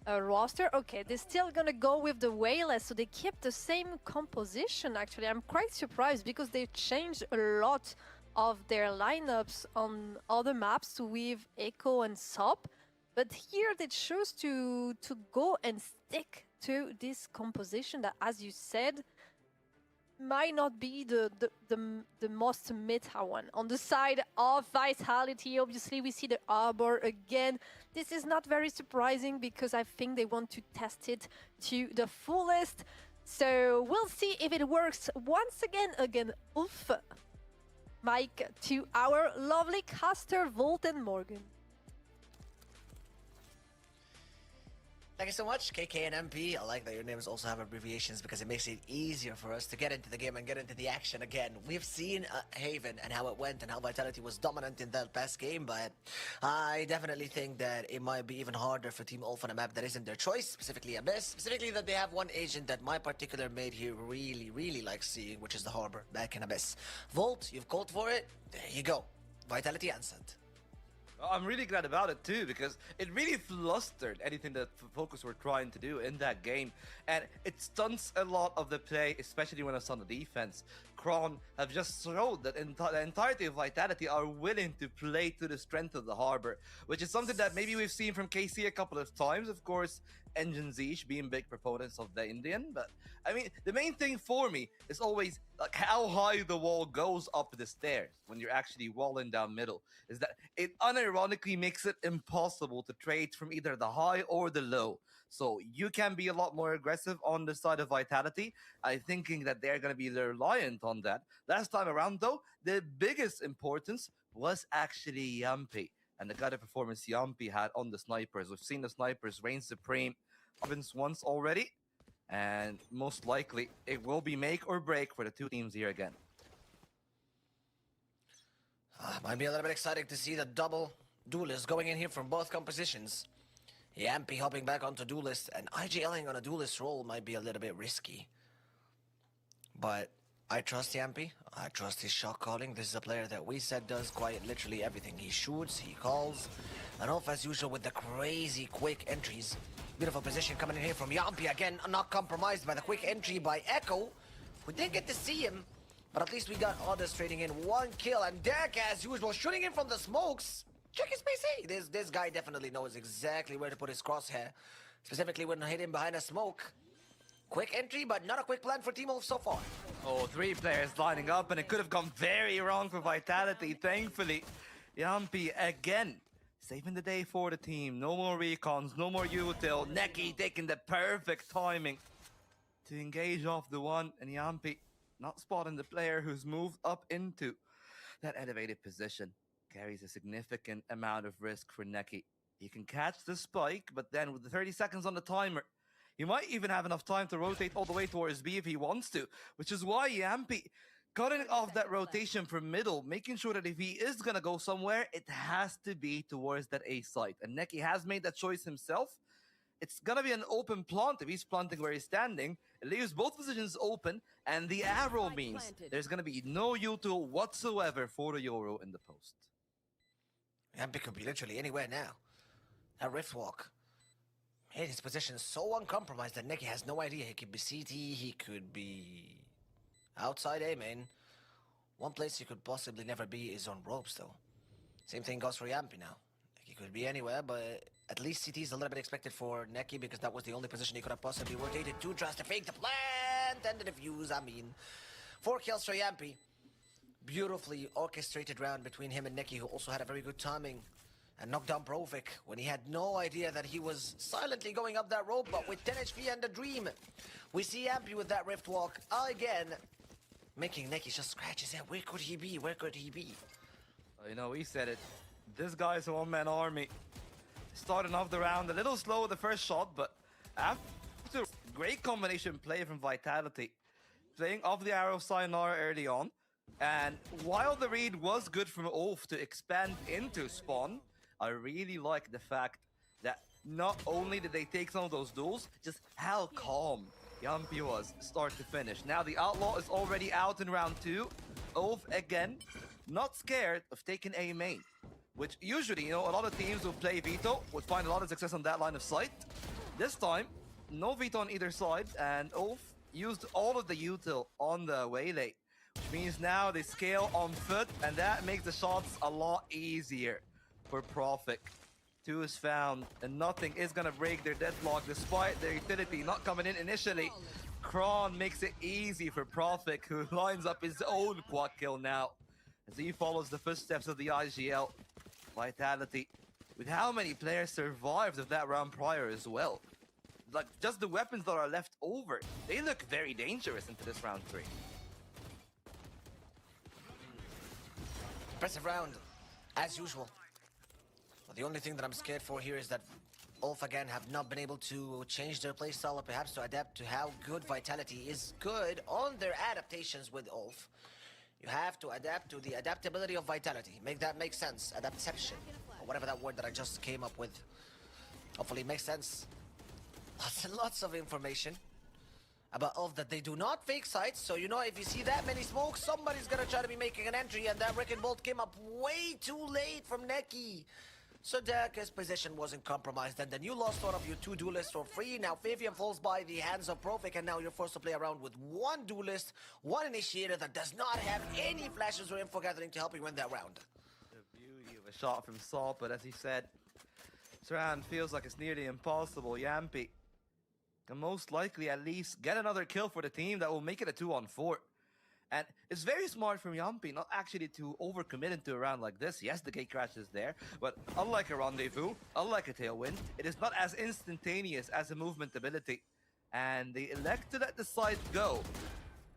roster. Okay, they're still gonna go with the Waylay, so they kept the same composition. Actually, I'm quite surprised because they changed a lot of their lineups on other maps with Echo and Sop. But here they chose to go and stick to this composition that, as you said, might not be the most meta one. On the side of Vitality, obviously we see the Arbor again. This is not very surprising because I think they want to test it to the fullest. So we'll see if it works once again, ULF. Mic to our lovely caster, Volt and Morgan. Thank you so much, KK and MP. I like that your names also have abbreviations because it makes it easier for us to get into the game and get into the action again. We've seen Haven and how it went and how Vitality was dominant in that past game, but I definitely think that it might be even harder for Team ULF on a map that isn't their choice, specifically Abyss. Specifically that they have one agent that my particular mate here really likes seeing, which is the Harbor back in Abyss. Volt, you've called for it. There you go. Vitality answered. I'm really glad about it too, because it really flustered anything that Focus were trying to do in that game, and it stunts a lot of the play, especially when it's on the defense. Kron have just showed that the entirety of Vitality are willing to play to the strength of the Harbor, which is something that maybe we've seen from KC a couple of times. Of course, Engine Zeech being big proponents of the Indian, but I mean, the main thing for me is always like how high the wall goes up the stairs when you're actually walling down middle. Is that it unironically makes it impossible to trade from either the high or the low. So you can be a lot more aggressive on the side of Vitality. I'm thinking that they're going to be reliant on that. Last time around, though, the biggest importance was actually Yampi and the kind of performance Yampi had on the snipers. We've seen the snipers reign supreme once already. And most likely, it will be make or break for the two teams here again. Might be a little bit exciting to see the double duelists going in here from both compositions. Yampy hopping back onto duelist, and IGLing on a duelist role might be a little bit risky. But I trust Yampy. I trust his shot calling. This is a player that we said does quite literally everything. He shoots, he calls, and off as usual with the crazy quick entries. Beautiful position coming in here from Yampy. Again, not compromised by the quick entry by Echo. We didn't get to see him, but at least we got others trading in one kill. And Derek, as usual, shooting in from the smokes. Check his PC. This guy definitely knows exactly where to put his crosshair, specifically when hidden behind a smoke. Quick entry, but not a quick plan for Team Wolf so far. Oh, 3 players lining up, and it could have gone very wrong for Vitality. Thankfully, Yampy again saving the day for the team. No more recons, no more util. Neki taking the perfect timing to engage off the one, and Yampy not spotting the player who's moved up into that elevated position. Carries a significant amount of risk for Neki. He can catch the spike, but then with the 30 seconds on the timer, he might even have enough time to rotate all the way towards B if he wants to, which is why Yampy cutting off that rotation from middle, making sure that if he is going to go somewhere, it has to be towards that A site. And Neki has made that choice himself. It's going to be an open plant. If he's planting where he's standing, it leaves both positions open, and the arrow means there's going to be no util whatsoever for the Euro in the post. Yampy could be literally anywhere now. That rift walk. His position is so uncompromised that Neki has no idea. He could be CT, he could be outside A main. One place he could possibly never be is on ropes, though. Same thing goes for Yampy now. He could be anywhere, but at least CT is a little bit expected for Neki because that was the only position he could have possibly rotated to. Tries to fake the plant and the defuse. 4 kills for Yampy. Beautifully orchestrated round between him and Neki, who also had a very good timing and knocked down Brovik when he had no idea that he was silently going up that rope. But with 10 HP and a dream, we see Yampy with that rift walk again, making Neki just scratch his head. Where could he be? Where could he be? You know, we said it. This guy's a one-man army. Starting off the round a little slow with the first shot, but after great combination play from Vitality, playing off the arrow sayonara early on, and while the read was good from ULF to expand into spawn, I really like the fact that not only did they take some of those duels, just how calm Yampy was start to finish. Now the Outlaw is already out in round 2. ULF again, not scared of taking A main, which usually, you know, a lot of teams will play Veto, would find a lot of success on that line of sight. This time, no Veto on either side, and ULF used all of the util on the waylay, which means now they scale on foot, and that makes the shots a lot easier for Profik. 2 is found, and nothing is gonna break their deadlock despite their utility not coming in initially. Kron makes it easy for Profik, who lines up his own quad kill now as he follows the footsteps of the IGL. Vitality, with how many players survived of that round prior as well. Like, just the weapons that are left over, they look very dangerous into this round 3. Impressive round, as usual. But the only thing that I'm scared for here is that ULF again have not been able to change their playstyle or perhaps to adapt to how good Vitality is good on their adaptations with ULF. You have to adapt to the adaptability of Vitality. Make that make sense. Adaptation. Or whatever that word that I just came up with. Hopefully it makes sense. Lots and lots of information about ULF that they do not fake sites. So, you know, if you see that many smokes, somebody's gonna try to be making an entry, and that Wrecking Bolt came up way too late from Neki. So Derek's position wasn't compromised, and then you lost one of your 2 duelists for free. Now Fabian falls by the hands of Profik, and now you're forced to play around with 1 duelist, 1 initiator that does not have any flashes or info gathering to help you win that round. The beauty of a shot from Salt, but as he said, this round feels like it's nearly impossible. Yampy can most likely at least get another kill for the team that will make it a 2-on-4. And it's very smart from Yampy not actually to overcommit into a round like this. Yes, the gate crash is there, but unlike a rendezvous, unlike a tailwind, it is not as instantaneous as a movement ability. And they elect to let the side go.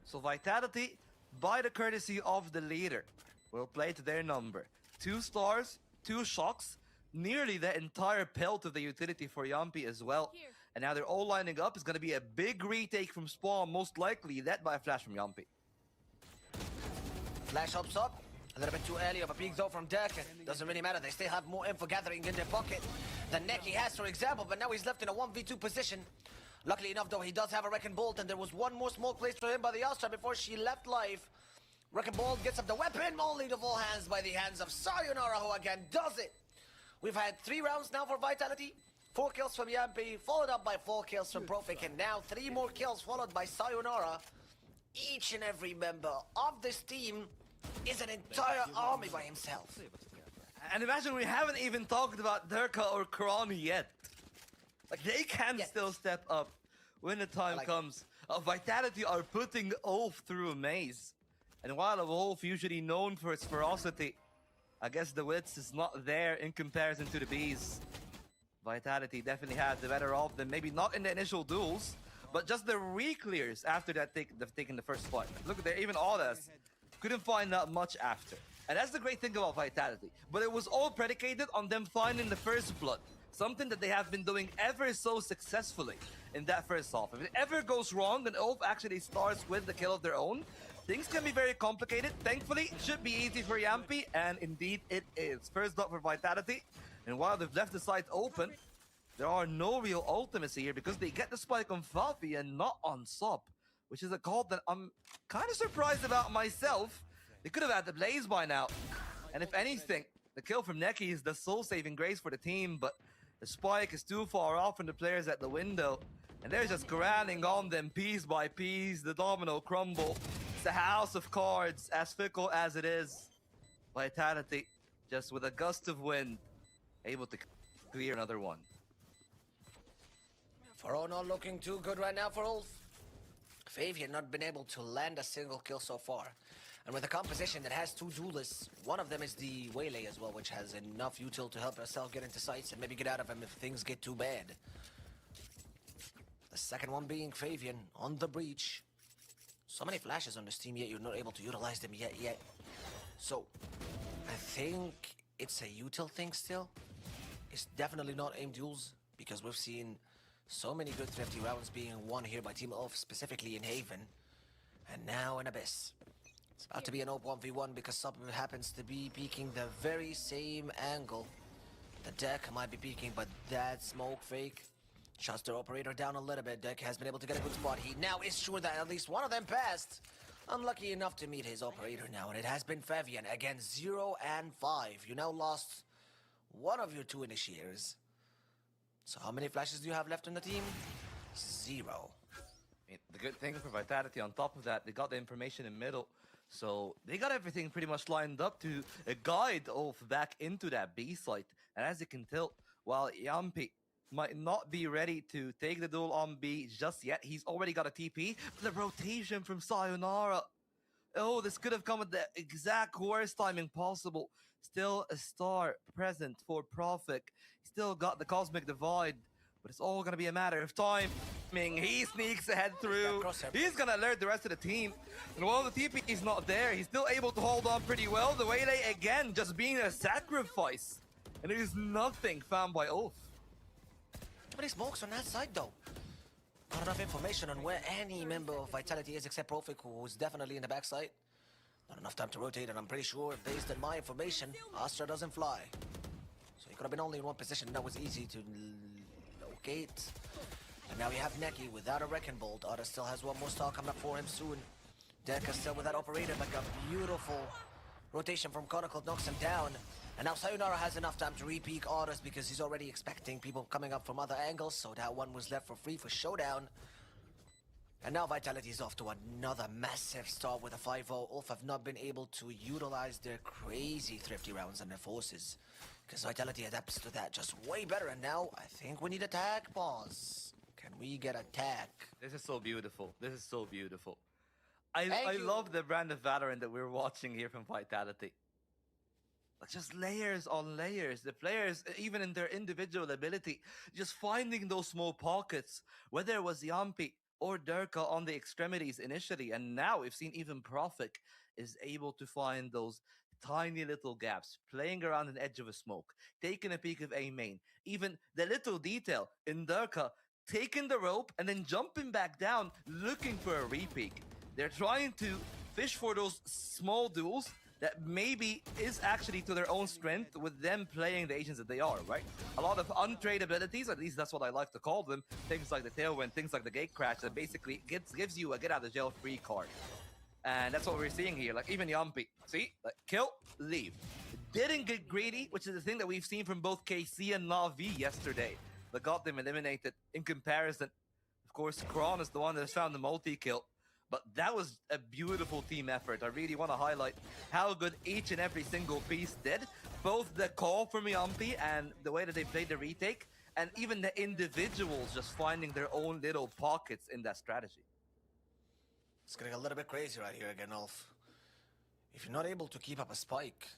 So Vitality, by the courtesy of the leader, will play to their number. 2 stars, 2 shocks, nearly the entire pelt of the utility for Yampy as well. And now they're all lining up. It's going to be a big retake from Spawn, most likely led by a flash from Yampi. Flash hops up. A little bit too early of a peek though from Dirk. Doesn't really matter. They still have more info gathering in their pocket than Neki has, for example. But now he's left in a 1v2 position. Luckily enough, though, he does have a Wrecking Bolt, and there was one more smoke placed for him by the Astra before she left live. Wrecking Bolt gets up the weapon, only to fall hands by the hands of Sayonara, who again does it. We've had 3 rounds now for Vitality. 4 kills from Yampi, followed up by 4 kills from Profik, and now 3 more kills followed by Sayonara. Each and every member of this team is an entire army by himself. And imagine we haven't even talked about Durka or Karani yet. Like, they can still step up when the time comes. Vitality are putting Ulf through a maze. And while Ulf usually known for its ferocity, I guess the wits is not there in comparison to the bees. Vitality definitely had the better of them, maybe not in the initial duels, but just the re-clears after that they've taken the first fight. Look at there, even Audas couldn't find that much after. And that's the great thing about Vitality. But it was all predicated on them finding the first blood. Something that they have been doing ever so successfully in that first half. If it ever goes wrong, then Ulf actually starts with the kill of their own. Things can be very complicated. Thankfully, it should be easy for Yampi, and indeed it is. First up for Vitality, and while they've left the site open, there are no real ultimates here because they get the spike on Fafi and not on Sop, which is a call that I'm kind of surprised about myself. They could have had the Blaze by now. And if anything, the kill from Neki is the soul-saving grace for the team, but the spike is too far off from the players at the window, and they're just grinding on them piece by piece. The domino crumble. It's the house of cards, as fickle as it is. Vitality, just with a gust of wind, able to clear another one. For not looking too good right now for Ulf. Favian not been able to land a single kill so far. And with a composition that has 2 duelists, one of them is the Waylay as well, which has enough util to help herself get into sights and maybe get out of them if things get too bad. The second one being Favian on the breach. So many flashes on this team, yet you're not able to utilize them yet. So, I think it's a util thing still. It's definitely not aim duels, because we've seen so many good thrifty rounds being won here by Team ULF, specifically in Haven. And now in Abyss. It's about to be an open 1v1 because something happens to be peeking the very same angle. The deck might be peeking, but that smoke fake shuts their operator down a little bit. Deck has been able to get a good spot. He now is sure that at least one of them passed. Unlucky enough to meet his operator now, and it has been Favian. Again, 0 and 5. You now lost one of your 2 initiators. So how many flashes do you have left on the team? 0. I mean, the good thing for Vitality on top of that, they got the information in middle. So they got everything pretty much lined up to guide Ulf back into that B site. And as you can tell, while Yampi might not be ready to take the duel on B just yet, he's already got a TP. But the rotation from Sayonara. Oh, this could have come at the exact worst timing possible. Still a star present for Profik. Still got the Cosmic Divide. But it's all going to be a matter of timing. He sneaks ahead through. He's going to alert the rest of the team. And while the TP is not there, he's still able to hold on pretty well. The Waylay, again, just being a sacrifice. And there is nothing found by Ulf. Too many smokes on that side, though. Not enough information on where any member of Vitality is except Profik, who's definitely in the backside. Not enough time to rotate, and I'm pretty sure, based on my information, Astra doesn't fly. So he could have been only in one position. That was easy to locate. And now we have Neki without a Wrecking Bolt. Otta still has one more star coming up for him soon. Deca still without operator, like a beautiful rotation from Chronicle knocks him down. And now Sayonara has enough time to re-peek Otters because he's already expecting people coming up from other angles, so that one was left for free for Showdown. And now Vitality is off to another massive start with a 5-0. Ulf have not been able to utilize their crazy thrifty rounds on their forces, because Vitality adapts to that just way better. And now I think we need a tag pause. Can we get a tag? This is so beautiful. This is so beautiful. I love the brand of Valorant that we're watching here from Vitality. Like, just layers on layers. The players, even in their individual ability, just finding those small pockets, whether it was Yampi or Durka on the extremities initially, and now we've seen even Profik is able to find those tiny little gaps, playing around an edge of a smoke, taking a peek of A main. Even the little detail in Durka taking the rope and then jumping back down, looking for a re-peek. They're trying to fish for those small duels that maybe is actually to their own strength with them playing the agents that they are, right? A lot of untrade abilities, at least that's what I like to call them, things like the THEO and things like the gate crash that basically gives you a get out of jail free card. And that's what we're seeing here, like even Yampi, see? Like kill, leave. Didn't get greedy, which is the thing that we've seen from both KC and Na'Vi yesterday, that got them eliminated in comparison. Of course, Kron is the one that has found the multi-kill. But that was a beautiful team effort. I really want to highlight how good each and every single piece did. Both the call from Yampi and the way that they played the retake, and even the individuals just finding their own little pockets in that strategy. It's getting a little bit crazy right here again, ULF. If you're not able to keep up a spike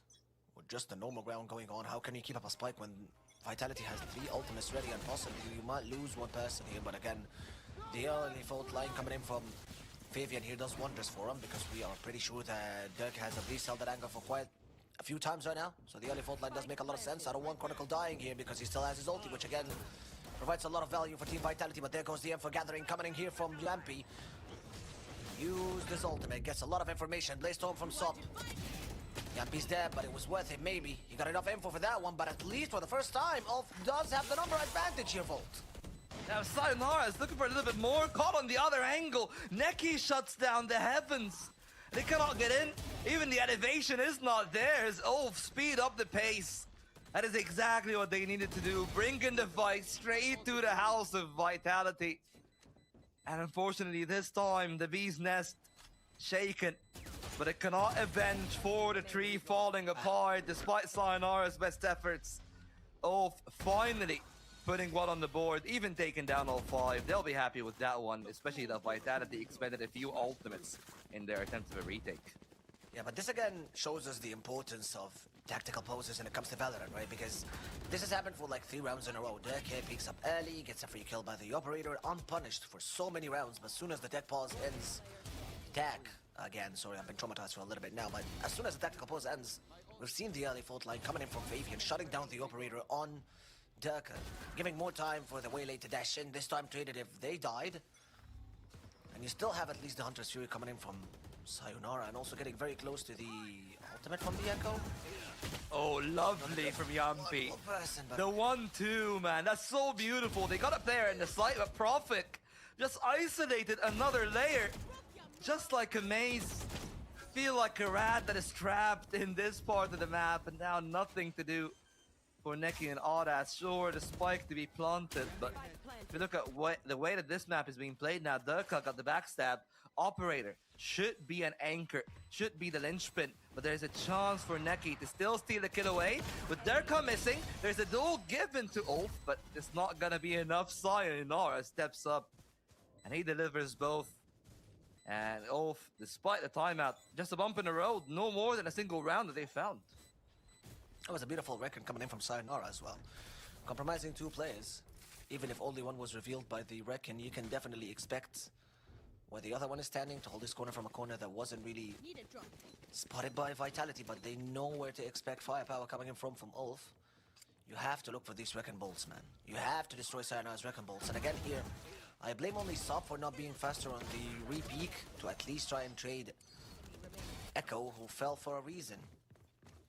with just the normal ground going on, how can you keep up a spike when Vitality has 3 ultimates ready and possibly you might lose one person here? But again, the early fault line coming in from VIE-ENG here does wonders for him, because we are pretty sure that Dirk has at least held that angle for quite a few times right now. So the early fault line does make a lot of sense. I don't want Chronicle dying here because he still has his ulti, which again provides a lot of value for Team Vitality. But there goes the M for Gathering coming in here from Lampy. Used his ultimate, gets a lot of information. Blaze-Storm from Sop. Yampy's dead, but it was worth it maybe. He got enough info for that one, but at least for the first time, ULF does have the number advantage here, Volt. Now Sayonara is looking for a little bit more, caught on the other angle. Neki shuts down the heavens. They cannot get in. Even the elevation is not there. As ULF speed up the pace. That is exactly what they needed to do. Bring in the fight straight to the house of Vitality. And unfortunately this time the bee's nest shaken. But it cannot avenge for the tree falling apart despite Sayonara's best efforts. ULF finally putting one on the board, even taking down all 5. They'll be happy with that one, especially that Vitality expended a few ultimates in their attempt of a retake. Yeah, but this again shows us the importance of tactical poses when it comes to Valorant, right? Because this has happened for like 3 rounds in a row. Dirk here picks up early, gets a free kill by the operator, unpunished for so many rounds, but as soon as the tech pause ends, again, sorry, I've been traumatized for a little bit now, but as soon as the tactical pause ends, we've seen the early fault line coming in from VIE-ENG, shutting down the operator on Dirk, giving more time for the Waylay to dash in, this time traded if they died. And you still have at least the Hunter's Fury coming in from Sayonara, and also getting very close to the ultimate from the Echo. Oh, lovely from Yampi. The 1-2, man, that's so beautiful. They got a player in the site, but Prophet just isolated another layer. Just like a maze. Feel like a rat that is trapped in this part of the map, and now nothing to do for Neki and Audas. Sure, the spike to be planted, but if you look at the way that this map is being played now, Durka got the backstab. Operator should be an anchor, should be the linchpin, but there's a chance for Neki to still steal the kill away. With Durka missing, there's a duel given to ULF, but it's not gonna be enough. Sayonara steps up, and he delivers both. And ULF, despite the timeout, just a bump in the road, no more than a single round that they found. That was a beautiful record coming in from Sayonara as well. Compromising 2 players. Even if only one was revealed by the Reckon, you can definitely expect where the other one is standing to hold this corner from a corner that wasn't really spotted by Vitality, but they know where to expect firepower coming in from ULF. You have to look for these Wrecking Bolts, man. You have to destroy Sayonara's Wrecking Bolts. And again here, I blame only Sop for not being faster on the re-peak to at least try and trade Echo, who fell for a reason.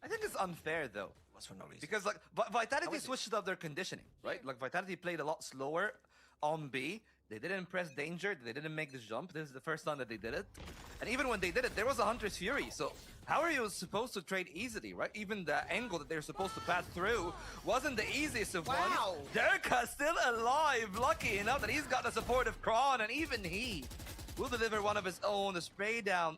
I think it's unfair though. Was for no reason. Because like Vitality switched up their conditioning, right? Like Vitality played a lot slower on B. They didn't press danger. They didn't make this jump. This is the first time that they did it. And even when they did it, there was a Hunter's Fury. So how are you supposed to trade easily, right? Even the angle that they're supposed to pass through wasn't the easiest of ones. Durka still alive. Lucky enough that he's got the support of Kron, and even he will deliver one of his own. The spray down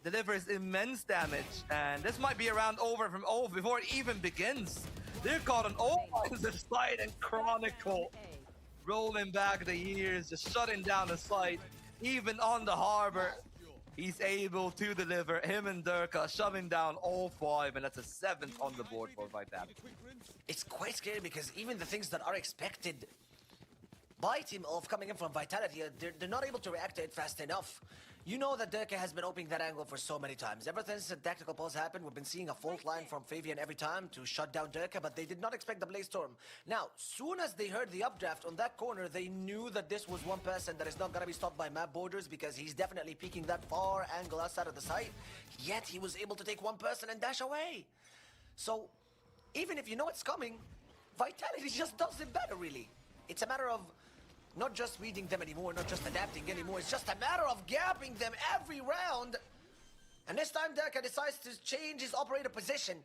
delivers immense damage, and this might be a round over from ULF before it even begins. They're caught on all lines of sight, and Chronicle rolling back the years, just shutting down the site. Even on the harbor, he's able to deliver. Him and Durka shoving down all 5, and that's a 7th on the board for Vitality. It's quite scary because even the things that are expected by Team ULF coming in from Vitality. They're not able to react to it fast enough. You know that THEO has been opening that angle for so many times. Ever since the tactical pause happened, we've been seeing a fault line from VIE-ENG every time to shut down THEO, but they did not expect the Blaze Storm. Now, soon as they heard the updraft on that corner, they knew that this was one person that is not going to be stopped by map borders because he's definitely peeking that far angle outside of the site. Yet he was able to take one person and dash away. So, even if you know it's coming, Vitality just does it better, really. It's a matter of not just reading them anymore, not just adapting anymore, it's just a matter of gapping them every round. And this time THEO decides to change his operator position.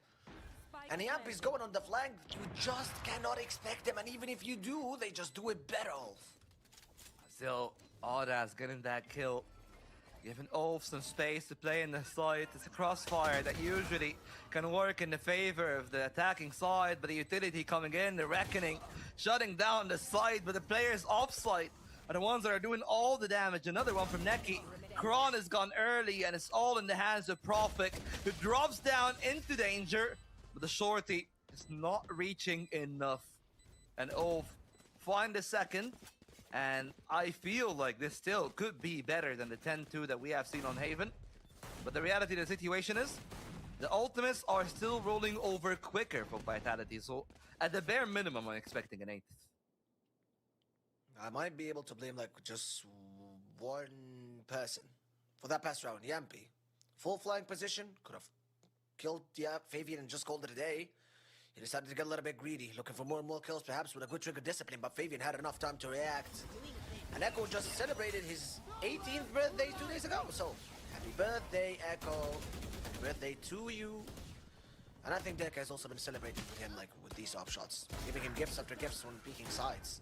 And Yamp is going on the flank. You just cannot expect them, and even if you do, they just do it better. Still, Audas getting that kill. Giving ULF some space to play in the side. It's a crossfire that usually can work in the favor of the attacking side, but the utility coming in, the Reckoning, shutting down the side, but the players offside are the ones that are doing all the damage. Another one from Neki. Kron has gone early, and it's all in the hands of Prophet, who drops down into danger, but the shorty is not reaching enough. And ULF find the second. And I feel like this still could be better than the 10-2 that we have seen on Haven. But the reality of the situation is, the ultimates are still rolling over quicker for Vitality. So at the bare minimum, I'm expecting an 8th. I might be able to blame like just one person for that past round. Yampy, full flying position, could have killed VIE-ENG and just called it a day. He decided to get a little bit greedy, looking for more and more kills, perhaps with a good trigger discipline, but VIE-ENG had enough time to react. And Echo just celebrated his 18th birthday 2 days ago, so happy birthday, Echo. Happy birthday to you. And I think THEO has also been celebrating with him, like, with these off shots, giving him gifts after gifts when peeking sides.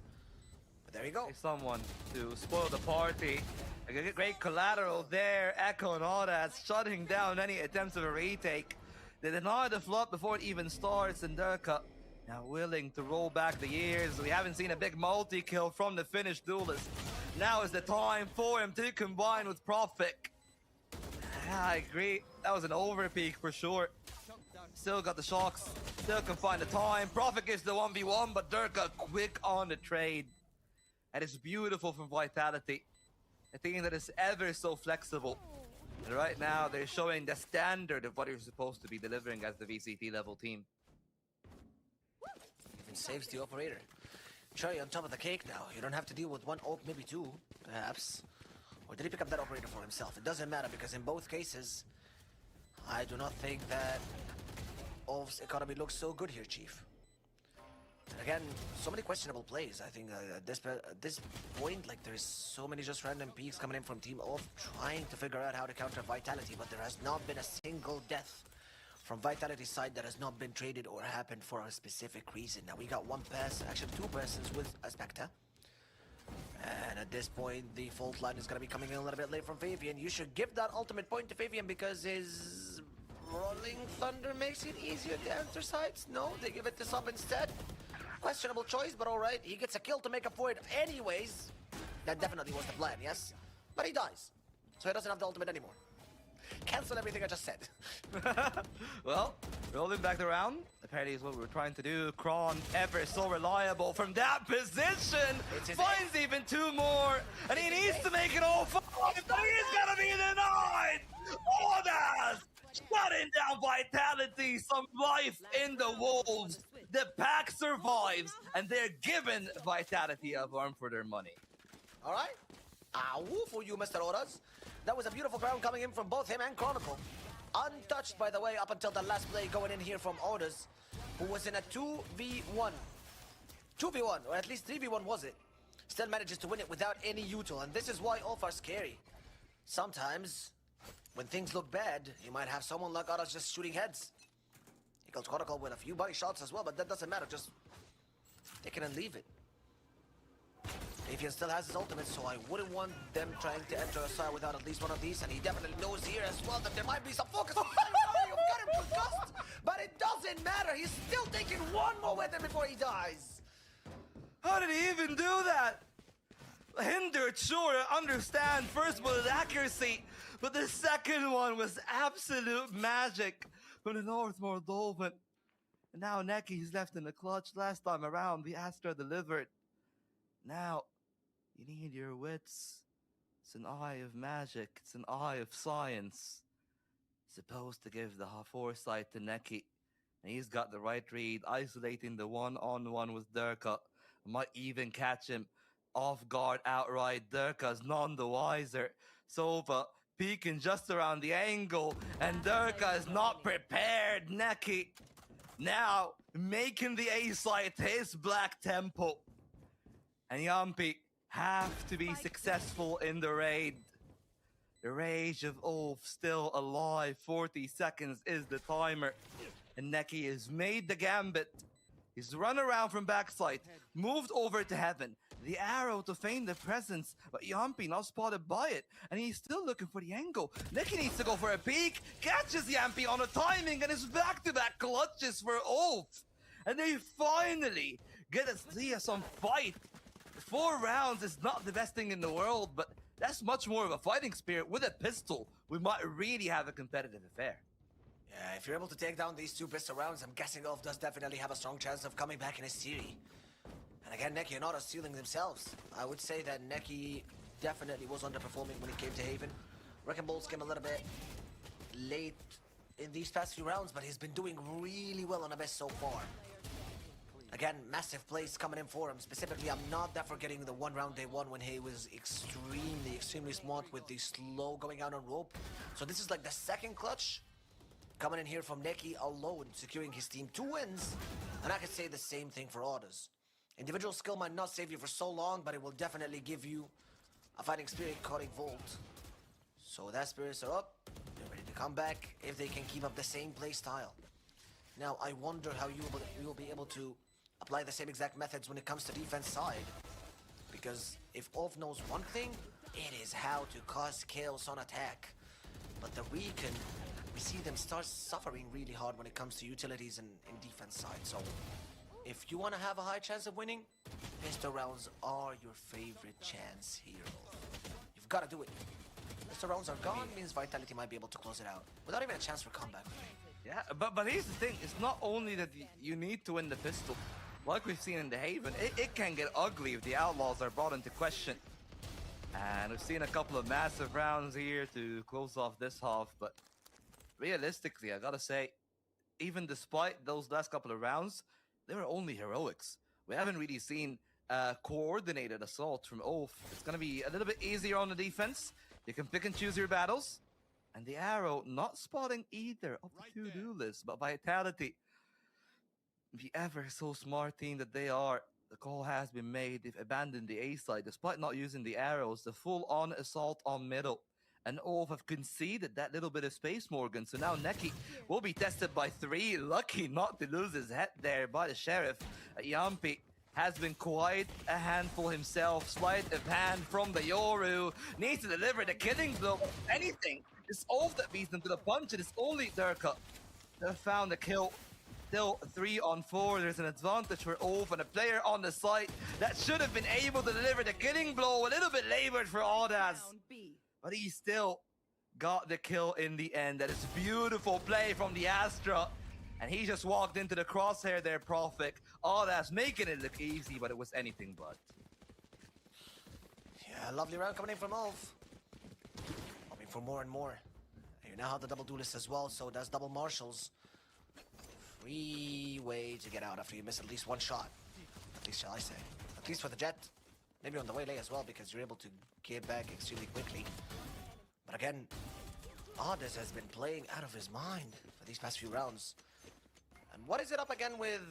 But there you go. Someone to spoil the party. A great collateral there. Echo and all that, shutting down any attempts of a retake. They deny the flood before it even starts, and THEO now willing to roll back the years. We haven't seen a big multi-kill from the Finnish duelist. Now is the time for him to combine with Prophet. I agree, that was an overpeak for sure. Still got the shocks, still can find the time. Prophet gets the 1v1, but THEO quick on the trade. And it's beautiful from Vitality. A team that is ever so flexible. And right now, they're showing the standard of what you're supposed to be delivering as the VCT level team. Even saves the operator. Cherry on top of the cake now. You don't have to deal with one ult, maybe two, perhaps. Or did he pick up that operator for himself? It doesn't matter, because in both cases, I do not think that ULF's economy looks so good here, Chief. And again, so many questionable plays. I think at this point, like, there's so many just random peaks coming in from Team ULF trying to figure out how to counter Vitality, but there has not been a single death from Vitality's side that has not been traded or happened for a specific reason. Now, we got one person, actually two persons with a Spectre. And at this point, the fault line is going to be coming in a little bit late from VIE-ENG. You should give that ultimate point to VIE-ENG because his Rolling Thunder makes it easier to enter sites. No, they give it to Sub instead. Questionable choice, but alright. He gets a kill to make up for it anyways. That definitely was the plan, yes? But he dies. So he doesn't have the ultimate anymore. Cancel everything I just said. Well, rolling back around. Apparently is what we were trying to do. Kron, ever so reliable from that position. Finds even two more. And he needs to make it all 5. But he's gonna be denied. Audas shutting down Vitality. Some life in the wolves. The pack survives, and they're given Vitality a farm for their money. All right. Woo for you, Mr. Audas. That was a beautiful round coming in from both him and Chronicle. Untouched, by the way, up until the last play going in here from Audas, who was in a 2v1. 2v1, or at least 3v1 was it. Still manages to win it without any util, and this is why ULF are scary. Sometimes, when things look bad, you might have someone like Audas just shooting heads. He kills Chronicle with a few body shots as well, but that doesn't matter, just take it and leave it. VIE-ENG still has his ultimate, so I wouldn't want them trying to enter a side without at least one of these, and he definitely knows here as well that there might be some focus on You've got him concussed, but it doesn't matter. He's still taking one more with him before he dies. How did he even do that? Hindered, sure, I understand. First bullet accuracy, but the second one was absolute magic from the North Moldovan. And now Neki's left in the clutch. Last time around, the Astra delivered. Now, You need your wits. It's an eye of magic. It's an eye of science. Supposed to give the foresight to Neki. And he's got the right read, isolating the one-on-one with Durka. Might even catch him off guard outright. Durka's none the wiser. Sova peeking just around the angle, and Durka is not prepared. Neki now making the A-site his black tempo. And Yampi have to be successful in the raid. The rage of ULF still alive. 40 seconds is the timer. And Neki has made the gambit. He's run around from backside, moved over to heaven. The arrow to feign the presence, but Yampi not spotted by it, and he's still looking for the angle. Neki needs to go for a peek, catches Yampi on a timing, and it's back-to-back clutches for ULF. And they finally get to see some fight. 4 rounds is not the best thing in the world, but that's much more of a fighting spirit. With a pistol, we might really have a competitive affair. Yeah, if you're able to take down these 2 pistol rounds, I'm guessing ULF does definitely have a strong chance of coming back in a series. And again, Neki and Otta stealing themselves. I would say that Neki definitely was underperforming when it came to Haven. Wrecking Balls came a little bit late in these past few rounds, but he's been doing really well on Abyss so far. Again, massive plays coming in for him. Specifically, I'm not that forgetting the 1 round day 1 when he was extremely smart with the slow going out on rope. So this is like the 2nd clutch coming in here from Neki alone, securing his team 2 wins. And I could say the same thing for Otters. Individual skill might not save you for so long, but it will definitely give you a fighting spirit cutting Volt. So that spirits are up. They're ready to come back if they can keep up the same play style. Now, I wonder how you will be able to apply the same exact methods when it comes to defense side. Because if ULF knows one thing, it is how to cause chaos on attack. But the Recon, we see them start suffering really hard when it comes to utilities and defense side. So if you want to have a high chance of winning, pistol rounds are your favorite chance here. You've got to do it. Pistol rounds are gone, means Vitality might be able to close it out without even a chance for comeback. Yeah, but here's the thing. It's not only that you need to win the pistol. Like we've seen in the Haven, it can get ugly if the Outlaws are brought into question. And we've seen a couple of massive rounds here to close off this half, but realistically, I gotta say, even despite those last couple of rounds, they were only heroics. We haven't really seen coordinated assault from ULF. It's gonna be a little bit easier on the defense. You can pick and choose your battles. And the arrow not spotting either of the 2 duelists, but Vitality, the ever so smart team that they are, the call has been made. They've abandoned the A side despite not using the arrows. The full-on assault on middle. And ULF have conceded that little bit of space, Morgan. So now Neki will be tested by 3. Lucky not to lose his head there by the Sheriff. Yampi has been quite a handful himself. Sleight of hand from the Yoru. Needs to deliver the killing blow. Anything. It's ULF that beats them to the punch. It is only Durka that have found the kill. Still 3 on 4. There's an advantage for ULF and a player on the site that should have been able to deliver the killing blow. A little bit labored for Audas. But he still got the kill in the end. That is beautiful play from the Astra. And he just walked into the crosshair there, Prophet. Audas making it look easy, but it was anything but. Yeah, lovely round coming in from ULF. Hoping for more and more. And you now have the double duelist as well, so that's double marshals. Free way to get out after you miss at least 1 shot. At least, shall I say. At least for the Jet. Maybe on the waylay as well, because you're able to get back extremely quickly. But again, Audas has been playing out of his mind for these past few rounds. And what is it up again with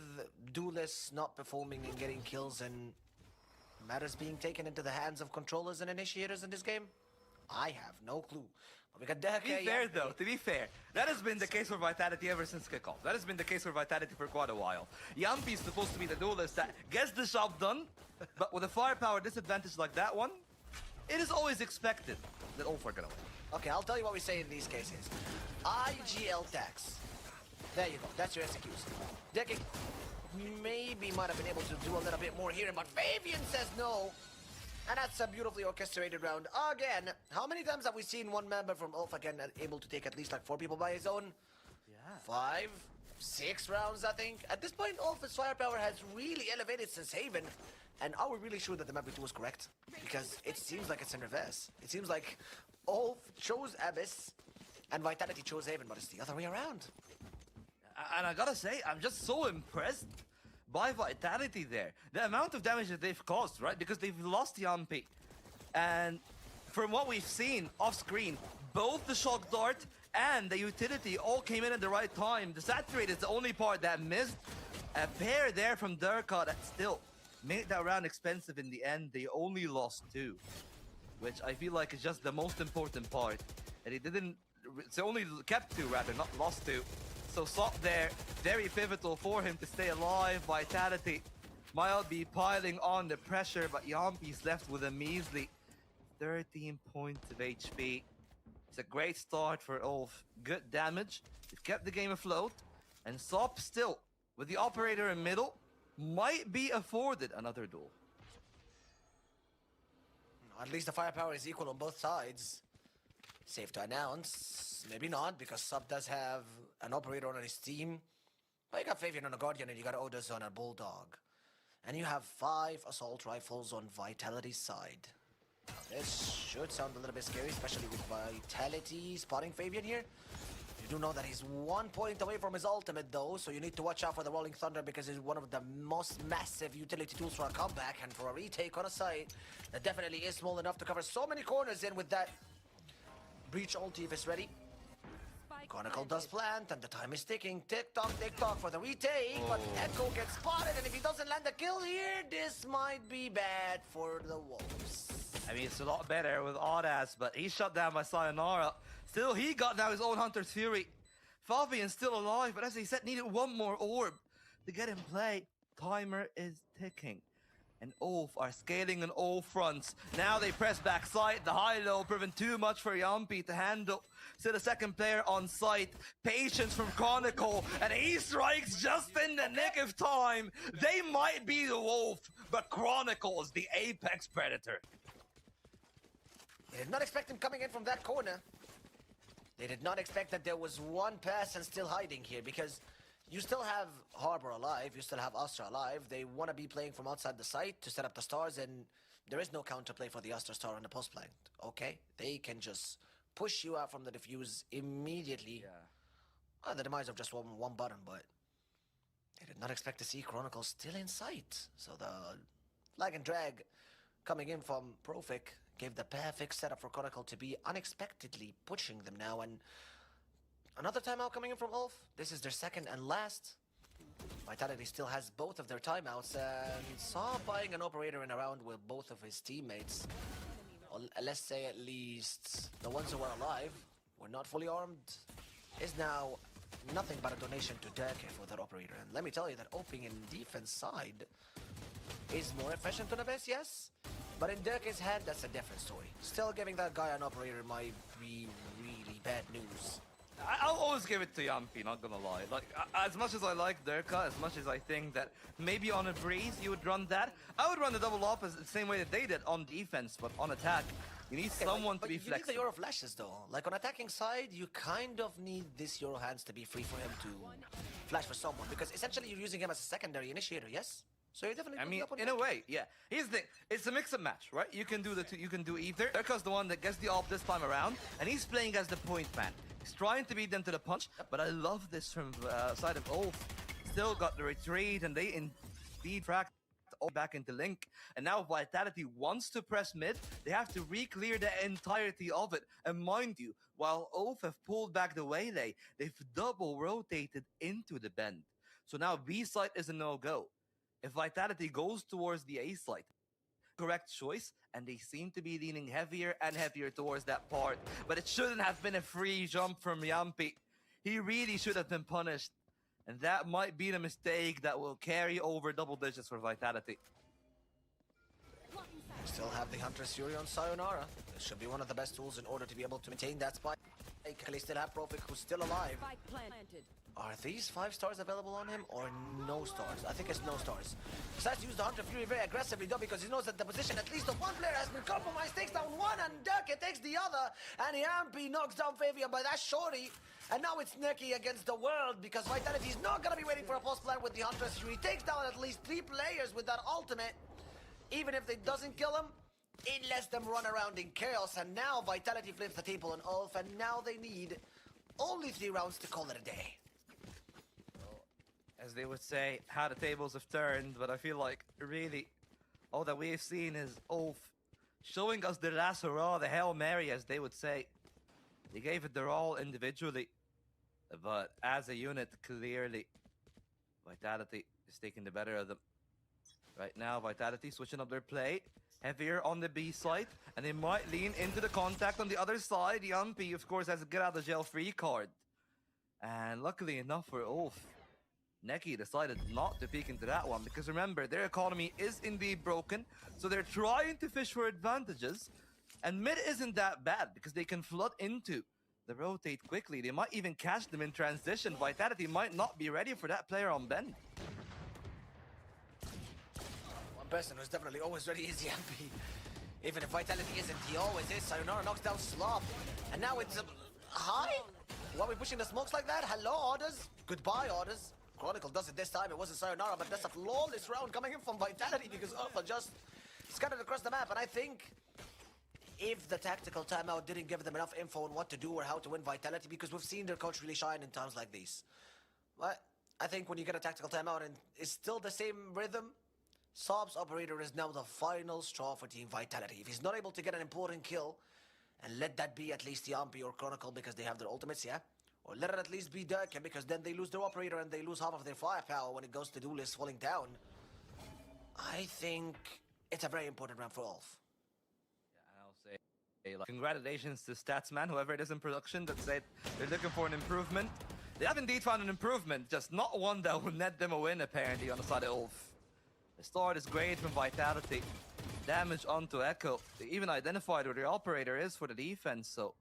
duelists not performing and getting kills and matters being taken into the hands of controllers and initiators in this game? I have no clue. But we got Deke. To be fair, that has been the case for Vitality ever since kickoff. That has been the case for Vitality for quite a while. Yampi is supposed to be the duelist that gets the job done, but with a firepower disadvantage like that one, it is always expected that ULF are gonna win. Okay, I'll tell you what we say in these cases. IGL tax. There you go, that's your execution. Deke maybe might have been able to do a little bit more here, but Fabian says no. And that's a beautifully orchestrated round. Again, how many times have we seen one member from ULF again able to take at least like 4 people by his own? Yeah. 5, 6 rounds, I think. At this point, ULF's firepower has really elevated since Haven. And are we really sure that the map V2 was correct? Because it seems like it's in reverse. It seems like ULF chose Abyss and Vitality chose Haven, but it's the other way around. And I gotta say, I'm just so impressed by Vitality there. The amount of damage that they've caused, right? Because they've lost Yampi. And from what we've seen off screen, both the Shock Dart and the Utility all came in at the right time. The Saturate is the only part that missed. A pair there from Durka that still made that round expensive in the end. They only lost 2, which I feel like is just the most important part. And they only kept 2 rather, not lost 2. So Sop there, very pivotal for him to stay alive. Vitality might be piling on the pressure, but Yampi's left with a measly 13 points of HP. It's a great start for ULF. Good damage. They've kept the game afloat. And Sop still, with the operator in middle, might be afforded another duel. At least the firepower is equal on both sides. Safe to announce. Maybe not, because Sub does have an operator on his team. But you got Fabian on a Guardian and you got Odas on a Bulldog. And you have 5 assault rifles on Vitality's side. Now, this should sound a little bit scary, especially with Vitality spotting Fabian here. You do know that he's 1 point away from his ultimate though, so you need to watch out for the Rolling Thunder because it's one of the most massive utility tools for a comeback and for a retake on a site that definitely is small enough to cover so many corners in with that Breach ulti if it's ready. Chronicle does plant and the time is ticking. Tick-tock for the retake, but Echo gets spotted and if he doesn't land the kill here, this might be bad for the Wolves. I mean, it's a lot better with Audas, but he's shut down by Sayonara. Still, he got now his own Hunter's Fury. Fabian's still alive, but as he said, needed 1 more orb to get in play. Timer is ticking. And ULF are scaling on all fronts. Now they press back side. The high-low proven too much for Yampi to handle. Still the second player on site. Patience from Chronicle. And he strikes just in the nick of time. They might be the Wolf, but Chronicle is the apex predator. They did not expect him coming in from that corner. They did not expect that there was one person still hiding here because you still have Harbor alive, you still have Astra alive. They want to be playing from outside the site to set up the stars, and there is no counterplay for the Astra star on the post plant. Okay? They can just push you out from the defuse immediately. Yeah. The demise of just one button, but they did not expect to see Chronicle still in sight. So the flag and drag coming in from Profic gave the perfect setup for Chronicle to be unexpectedly pushing them now, and another timeout coming in from ULF. This is their second and last. Vitality still has both of their timeouts, and saw buying an operator in a round with both of his teammates. Or let's say at least the ones who are alive, were not fully armed, is now nothing but a donation to Durka for that operator. And let me tell you that opening in defense side is more efficient than Abyss, yes? But in Durka's head, that's a different story. Still giving that guy an operator might be really bad news. I'll always give it to Yampi, not gonna lie. Like, as much as I like Durka, as much as I think that maybe on a breeze you would run that, I would run the double opposite the same way that they did on defense, but on attack, you need someone to be flexible. You need the Euro flashes though. Like on attacking side, you kind of need this Euro hands to be free for him to flash for someone, because essentially you're using him as a secondary initiator, yes? So you're definitely. I mean, in a way, yeah. Here's the thing: it's a mix and match, right? You can do the two. You can do either. Durka's the one that gets the op this time around, and he's playing as the point man. He's trying to beat them to the punch, but I love this from side of ULF. Still got the retreat, and they indeed fracked all back into Link. And now Vitality wants to press mid. They have to re-clear the entirety of it. And mind you, while ULF have pulled back the Waylay, they've double rotated into the bend. So now B site is a no-go. If Vitality goes towards the A site, correct choice, and they seem to be leaning heavier and heavier towards that part. But it shouldn't have been a free jump from Yampi. He really should have been punished. And that might be the mistake that will carry over double digits for Vitality. Still have the Hunter's Fury on Sayonara. This should be one of the best tools in order to be able to maintain that spike. They still have Profic, who's still alive. Are these 5 stars available on him or no stars? I think it's no stars. He decides to use the Hunter Fury very aggressively though, because he knows that the position at least of one player has been compromised. Takes down one and Durka takes the other. And Yampi knocks down Fabian by that shorty. And now it's Neki against the world, because Vitality is not going to be waiting for a post plan with the Hunter's Fury. Takes down at least 3 players with that ultimate. Even if it doesn't kill him, it lets them run around in chaos, and now Vitality flips the table on ULF, and now they need only 3 rounds to call it a day. As they would say, how the tables have turned, but I feel like really all that we've seen is ULF showing us the last hurrah, the Hail Mary, as they would say. They gave it their all individually, but as a unit, clearly, Vitality is taking the better of them. Right now, Vitality switching up their play, heavier on the B side, and they might lean into the contact on the other side. Yumpy, of course, has a get out of jail free card. And luckily enough for ULF, Neki decided not to peek into that one, because remember, their economy is indeed broken, so they're trying to fish for advantages, and mid isn't that bad, because they can flood into the rotate quickly. They might even catch them in transition. Vitality might not be ready for that player on bend. One person who's definitely always ready is Yampy. Even if Vitality isn't, he always is. Sayonara knocks down Slop. And now it's... hi? Why are we pushing the smokes like that? Hello, orders. Goodbye, orders. Chronicle does it this time. It wasn't Sayonara, but that's a flawless round coming in from Vitality because Alpha just scattered across the map. And I think if the tactical timeout didn't give them enough info on what to do or how to win Vitality, because we've seen their coach really shine in times like these. But I think when you get a tactical timeout and it's still the same rhythm, Saab's operator is now the final straw for Team Vitality. If he's not able to get an important kill, and let that be at least Yampy or Chronicle because they have their ultimates, yeah? Or let it at least be Dirk, because then they lose their operator and they lose half of their firepower when it goes to duelists falling down. I think it's a very important round for ULF. Yeah, I'll say, like, congratulations to Statsman, whoever it is in production, that said they're looking for an improvement. They have indeed found an improvement, just not one that will net them a win, apparently, on the side of ULF. The start is great from Vitality. Damage onto Echo. They even identified where their operator is for the defense, so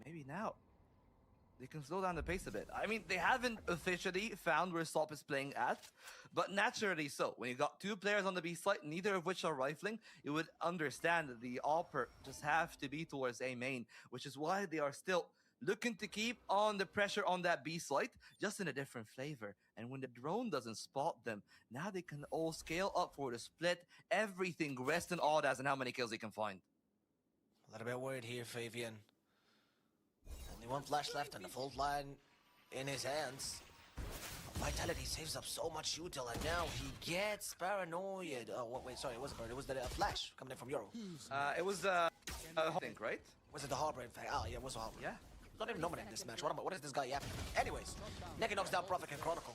maybe now they can slow down the pace a bit. I mean, they haven't officially found where Stop is playing at, but naturally so. When you got 2 players on the B side, neither of which are rifling, you would understand that the Alper just have to be towards A main, which is why they are still looking to keep on the pressure on that B site, just in a different flavor. And when the drone doesn't spot them, now they can all scale up for the split. Everything rests in Audas and how many kills they can find. A little bit worried here, Fabian. Only 1 flash left and the full line in his hands. Vitality saves up so much util, and now he gets paranoid. Oh, wait, sorry, it wasn't paranoid. It was the flash coming in from Euro. It was, I think, right? Was it the Harbor, in fact? Oh, yeah, it was Harbor. Yeah. Not even nominated this match. What is this guy yapping? Anyways, Neki knocks down Prophet and Chronicle.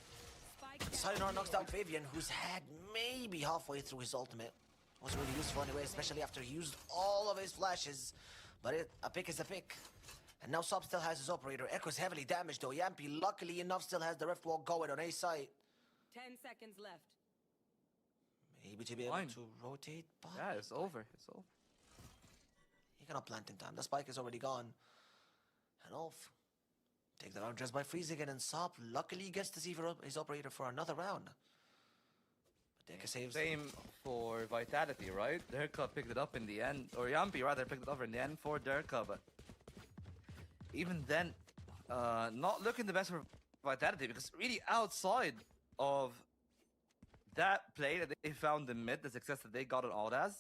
Sayonara knocks down Fabian, who's had maybe halfway through his ultimate. Wasn't really useful anyway, especially after he used all of his flashes. But a pick is a pick. And now Sob still has his operator. Echo's heavily damaged though. Yampy, luckily enough, still has the rift wall going on A side. 10 seconds left. Maybe to be able to rotate back. Yeah, it's over. It's over. He cannot plant in time. The spike is already gone. And ULF take the round just by freezing it, and Sob luckily gets to see his operator for another round. But Deka saves. Same for Vitality, right? Derka picked it up in the end, or Yampy rather picked it up in the end for Derka, but even then, not looking the best for Vitality, because really outside of that play that they found in mid, the success that they got on Audas,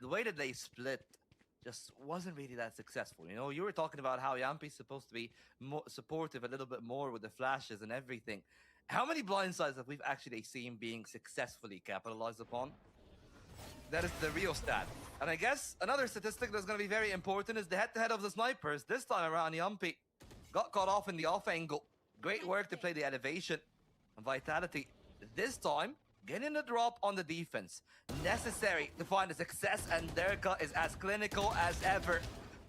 the way that they split just wasn't really that successful. You know, you were talking about how Yampy's supposed to be more supportive a little bit more with the flashes and everything. How many blindsides have we actually seen being successfully capitalized upon? That is the real stat. And I guess another statistic that's going to be very important is the head-to-head of the snipers. This time around, Yampy got caught off in the off angle. Great work to play the elevation. And Vitality, this time, getting the drop on the defense. Necessary to find the success, and Derka is as clinical as ever.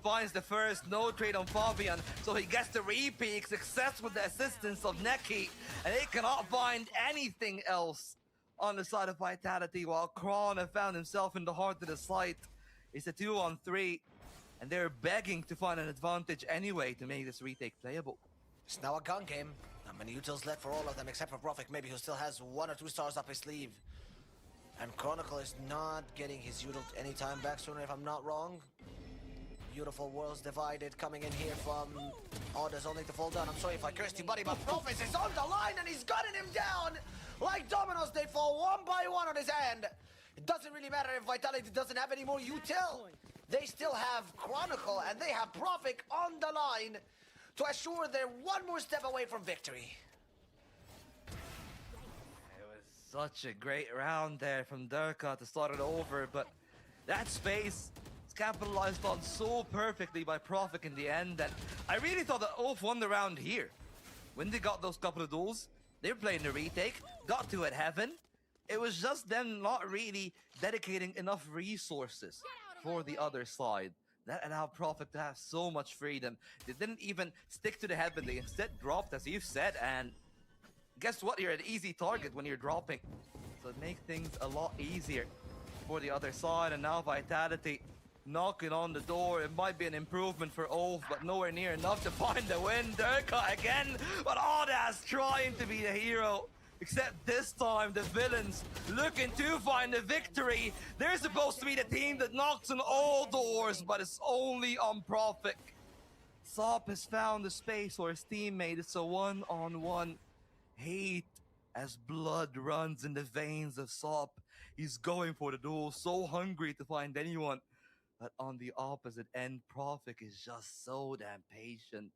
Finds the first no trade on Fabian, so he gets the repeat success with the assistance of Neki, and they cannot find anything else on the side of Vitality, while Kron have found himself in the heart of the site. It's a 2-on-3, and they're begging to find an advantage anyway to make this retake playable. It's now a gun game. Not many utils left for all of them, except for Prophet, maybe, who still has 1 or 2 stars up his sleeve. And Chronicle is not getting his util anytime back sooner, if I'm not wrong. Beautiful worlds divided coming in here from Audas, only to fall down. I'm sorry if I cursed you, buddy, but Prophet is on the line and he's gunning him down! Like dominoes, they fall 1 by 1 on his hand. It doesn't really matter if Vitality doesn't have any more util. They still have Chronicle and they have Profik on the line to assure they're one more step away from victory. It was such a great round there from Durka to start it over, but that space is capitalized on so perfectly by Profik in the end that I really thought that ULF won the round here. When they got those couple of duels, they were playing the retake, got to it heaven. It was just them not really dedicating enough resources for the other side. That allowed Profik to have so much freedom. They didn't even stick to the heaven, they instead dropped, as you've said, and guess what? You're an easy target when you're dropping. So it makes things a lot easier for the other side, and now Vitality knocking on the door. It might be an improvement for ULF, but nowhere near enough to find the win. Durka again, but Audax trying to be the hero. Except this time, the villains looking to find the victory. They're supposed to be the team that knocks on all doors, but it's only on Profik. Sop has found the space for his teammate. It's a one-on-one hate as blood runs in the veins of Sop. He's going for the duel, so hungry to find anyone. But on the opposite end, Profik is just so damn patient.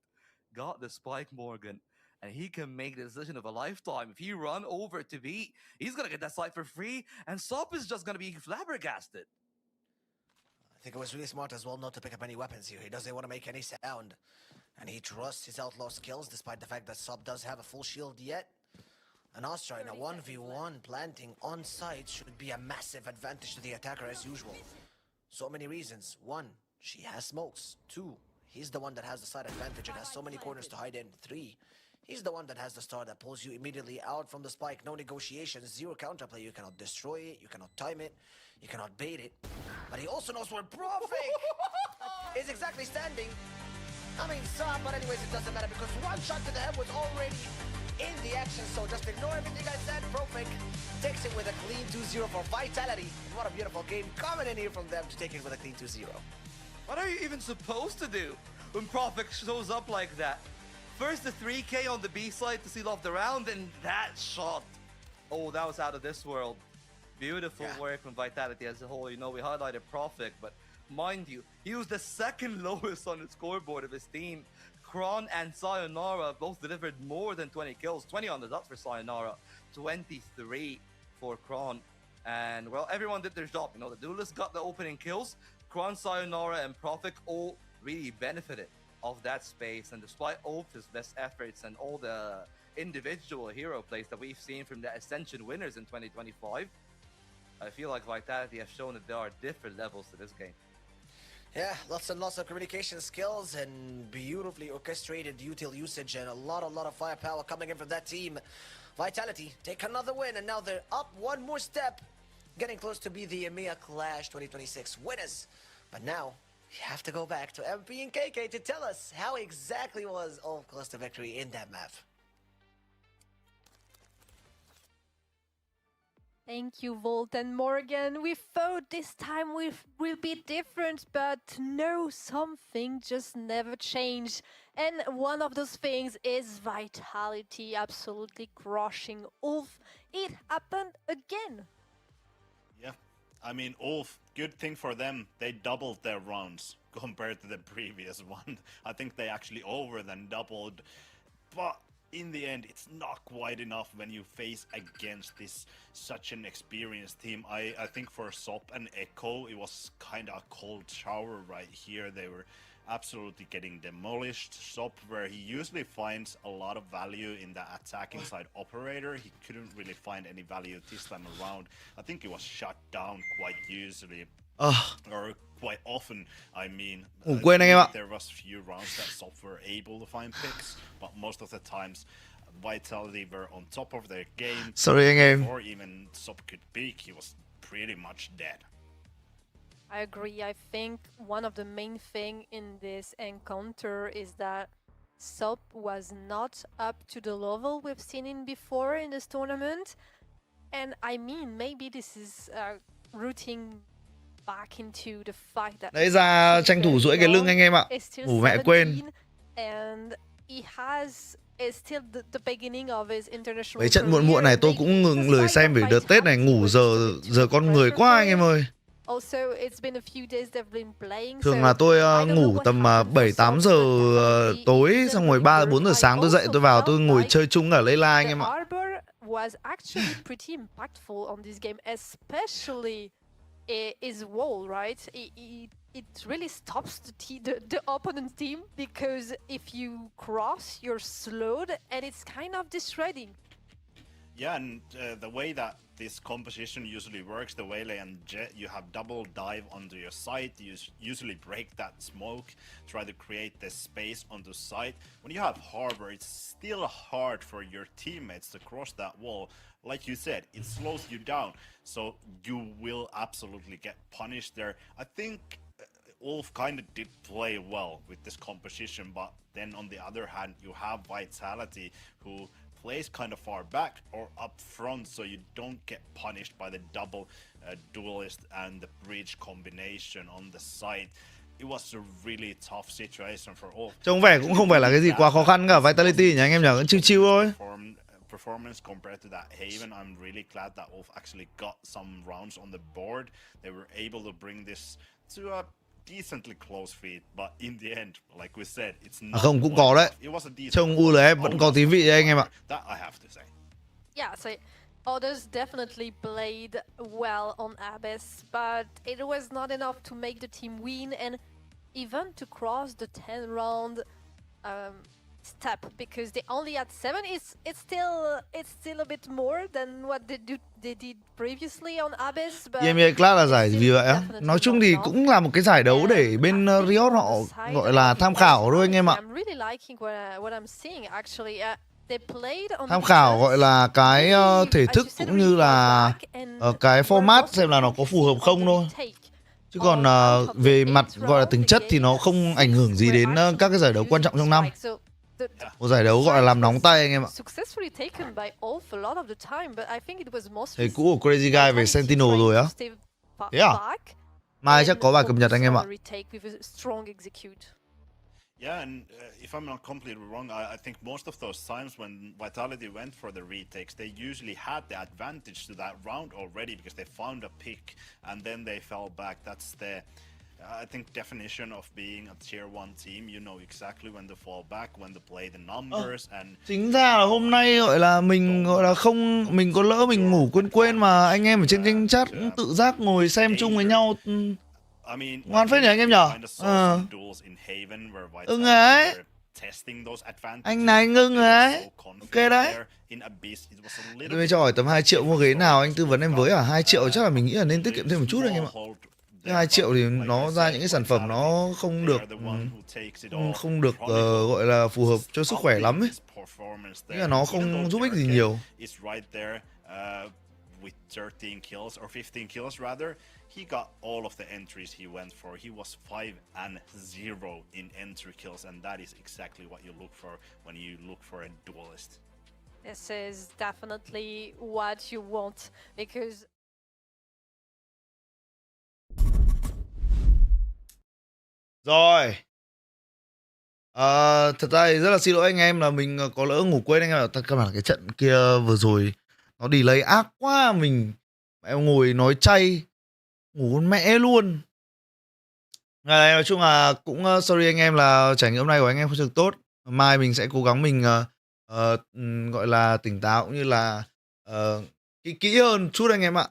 Got the spike, Morgan, and he can make the decision of a lifetime. If he run over to B, he's gonna get that site for free, and Sop is just gonna be flabbergasted. I think it was really smart as well not to pick up any weapons here. He doesn't want to make any sound. And he trusts his outlaw skills despite the fact that Sop does have a full shield yet. And Astra in a 1v1 planting on site should be a massive advantage to the attacker as usual. So many reasons. One, she has smokes. Two, he's the one that has the side advantage and has so many corners to hide in. Three, he's the one that has the star that pulls you immediately out from the spike. No negotiations, zero counterplay. You cannot destroy it, you cannot time it, you cannot bait it. But he also knows where Profik is exactly standing. I mean, some, but anyways, it doesn't matter because one shot to the head was already in the action. So just ignore everything I said. Profik takes it with a clean 2-0 for Vitality. And what a beautiful game coming in here from them to take it with a clean 2-0. What are you even supposed to do when Profik shows up like that? First the 3K on the B side to seal off the round, and that shot. Oh, that was out of this world. Beautiful work from Vitality as a whole. You know, we highlighted Profik, but mind you, he was the second lowest on the scoreboard of his team. Kron and Sayonara both delivered more than 20 kills. 20 on the dot for Sayonara, 23 for Kron. And, well, everyone did their job. You know, the duelists got the opening kills. Kron, Sayonara, and Profik all really benefited of that space. And despite all of his best efforts and all the individual hero plays that we've seen from the Ascension winners in 2025, I feel like Vitality has shown that there are different levels to this game. Yeah, lots and lots of communication skills and beautifully orchestrated util usage and a lot of firepower coming in from that team. Vitality take another win and now they're up one more step, getting close to be the EMEA Clash 2026 winners. But now we have to go back to MP and KK to tell us how exactly was all close to victory in that map. Thank you, Volt and Morgan. We thought this time will be different, but no, something just never changed. And one of those things is Vitality absolutely crushing ULF. It happened again. Yeah, I mean, ULF, good thing for them, they doubled their rounds compared to the previous one. I think they actually over than doubled, but in the end, it's not quite enough when you face against this such an experienced team. I think for Sop and Echo, it was kind of a cold shower right here. They were absolutely getting demolished. Sop, where he usually finds a lot of value in the attacking side operator, he couldn't really find any value this time around. I think he was shut down quite usually. Or quite often, I mean. Quên anh em ạ. There was few rounds that Sop were able to find picks, but most of the times Vitality were on top of their game. Sorry anh em. Before even Sop could peek, he was pretty much dead. I agree. I think one of the main thing in this encounter is that Sop was not up to the level we've seen him before in this tournament. And I mean, maybe this is rooting back into the fact that Nãy ra tranh thủ duỗi cái lưng anh em ạ. Ngủ mẹ quên. and he has is still the beginning of his international Mấy trận muộn muộn này tôi cũng ngừng lười xem vì đợt Tết này ngủ giờ con người quá anh em ơi. Also, it's been a few days they've been playing. Thường là tôi ngủ tầm 7-8 giờ tối, xong rồi 3-4 giờ sáng tôi dậy tôi vào tôi ngồi chơi chung ở Layla anh em ạ. Was actually pretty impactful on this game, especially his wall, right? It really stops the opponent team, because if you cross, you're slowed, and it's kind of dissuading. Yeah, and the way that this composition usually works, the Waylay and Jet, you have double dive onto your site, you usually break that smoke, try to create the space onto site. When you have Harbor, it's still hard for your teammates to cross that wall. Like you said, it slows you down, so you will absolutely get punished there. I think ULF kind of did play well with this composition, but then on the other hand, you have Vitality, who plays kind of far back or up front, so you don't get punished by the double duelist and the breach combination on the side. It was a really tough situation for ULF. Trông vẻ cũng không phải là cái gì quá khó khăn cả Vitality nhỉ anh em nhỉ, vẫn chill chill thôi. Performance compared to that Haven, I'm really glad that ULF actually got some rounds on the board. They were able to bring this to a decently close feed, but in the end, like we said, it's not. Không, cũng có đấy. Trông ULF vẫn có tí vị ấy, anh em ạ. That I have to say. Yeah, so others definitely played well on Abyss, but it was not enough to make the team win, and even to cross the 10 round step, because they only had 7. It's still a bit more than what they did previously on Abyss. But EMEA Class là giải gì vậy á? Nói chung thì cũng là một cái giải đấu để bên Riot họ gọi là tham khảo thôi anh em ạ. Tham khảo gọi là cái thể thức cũng như là cái format xem là nó có phù hợp không thôi. Chứ còn về mặt gọi là tính chất thì nó không ảnh hưởng gì đến các cái giải đấu quan trọng trong năm. Một giải đấu gọi là làm nóng tay anh em ạ. Thầy cũ của Crazy Guy về Sentinel rồi á. Thế à? Mai chắc có bài cập nhật anh em ạ. Yeah, and if I'm not completely wrong, I think most of those times when Vitality went for the retakes, they usually had the advantage to that round already because they found a pick and then they fell back. That's the I think definition of being a tier 1 team. You know exactly when to fall back, when to play the numbers and. Chính ra là hôm nay gọi là mình gọi là không, mình có lỡ mình ngủ quên mà anh em ở trên kênh chat cũng tự giác ngồi xem chung với nhau. Ngoan phết nhỉ anh em nhở? Ưng ấy. Anh này anh ưng ấy. Ok đấy. Tôi mới cho hỏi tầm 2 triệu mua ghế nào anh tư vấn em với 2 triệu chắc là mình nghĩ là nên tiết kiệm thêm một chút anh em ạ. 2 triệu thì nó ra những cái sản phẩm nó không được gọi là phù hợp cho sức khỏe lắm ấy. Nghĩa là nó không giúp ích gì nhiều. With 13 kills or 15 kills rather, he got all of the entries he went for. He was 5-0 in entry kills, and that is exactly what you look for when you look for a duelist. This is definitely what you want, because rồi. Thật ra thì rất là xin lỗi anh em là mình có lỡ ngủ quên anh em. Thật căn bản cái trận kia vừa rồi nó delay ác quá, mình ngồi nói chay ngủ con mẹ luôn. Ngày này nói chung là cũng sorry anh em là trải nghiệm hôm nay của anh em không được tốt. Mai mình sẽ cố gắng mình gọi là tỉnh táo cũng như là kỹ hơn chút anh em ạ.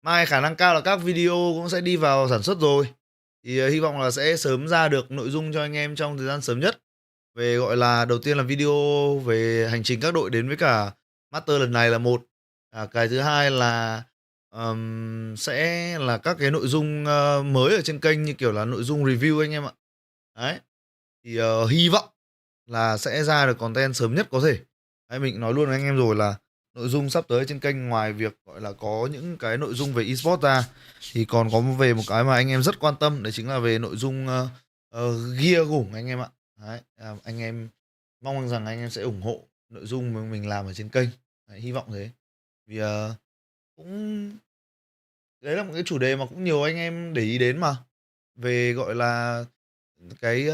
Mai khả năng cao là các video cũng sẽ đi vào sản xuất rồi. Thì hy vọng là sẽ sớm ra được nội dung cho anh em trong thời gian sớm nhất. Về gọi là đầu tiên là video về hành trình các đội đến với cả Master lần này là một. Cái thứ hai là sẽ là các cái nội dung mới ở trên kênh như kiểu là nội dung review anh em ạ. Đấy. Thì hy vọng là sẽ ra được content sớm nhất có thể. Đấy, mình nói luôn với anh em rồi là nội dung sắp tới trên kênh ngoài việc gọi là có những cái nội dung về eSports ra thì còn có về một cái mà anh em rất quan tâm, đấy chính là về nội dung gear gủng anh em ạ. Đấy, anh em mong rằng anh em sẽ ủng hộ nội dung mà mình làm ở trên kênh. Đấy, hy vọng thế. Vì cũng đấy là một cái chủ đề mà cũng nhiều anh em để ý đến mà, về gọi là cái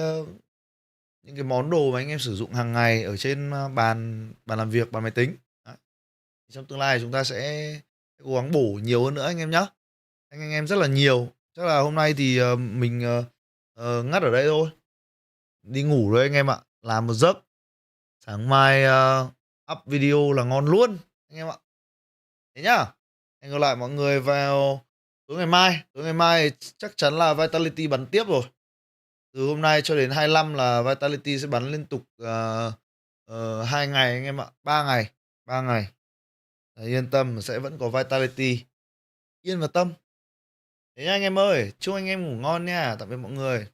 những cái món đồ mà anh em sử dụng hàng ngày ở trên bàn làm việc, bàn máy tính. Đấy. Trong tương lai chúng ta sẽ cố gắng bổ nhiều hơn nữa anh em nhé. Anh em rất là nhiều. Chắc là hôm nay thì mình ngắt ở đây thôi. Đi ngủ rồi anh em ạ. Làm một giấc. Sáng mai up video là ngon luôn anh em ạ. Thế nhá. Hẹn gặp lại mọi người vào tối ngày mai. Tối ngày mai chắc chắn là Vitality bắn tiếp rồi. Từ hôm nay cho đến 25 là Vitality sẽ bắn liên tục 2 ngày anh em ạ. 3 ngày. 3 ngày. Đấy, yên tâm sẽ vẫn có Vitality. Yên và tâm. Thế nha anh em ơi. Chúc anh em ngủ ngon nha. Tạm biệt mọi người.